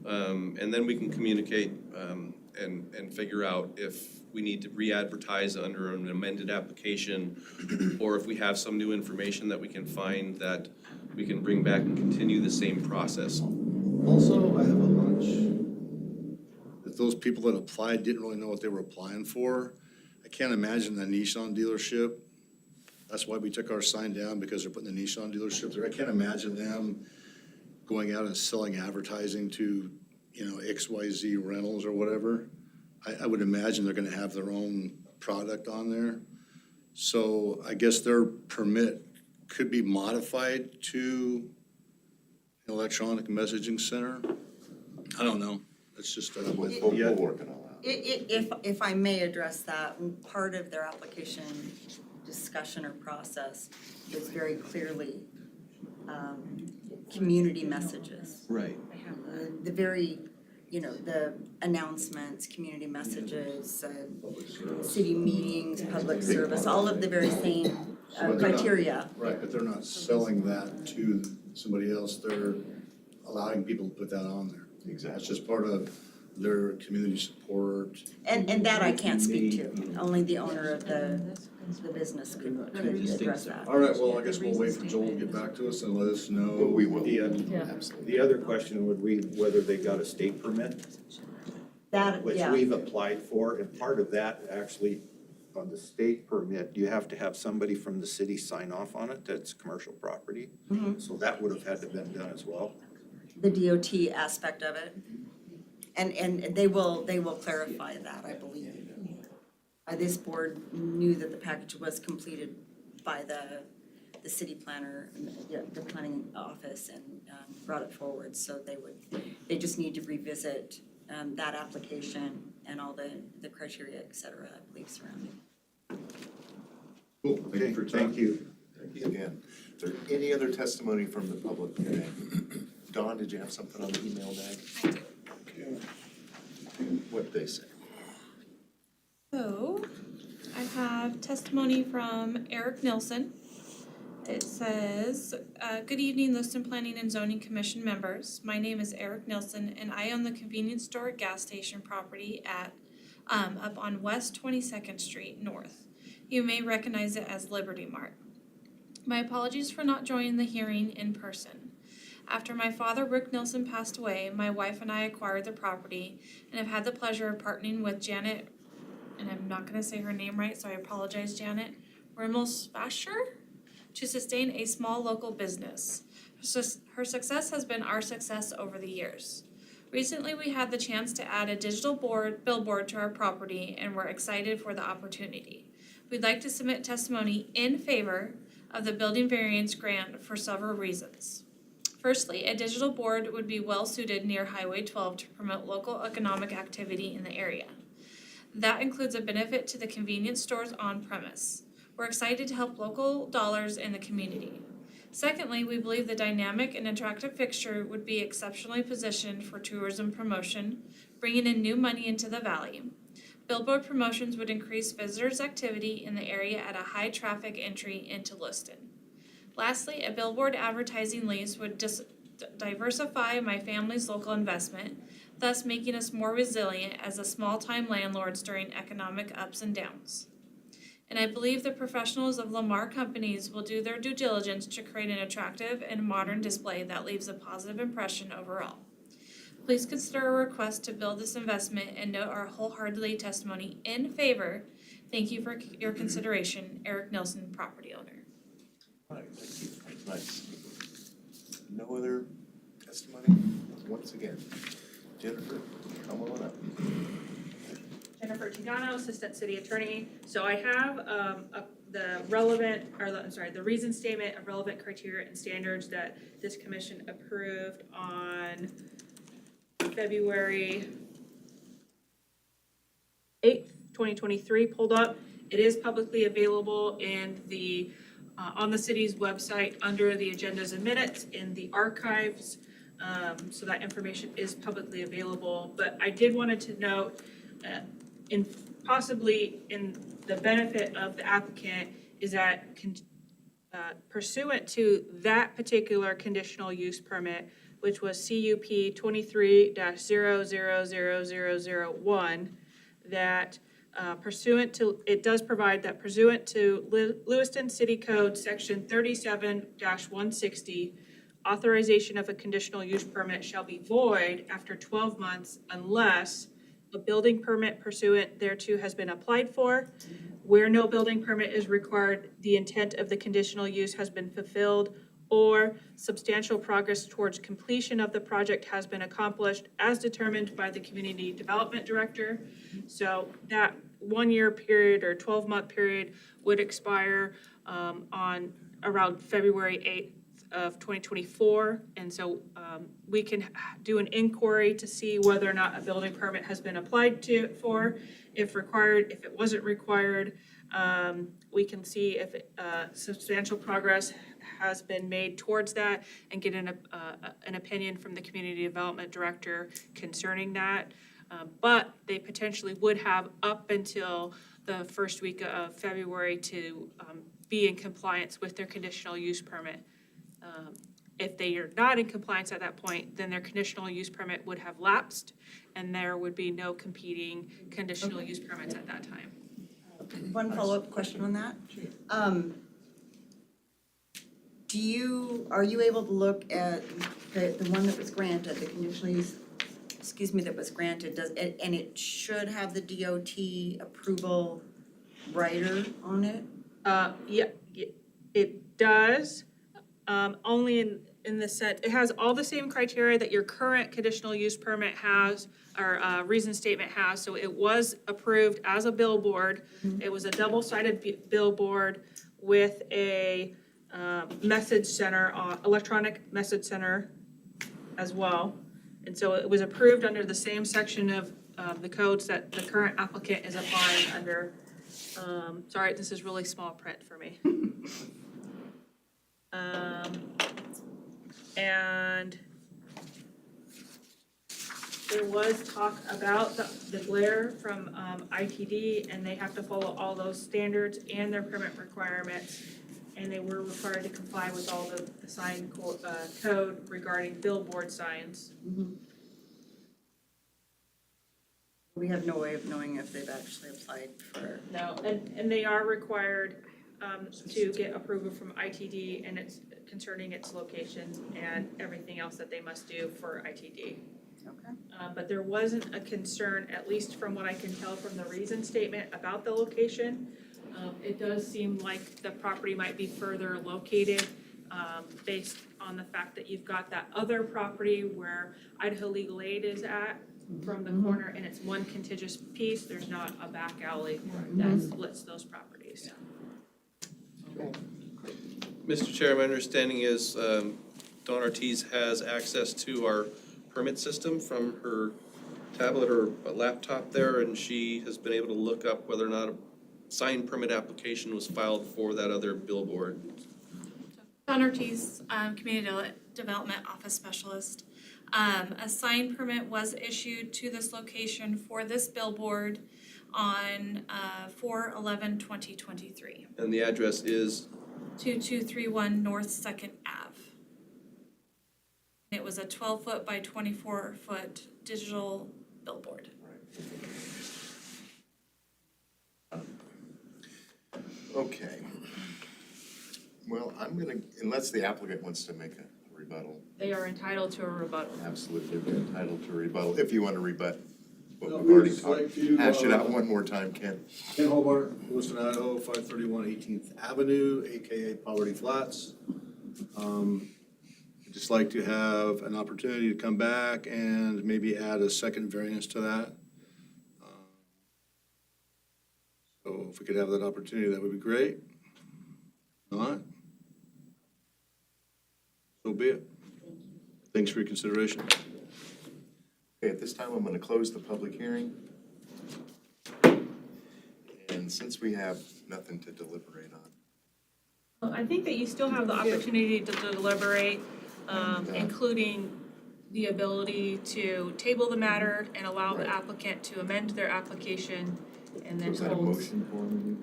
And then we can communicate and figure out if we need to re-advertise under an amended application, or if we have some new information that we can find that we can bring back and continue the same process. Also, I have a hunch that those people that applied didn't really know what they were applying for. I can't imagine the Nissan dealership. That's why we took our sign down, because they're putting the Nissan dealership there. I can't imagine them going out and selling advertising to, XYZ rentals or whatever. I would imagine they're gonna have their own product on there. So I guess their permit could be modified to electronic messaging center. I don't know. It's just, We'll work it all out. If I may address that, part of their application discussion or process is very clearly community messages. Right. The very, the announcements, community messages, city meetings, public service, all of the very same But they're not- criteria. right, but they're not selling that to somebody else. They're allowing people to put that on there. Exactly. It's just part of their community support. And that I can't speak to, only the owner of the business could address that. All right, well, I guess we'll wait for Joel to get back to us and let us know. Well, we will, The absolutely. other question would be whether they got a state permit, That, which yeah. we've applied for, and part of that actually, on the state permit, you have to have somebody from the city sign off on it, that's commercial property. So that would have had to been done as well. The DOT aspect of it. And they will clarify that, I believe. This board knew that the package was completed by the city planner, the planning office, and brought it forward, so they just need to revisit that application and all the criteria, et cetera, I believe, surrounding. Cool, thank you for your time. Thank you. Thank you again. Is there any other testimony from the public today? Dawn, did you have something on the email bag? I do. What'd they say? So, I have testimony from Eric Nilsson. It says, good evening, Lewiston Planning and Zoning Commission members. My name is Eric Nilsson, and I own the convenience store gas station property at, up on West 22nd Street North. You may recognize it as Liberty Mart. My apologies for not joining the hearing in person. After my father, Rick Nilsson, passed away, my wife and I acquired the property and have had the pleasure of partnering with Janet, and I'm not gonna say her name right, so I apologize, Janet, Rimmelsbasher, to sustain a small local business. Her success has been our success over the years. Recently, we had the chance to add a digital billboard to our property, and we're excited for the opportunity. We'd like to submit testimony in favor of the building variance grant for several reasons. Firstly, a digital board would be well suited near Highway 12 to promote local economic activity in the area. That includes a benefit to the convenience stores on premise. We're excited to help local dollars in the community. Secondly, we believe the dynamic and attractive fixture would be exceptionally positioned for tourism promotion, bringing in new money into the valley. Billboard promotions would increase visitors' activity in the area at a high traffic entry into Lewiston. Lastly, a billboard advertising lease would diversify my family's local investment, thus making us more resilient as a small-time landlords during economic ups and downs. And I believe the professionals of Lamar Companies will do their due diligence to create an attractive and modern display that leaves a positive impression overall. Please consider a request to build this investment and note our wholeheartedly testimony in favor. Thank you for your consideration, Eric Nilsson, property owner. All right, thank you. Nice. No other testimony? Once again, Jennifer, come on up. Jennifer Tigano, Assistant City Attorney. So I have the reason statement of relevant criteria and standards that this commission approved on February 8th, 2023 pulled up. It is publicly available in the on the city's website under the agendas and minutes in the archives. So that information is publicly available. But I did wanted to note possibly in the benefit of the applicant is that pursuant to that particular conditional use permit, which was CUP 23-000001, that pursuant to, it does provide that pursuant to Lewiston City Code Section 37-160, authorization of a conditional use permit shall be void after 12 months unless a building permit pursuant thereto has been applied for. Where no building permit is required, the intent of the conditional use has been fulfilled, or substantial progress towards completion of the project has been accomplished as determined by the community development director. So that 1 year period or 12-month period would expire on around February 8th of 2024. And so we can do an inquiry to see whether or not a building permit has been applied for. If required, if it wasn't required, we can see if substantial progress has been made towards that and get an opinion from the community development director concerning that. But they potentially would have up until the first week of February to be in compliance with their conditional use permit. If they are not in compliance at that point, then their conditional use permit would have lapsed and there would be no competing conditional use permits at that time. One follow-up question on that. Are you able to look at the one that was granted, the conditional use, that was granted, and it should have the DOT approval rider on it? Yeah, it does. Only in the set, it has all the same criteria that your current conditional use permit has, or reason statement has. So it was approved as a billboard. It was a double-sided billboard with a message center, electronic message center as well. And so it was approved under the same section of the codes that the current applicant is applying under. Sorry, this is really small print for me. And there was talk about the glare from ITD, and they have to follow all those standards and their permit requirements. And they were required to comply with all the sign code regarding billboard signs. We have no way of knowing if they've actually applied for. No, and they are required to get approval from ITD and it's concerning its location and everything else that they must do for ITD. Okay. But there wasn't a concern, at least from what I can tell from the reason statement about the location. It does seem like the property might be further located, based on the fact that you've got that other property where Idaho Legal Aid is at from the corner, and it's one contiguous piece, there's not a back alley that splits those properties. Mr. Chair, my understanding is Dawn Ortiz has access to our permit system from her tablet or laptop there, and she has been able to look up whether or not a signed permit application was filed for that other billboard. Dawn Ortiz, Community Development Office Specialist. A sign permit was issued to this location for this billboard on 4/11/2023. And the address is, 2231 North 2nd Ave. It was a 12-foot by 24-foot digital billboard. Okay. Well, I'm gonna, unless the applicant wants to make a rebuttal, They are entitled to a rebuttal. absolutely, we're entitled to a rebuttal, if you want to rebut what No, we've already we'd just talked. like to, Hash it out one more time, Ken. Ken Hobart, Lewiston, Idaho, 531 18th Avenue, AKA Poverty Flats. I'd just like to have an opportunity to come back and maybe add a second variance to that. So if we could have that opportunity, that would be great. All right. So be it. Thanks for your consideration. Okay, at this time, I'm gonna close the public hearing. And since we have nothing to deliberate on, Well, I think that you still have the opportunity to deliberate, including the ability to table the matter and allow the applicant to amend their application and then was that a hold. motion for me?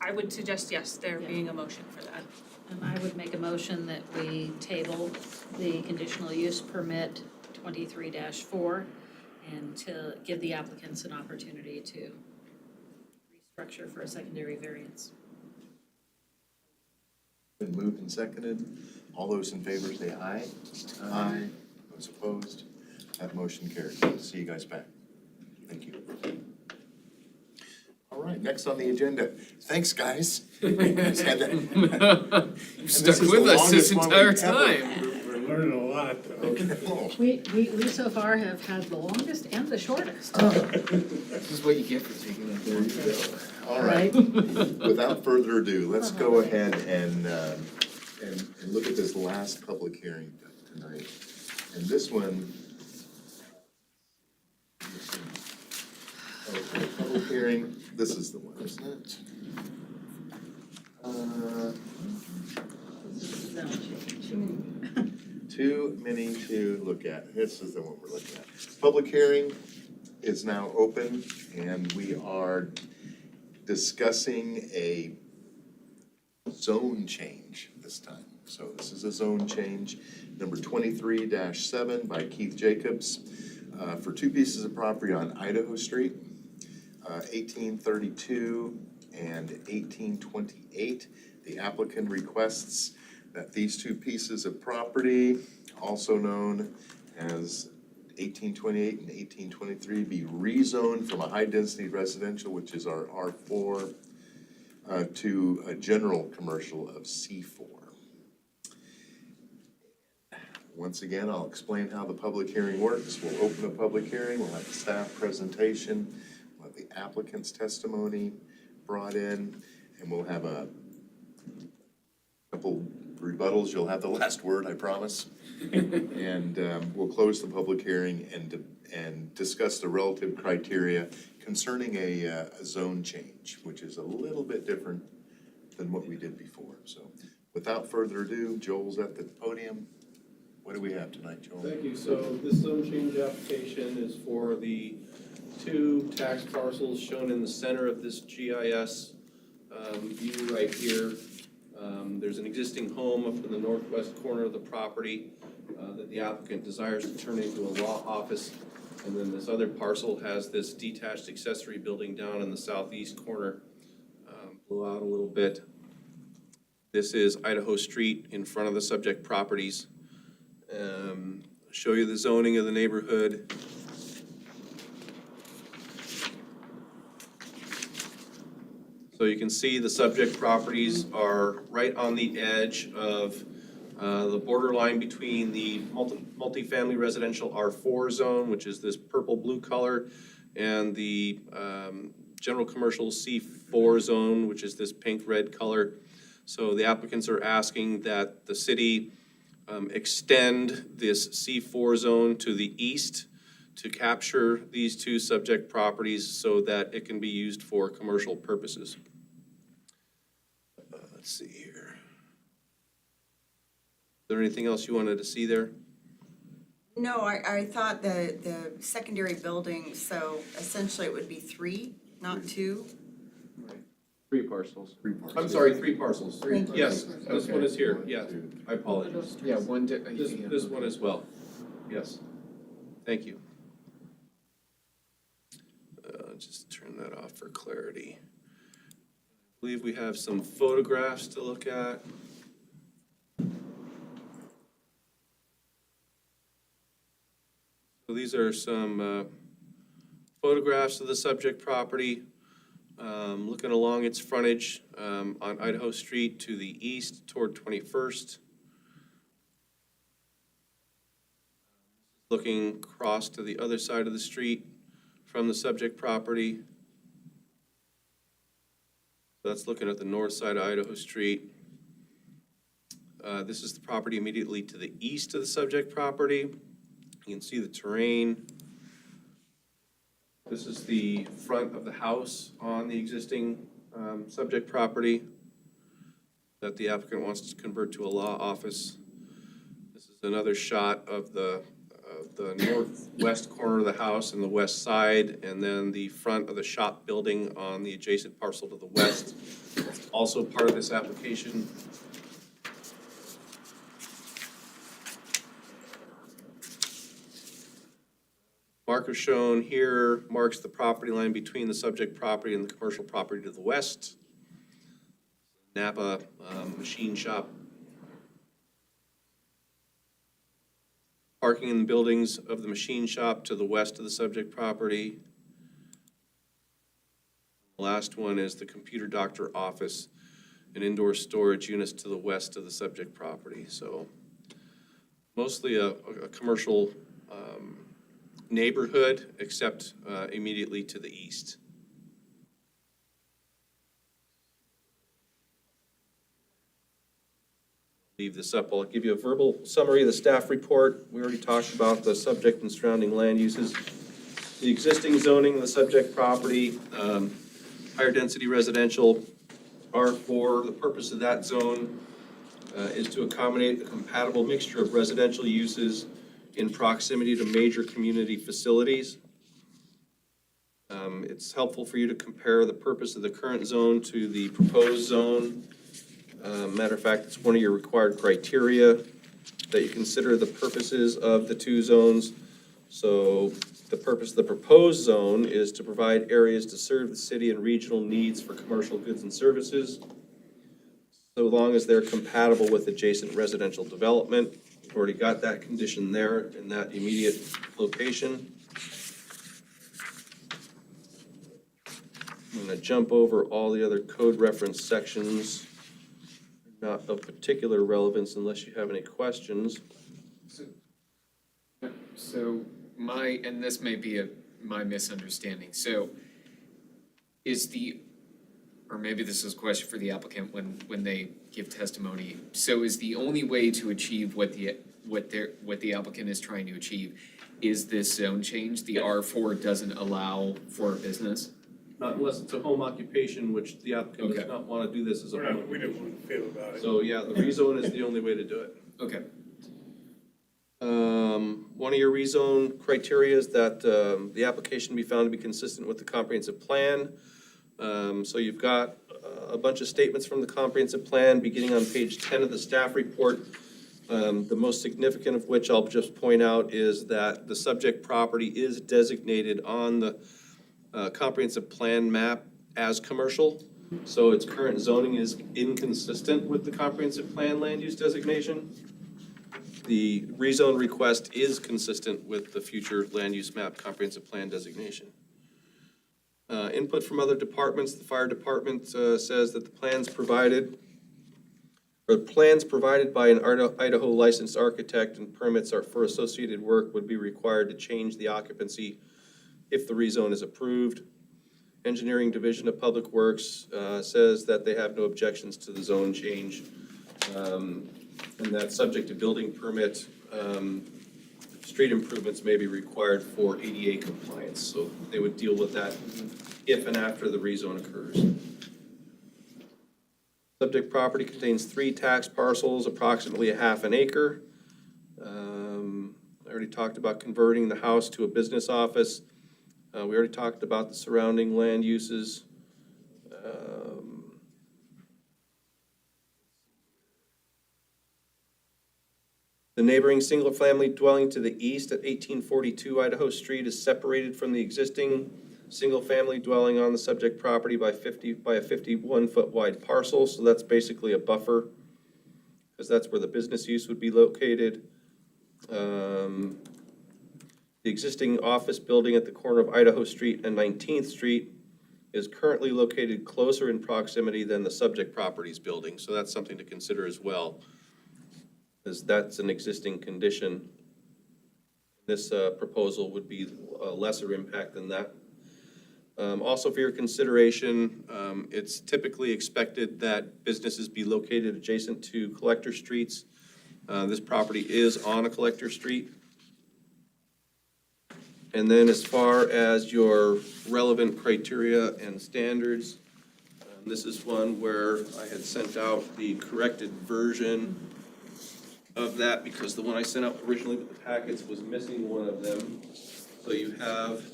I would suggest, yes, there being a motion for that. And I would make a motion that we table the conditional use permit 23-4 and to give the applicants an opportunity to restructure for a secondary variance. Been moved and seconded. All those in favor say aye. Aye. Those opposed? That motion carries. See you guys back. Thank you. All right, next on the agenda. Thanks, guys. Just had that- You've stuck with us this entire time. We're learning a lot. Okay. We so far have had the longest and the shortest. This is what you get for taking that. There you go. All right. Without further ado, let's go ahead and look at this last public hearing tonight. And this one. Okay, public hearing, this is the one, isn't it? Too many to look at. This is the one we're looking at. Public hearing is now open, and we are discussing a zone change this time. So this is a zone change, number 23-7 by Keith Jacobs, for two pieces of property on Idaho Street, 1832 and 1828. The applicant requests that these two pieces of property, also known as 1828 and 1823, be rezoned from a high-density residential, which is our R4, to a general commercial of C4. Once again, I'll explain how the public hearing works. We'll open a public hearing, we'll have a staff presentation, we'll have the applicant's testimony brought in, and we'll have a couple rebuttals. You'll have the last word, I promise. And we'll close the public hearing and discuss the relative criteria concerning a zone change, which is a little bit different than what we did before. So without further ado, Joel's at the podium. What do we have tonight, Joel? thank you. So this zone change application is for the two tax parcels shown in the center of this GIS view right here. There's an existing home up in the northwest corner of the property that the applicant desires to turn into a law office. And then this other parcel has this detached accessory building down in the southeast corner, below out a little bit. This is Idaho Street in front of the subject properties. Show you the zoning of the neighborhood. So you can see the subject properties are right on the edge of the borderline between the multifamily residential R4 zone, which is this purple-blue color, and the general commercial C4 zone, which is this pink-red color. So the applicants are asking that the city extend this C4 zone to the east to capture these two subject properties so that it can be used for commercial purposes. Let's see here. Is there anything else you wanted to see there? No, I thought the secondary building, so essentially it would be 3, not 2. 3 parcels. 3 parcels. I'm sorry, 3 parcels. Thank you. Yes, this one is here, yes. I apologize. Yeah, This one as well, yes. Thank you. Just turn that off for clarity. I believe we have some photographs to look at. So these are some photographs of the subject property. Looking along its frontage on Idaho Street to the east toward 21st. Looking across to the other side of the street from the subject property. That's looking at the north side of Idaho Street. This is the property immediately to the east of the subject property. You can see the terrain. This is the front of the house on the existing subject property that the applicant wants to convert to a law office. This is another shot of the northwest corner of the house and the west side, and then the front of the shop building on the adjacent parcel to the west. Also part of this application. Marker shown here marks the property line between the subject property and the commercial property to the west. Napa machine shop. Parking in the buildings of the machine shop to the west of the subject property. The last one is the computer doctor office and indoor storage units to the west of the subject property. So mostly a commercial neighborhood, except immediately to the east. Leave this up. I'll give you a verbal summary of the staff report. We already talked about the subject and surrounding land uses. The existing zoning of the subject property, higher density residential, R4. The purpose of that zone is to accommodate a compatible mixture of residential uses in proximity to major community facilities. It's helpful for you to compare the purpose of the current zone to the proposed zone. Matter of fact, it's one of your required criteria that you consider the purposes of the two zones. So the purpose of the proposed zone is to provide areas to serve the city and regional needs for commercial goods and services, so long as they're compatible with adjacent residential development. We've already got that condition there in that immediate location. I'm going to jump over all the other code reference sections. Not of particular relevance unless you have any questions. So and this may be my misunderstanding, so or maybe this is a question for the applicant when they give testimony. So is the only way to achieve what the applicant is trying to achieve is this zone change? The R4 doesn't allow for a business? Not unless it's a home occupation, which the applicant does Okay. not want to do this as a home occupation. We didn't want to feel about it. So, yeah, the rezone is the only way to do it. Okay. One of your rezone criteria is that the application be found to be consistent with the comprehensive plan. So you've got a bunch of statements from the comprehensive plan, beginning on page 10 of the staff report. The most significant of which I'll just point out is that the subject property is designated on the comprehensive plan map as commercial. So its current zoning is inconsistent with the comprehensive plan land use designation. The rezone request is consistent with the future land use map comprehensive plan designation. Input from other departments, the fire department says that the plans provided by an Idaho licensed architect and permits are for associated work would be required to change the occupancy if the rezone is approved. Engineering Division of Public Works says that they have no objections to the zone change, and that subject to building permit, street improvements may be required for ADA compliance, so they would deal with that if and after the rezone occurs. Subject property contains 3 tax parcels, approximately a half an acre. I already talked about converting the house to a business office. We already talked about the surrounding land uses. The neighboring single-family dwelling to the east at 1842 Idaho Street is separated from the existing single-family dwelling on the subject property by a 51-foot wide parcel, so that's basically a buffer, because that's where the business use would be located. The existing office building at the corner of Idaho Street and 19th Street is currently located closer in proximity than the subject properties building, so that's something to consider as well, as that's an existing condition. This proposal would be a lesser impact than that. Also for your consideration, it's typically expected that businesses be located adjacent to collector streets. This property is on a collector street. And then as far as your relevant criteria and standards, this is one where I had sent out the corrected version of that because the one I sent out originally with the packets was missing one of them. So you have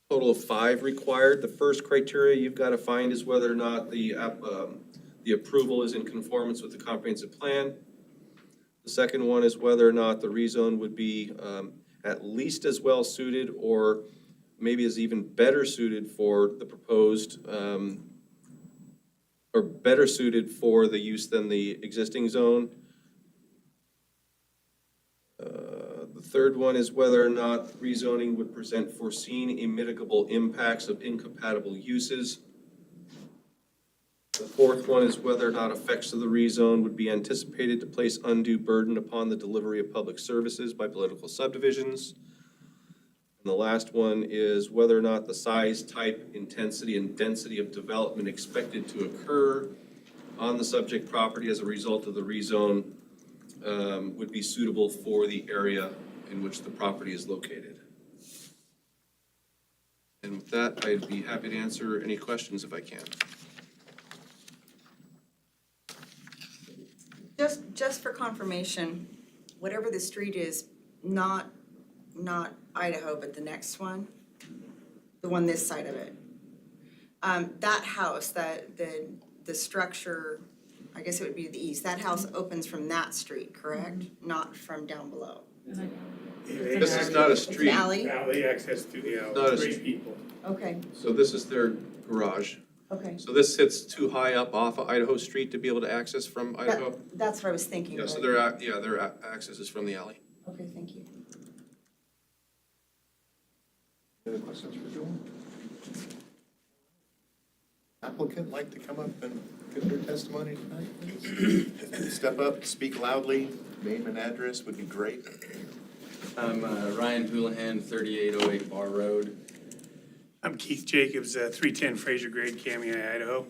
a total of 5 required. The first criteria you've got to find is whether or not the approval is in conformance with the comprehensive plan. The second one is whether or not the rezone would be at least as well suited or maybe is even better suited for the proposed or better suited for the use than the existing zone. The third one is whether or not rezoning would present foreseen immitigable impacts of incompatible uses. The fourth one is whether or not effects of the rezone would be anticipated to place undue burden upon the delivery of public services by political subdivisions. And the last one is whether or not the size, type, intensity, and density of development expected to occur on the subject property as a result of the rezone would be suitable for the area in which the property is located. And with that, I'd be happy to answer any questions if I can. Just for confirmation, whatever the street is, not Idaho, but the next one, the one this side of it. That house, the structure, I guess it would be the east, that house opens from that street, correct? Not from down below. This is not a It's an street, alley? Alley access to the Not a alley, street. great people. Okay, so this is their garage. okay. So this sits too high up off of Idaho Street to be able to access from Idaho? That's what I was thinking. Yeah, so but- their access is from the alley. Okay, thank you. Any other questions for Joel? Applicant like to come up and give their testimony tonight, please? Step up, speak loudly, name and address would be great. I'm Ryan Houlihan, 3808 Bar Road. I'm Keith Jacobs, 310 Fraser Grade, Cameo, Idaho.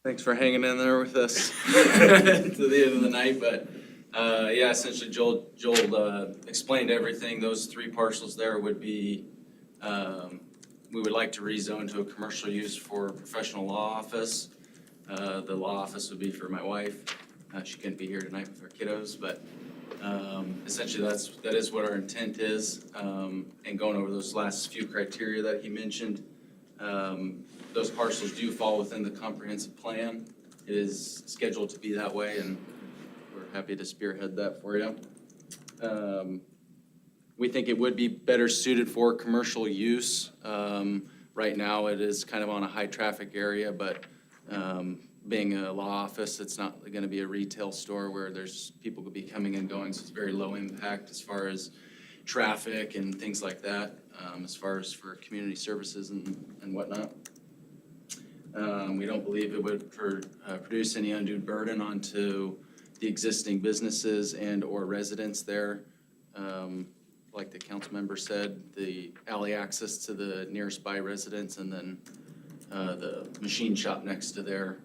Thanks for hanging in there with us to the end of the night, but yeah, essentially Joel explained everything. Those 3 parcels there would be, we would like to rezone to a commercial use for a professional law office. The law office would be for my wife. She couldn't be here tonight with our kiddos, but essentially that is what our intent is. And going over those last few criteria that he mentioned, those parcels do fall within the comprehensive plan. It is scheduled to be that way, and we're happy to spearhead that for you. we think it would be better suited for commercial use. Right now, it is kind of on a high-traffic area, but being a law office, it's not gonna be a retail store where there's, people could be coming and going, so it's very low impact as far as traffic and things like that, as far as for community services and whatnot. We don't believe it would produce any undue burden onto the existing businesses and/or residents there. Like the council member said, the alley access to the nearest by residents and then the machine shop next to there,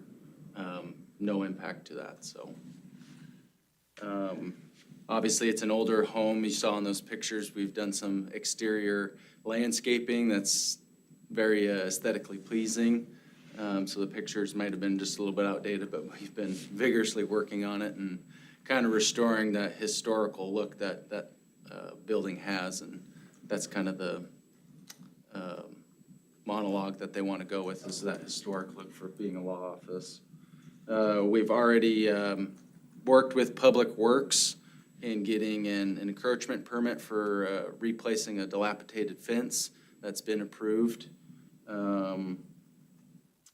no impact to that, so. Obviously, it's an older home. You saw in those pictures, we've done some exterior landscaping that's very aesthetically pleasing. So the pictures might have been just a little bit outdated, but we've been vigorously working on it and kind of restoring that historical look that building has, and that's kind of the monologue that they want to go with, is that historic look for being a law office. We've already worked with Public Works in getting an encroachment permit for replacing a dilapidated fence that's been approved.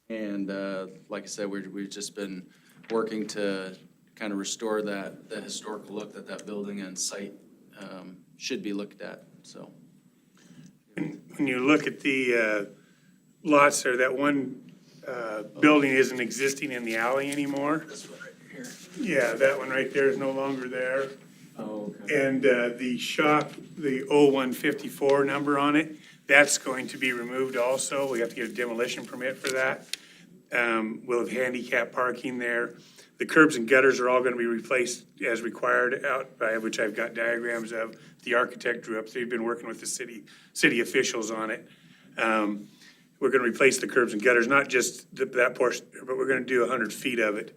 And like I said, we've just been working to kind of restore the historical look that building and site should be looked at, so. When you look at the lots there, that one building isn't existing in the alley anymore. This one right here. Yeah, that one right there is no longer there. Oh, okay. And the shop, the 0154 number on it, that's going to be removed also. We have to get a demolition permit for that. We'll have handicap parking there. The curbs and gutters are all gonna be replaced as required out by, which I've got diagrams of. The architect drew up, they've been working with the city officials on it. We're gonna replace the curbs and gutters, not just that portion, but we're gonna do 100 feet of it.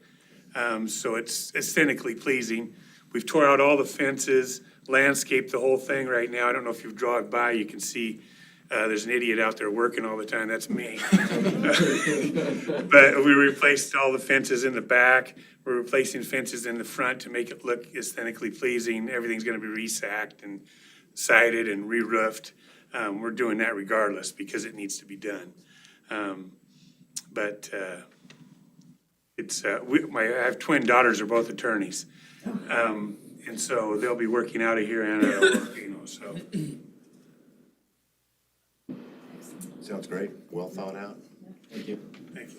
So it's aesthetically pleasing. We've tore out all the fences, landscaped the whole thing right now. I don't know if you've drawn by, you can see, there's an idiot out there working all the time, that's me. But we replaced all the fences in the back. We're replacing fences in the front to make it look aesthetically pleasing. Everything's gonna be resacked and sided and re-roofed. We're doing that regardless because it needs to be done. But it's, I have twin daughters, they're both attorneys. And so they'll be working out of here and out of work, so. Sounds great, well thought out. Thank you.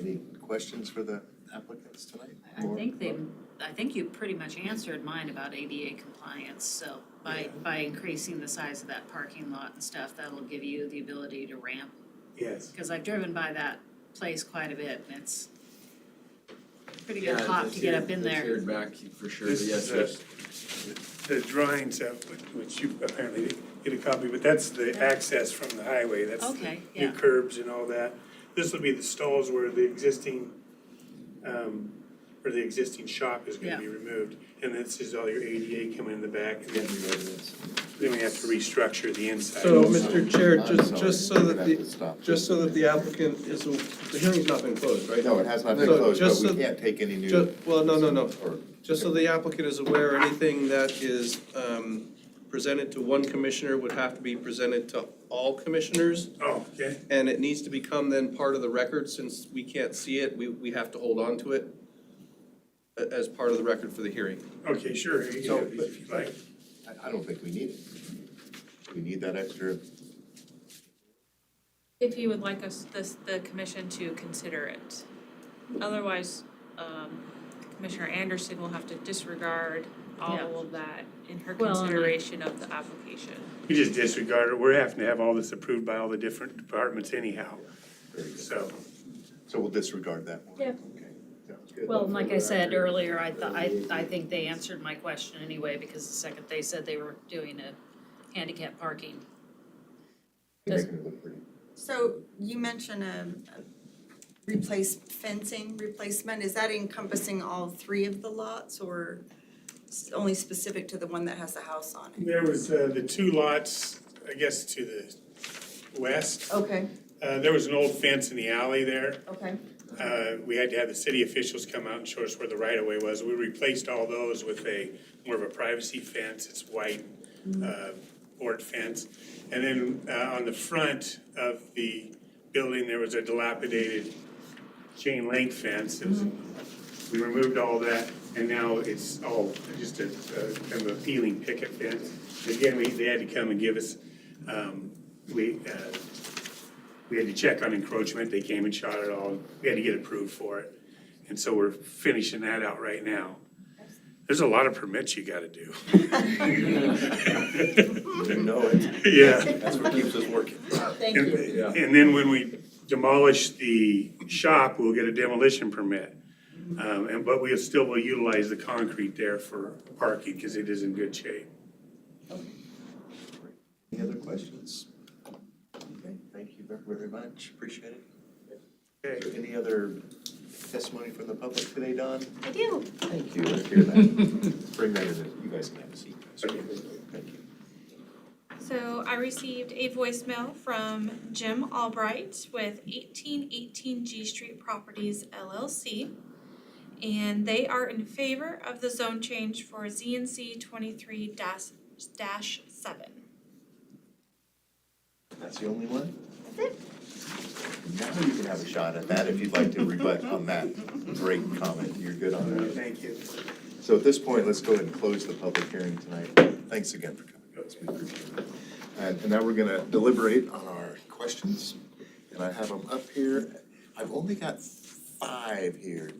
Any questions for the applicants tonight? I think you pretty much answered mine about ADA compliance, so by increasing the size of that parking lot and stuff, that'll give you the ability to ramp. Yes. Because I've driven by that place quite a bit, and it's pretty good Yeah, hop it's to get up tiered- in there. it's tiered back for sure, This yes, is, the drawings of, which you apparently didn't get a copy, but that's the access from the highway, that's the Okay, new yeah. curbs and all that. This will be the stalls where the existing shop is gonna be removed. And this is all your ADA coming in the back, and then we have to restructure the inside. So, also. Mr. Chair, I'm sorry, just so we're that gonna have to stop. just so that the applicant is, the hearing's not been closed, right? No, it has not been So closed, just but we so- can't take any new. Well, no. or- Just so the applicant is aware, anything that is presented to one commissioner would have to be presented to all commissioners. Oh, okay, And it needs to become then part of the record, since we can't see it, we have to hold on to it as part of the record for the hearing. okay, sure, you can have these if you like. I don't think we need it. We need that extra. If you would like the commission to consider it. Otherwise, Commissioner Anderson will have to disregard all Yeah. of that in her Well, and I- consideration of the application. We just disregard it, we're having to have all this approved by all the different departments anyhow, so. So we'll disregard that one. Yeah. Okay, sounds good. Well, like I said earlier, I think they answered my question anyway, because the second they said they were doing a handicap parking. Making it look pretty. So you mentioned fencing replacement, is that encompassing all three of the lots or only specific to the one that has the house on it? There was the two lots, I guess to the west. Okay, There was an old fence in the alley there. okay, We had to have the city officials come out and show us where the right of way was. We replaced all those with more of a privacy fence. It's white, board fence. And then, on the front of the building, there was a dilapidated chain link fence. We removed all that, and now it's all just a kind of a peeling picket fence. Again, they had to come and give us, we had to check on encroachment, they came and shot it all, we had to get approved for it. And so we're finishing that out right now. There's a lot of permits you gotta do. You know it. Yeah. That's what keeps us working. Thank And- you. And then when we demolish the shop, we'll get a demolition permit. But we still will utilize the concrete there for parking, because it is in good shape. Any other questions? Okay, thank you very, very much, appreciate it. Okay. Any other testimony from the public today, Don? I do. Thank you, I hear that. Bring that in, you guys can have a seat. Thank you. So I received a voicemail from Jim Albright with 1818 G Street Properties LLC. And they are in favor of the zone change for ZNC 23-7. That's the only one? That's it. Now you can have a shot at that if you'd like to rebut on that great comment. You're good on that. Thank you. So at this point, let's go ahead and close the public hearing tonight. Thanks again for coming, guys, we appreciate it. And now we're gonna deliberate on our questions, and I have them up here. I've only got 5 here.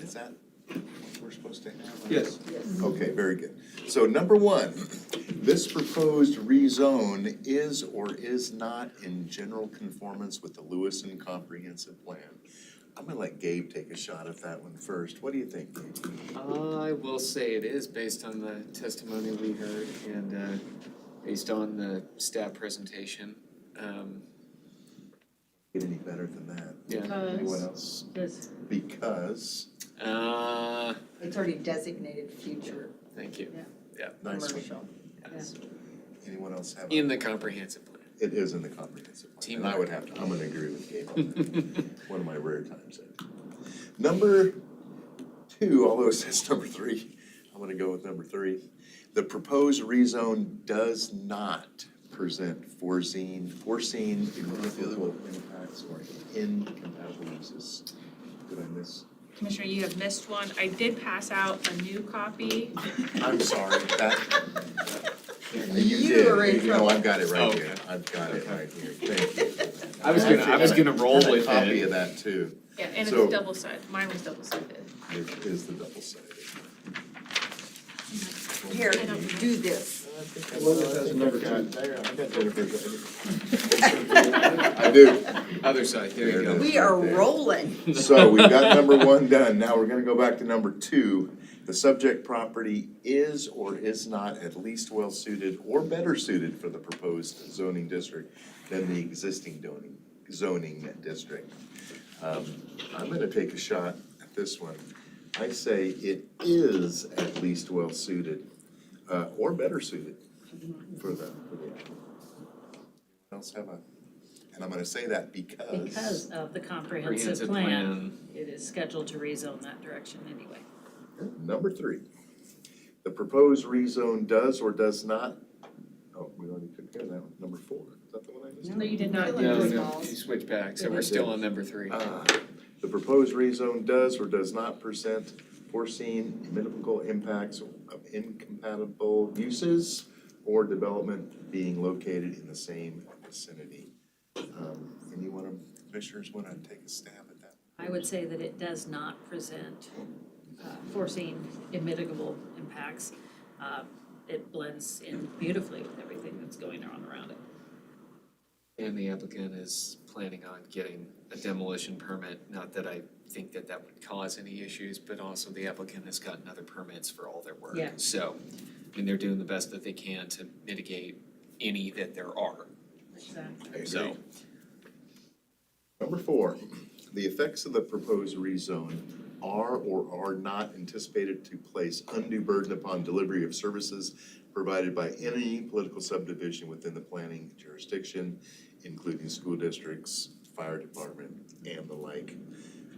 Is that what we're supposed to have? Yes. Okay, very good. So number 1, this proposed rezone is or is not in general conformance with the Lewiston Comprehensive Plan. I'm gonna let Gabe take a shot at that one first. What do you think, Gabe? I will say it is based on the testimony we heard and based on the staff presentation. Get any better than that? Yeah. Anyone else? Because. It's already designated future Thank you. Nice one. commercial. Yes. Anyone else have? In the comprehensive plan. It is in the comprehensive plan. And I would have to, I'm gonna agree with Gabe on that. One of my rare times. Number 2, although it says number 3, I'm gonna go with number 3. The proposed rezone does not present foreseen irreversible impacts or incompatible uses. Did I miss? Commissioner, you have missed one. I did pass out a new copy. I'm sorry, that. You You were in did, no, trouble. I've got it right Oh. here, I've got it right here, thank you. I was gonna roll There's a with copy it. of that too. Yeah, and So- it's double-sided. Mine was double-sided. It is the double sided. Here, do this. I've got Jennifer's. I do. Other side, there you There it go. is. We are rolling. So we've got number 1 done, now we're gonna go back to number 2. The subject property is or is not at least well-suited or better suited for the proposed zoning district than the existing zoning district. I'm gonna take a shot at this one. I say it is at least well-suited, or better suited for the action. Else have a, and I'm gonna say that Because of the Comprehensive comprehensive plan, it is scheduled to rezone that direction anyway. Number 3, the proposed rezone does or does not, oh, we already took care of that one, number 4, is that the one I missed? No, you did not. No, you switch back, so we're still on number 3. The proposed rezone does or does not present foreseen mitigable impacts of incompatible uses or development being located in the same vicinity. Any one of the commissioners wanna take a stab at that? I would say that it does not present foreseen mitigable impacts. It blends in beautifully with everything that's going on around it. And the applicant is planning on getting a demolition permit, not that I think that that would cause any issues, but also the applicant has gotten other permits for all their work. Yeah. So, I mean, they're doing the best that they can to mitigate any that there are, Exactly. I agree. so. Number 4, the effects of the proposed rezone are or are not anticipated to place undue burden upon delivery of services provided by any political subdivision within the planning jurisdiction, including school districts, fire department, and the like.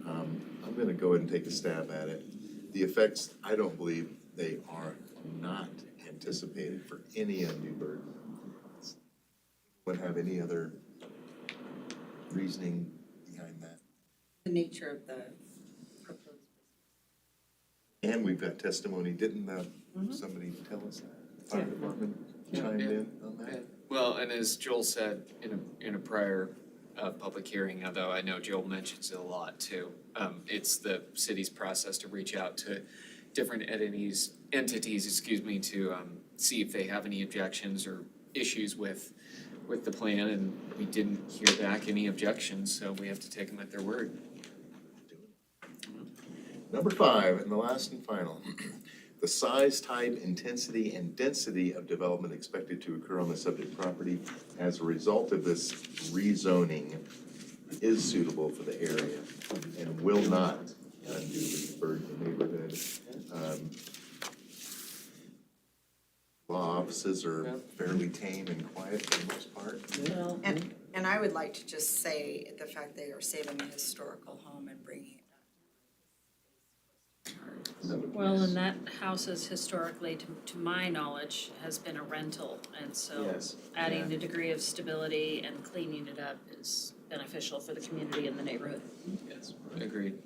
I'm gonna go ahead and take a stab at it. The effects, I don't believe they are not anticipated for any undue burden. Would have any other reasoning behind that? The nature of the proposed. And we've got testimony, didn't somebody tell us that? Fire department chimed in on that? Well, and as Joel said in a prior public hearing, although I know Joel mentions it a lot too, it's the city's process to reach out to different entities, to see if they have any objections or issues with the plan, and we didn't hear back any objections, so we have to take them at their word. Number 5, and the last and final. The size, type, intensity, and density of development expected to occur on the subject property as a result of this rezoning is suitable for the area and will not unduly burden the neighborhood. Law offices are fairly tame and quiet for the most part. And I would like to just say the fact they are saving a historical home and bringing it Well, and that house is historically, to my knowledge, has been a rental, and so Yes. adding the degree of stability and cleaning it up is beneficial for the community and the neighborhood. Yes, agreed.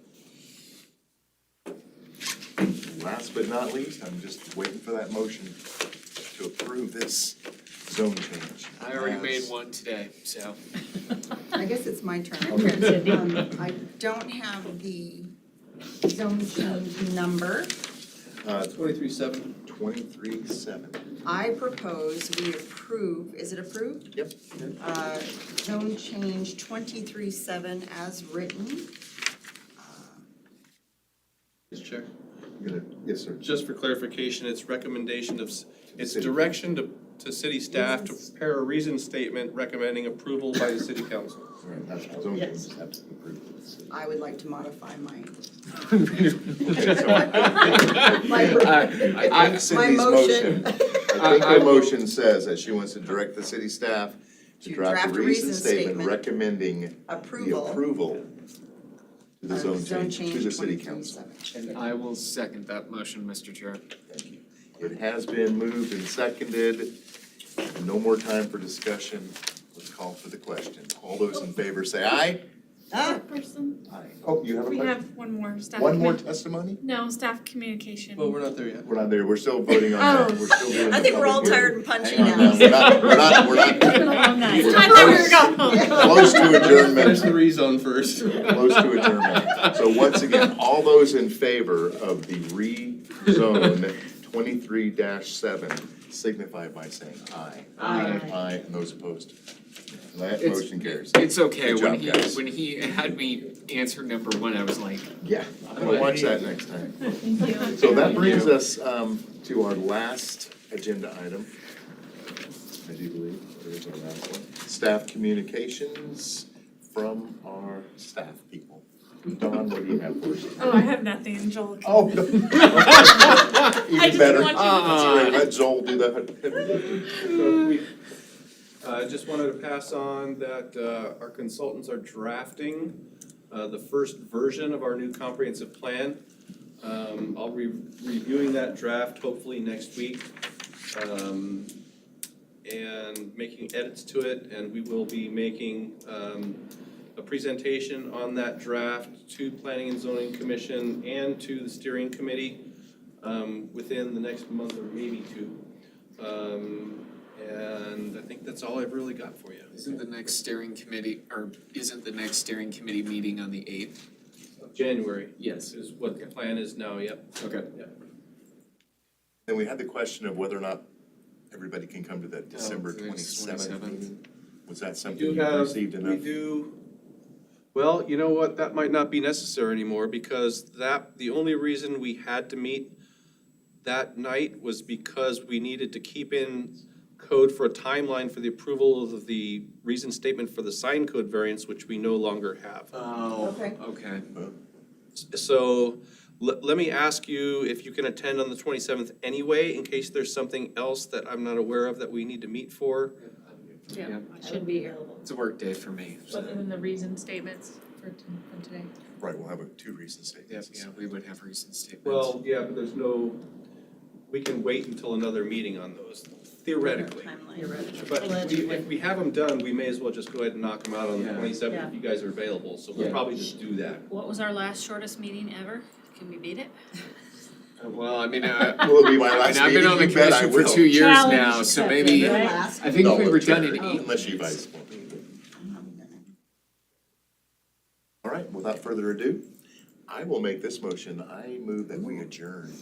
Last but not least, I'm just waiting for that motion to approve this zone change. I already made one today, so. I guess it's my turn. I don't have the zone change number. 23-7. 23-7. I propose we approve, is it approved? Yep. Zone change 23-7 as written. Mr. Chair. Yes, sir. Just for clarification, it's recommendation of, it's direction to city staff to prepare a reasoned statement recommending approval by the city council. All right, that's zone change has to be approved. I would like to modify my, I think Cindy's motion, I think her motion says that she wants to direct the city staff to draft a reasoned statement recommending the approval. approval to the zone change to the city council. 23-7. And I will second that motion, Mr. Chair. Thank you. It has been moved and seconded. No more time for discussion. Let's call for the question. All those in favor say aye. Person. Aye. Oh, you have a We question? have one more staff. One more testimony? No, staff communication. Well, we're not there yet. We're not there. We're still voting on that. Oh. We're still doing the I think we're all public tired hearing. and punchy Hang on now. We're not It's been a long night. We're I thought we were going. close to adjournment. Finish the rezone first. Close to adjournment. So once again, all those in favor of the rezone 23-7 signify by saying aye. Aye. Aye, and those opposed. That It's- motion carries. It's okay, Good when job, guys. he had me answer number 1, I was like, Yeah, I'm gonna watch that next time. Thank you. So that brings us to our last agenda item. I do believe, or is it the last one? Staff communications from our staff people. Dawn, what do you have for us? Oh, I have nothing, Joel. Oh, no. I Even just better. want you to- That's great. Let Joel do that. I just wanted to pass on that our consultants are drafting the first version of our new comprehensive plan. I'll be reviewing that draft hopefully next week and making edits to it, and we will be making a presentation on that draft to Planning and Zoning Commission and to the steering committee within the next month or maybe two. And I think that's all I've really got for you. isn't the next steering committee meeting on the 8th? January Yes. is what the plan is now, yep. Okay. Then we had the question of whether or not everybody can come to that December the 27th 27th. meeting. Was that We something do you have, received enough? we do, well, you know what, that might not be necessary anymore because the only reason we had to meet that night was because we needed to keep in code for a timeline for the approval of the reason statement for the sign code variance, which we no longer have. Oh, Okay. okay. So let me ask you if you can attend on the 27th anyway, in case there's something else that I'm not aware of that we need to meet for. Yeah, I should be here. It's a work day for me. so- Other than the reason statements from today. Right, we'll have 2 recent Yep, statements. yeah, we would have recent statements. Well, yeah, but we can wait until another meeting on those. Theoretically. Timeline. But if we have them done, we may as well just go ahead and knock them out on the Yeah. 27th if you guys are available, so we'll Yeah. probably just do that. What was our last shortest meeting ever? Can we beat it? Well, I mean, Will it be my last I've been meeting? on the You bet I commission for will. 2 years Challenge now, so accepted, maybe, right? I think if we were done in Terry, eight. Unless you guys want me to. All right, without further ado, I will make this motion. I move that we adjourn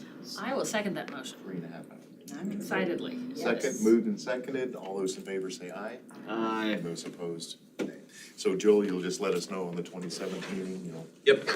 I will second that motion 3.5 hours. I'm excitedly. Second, moved and seconded. All those in favor say aye. Aye. Those opposed, nay. So Joel, you'll just let us know on the 27th meeting, Yep.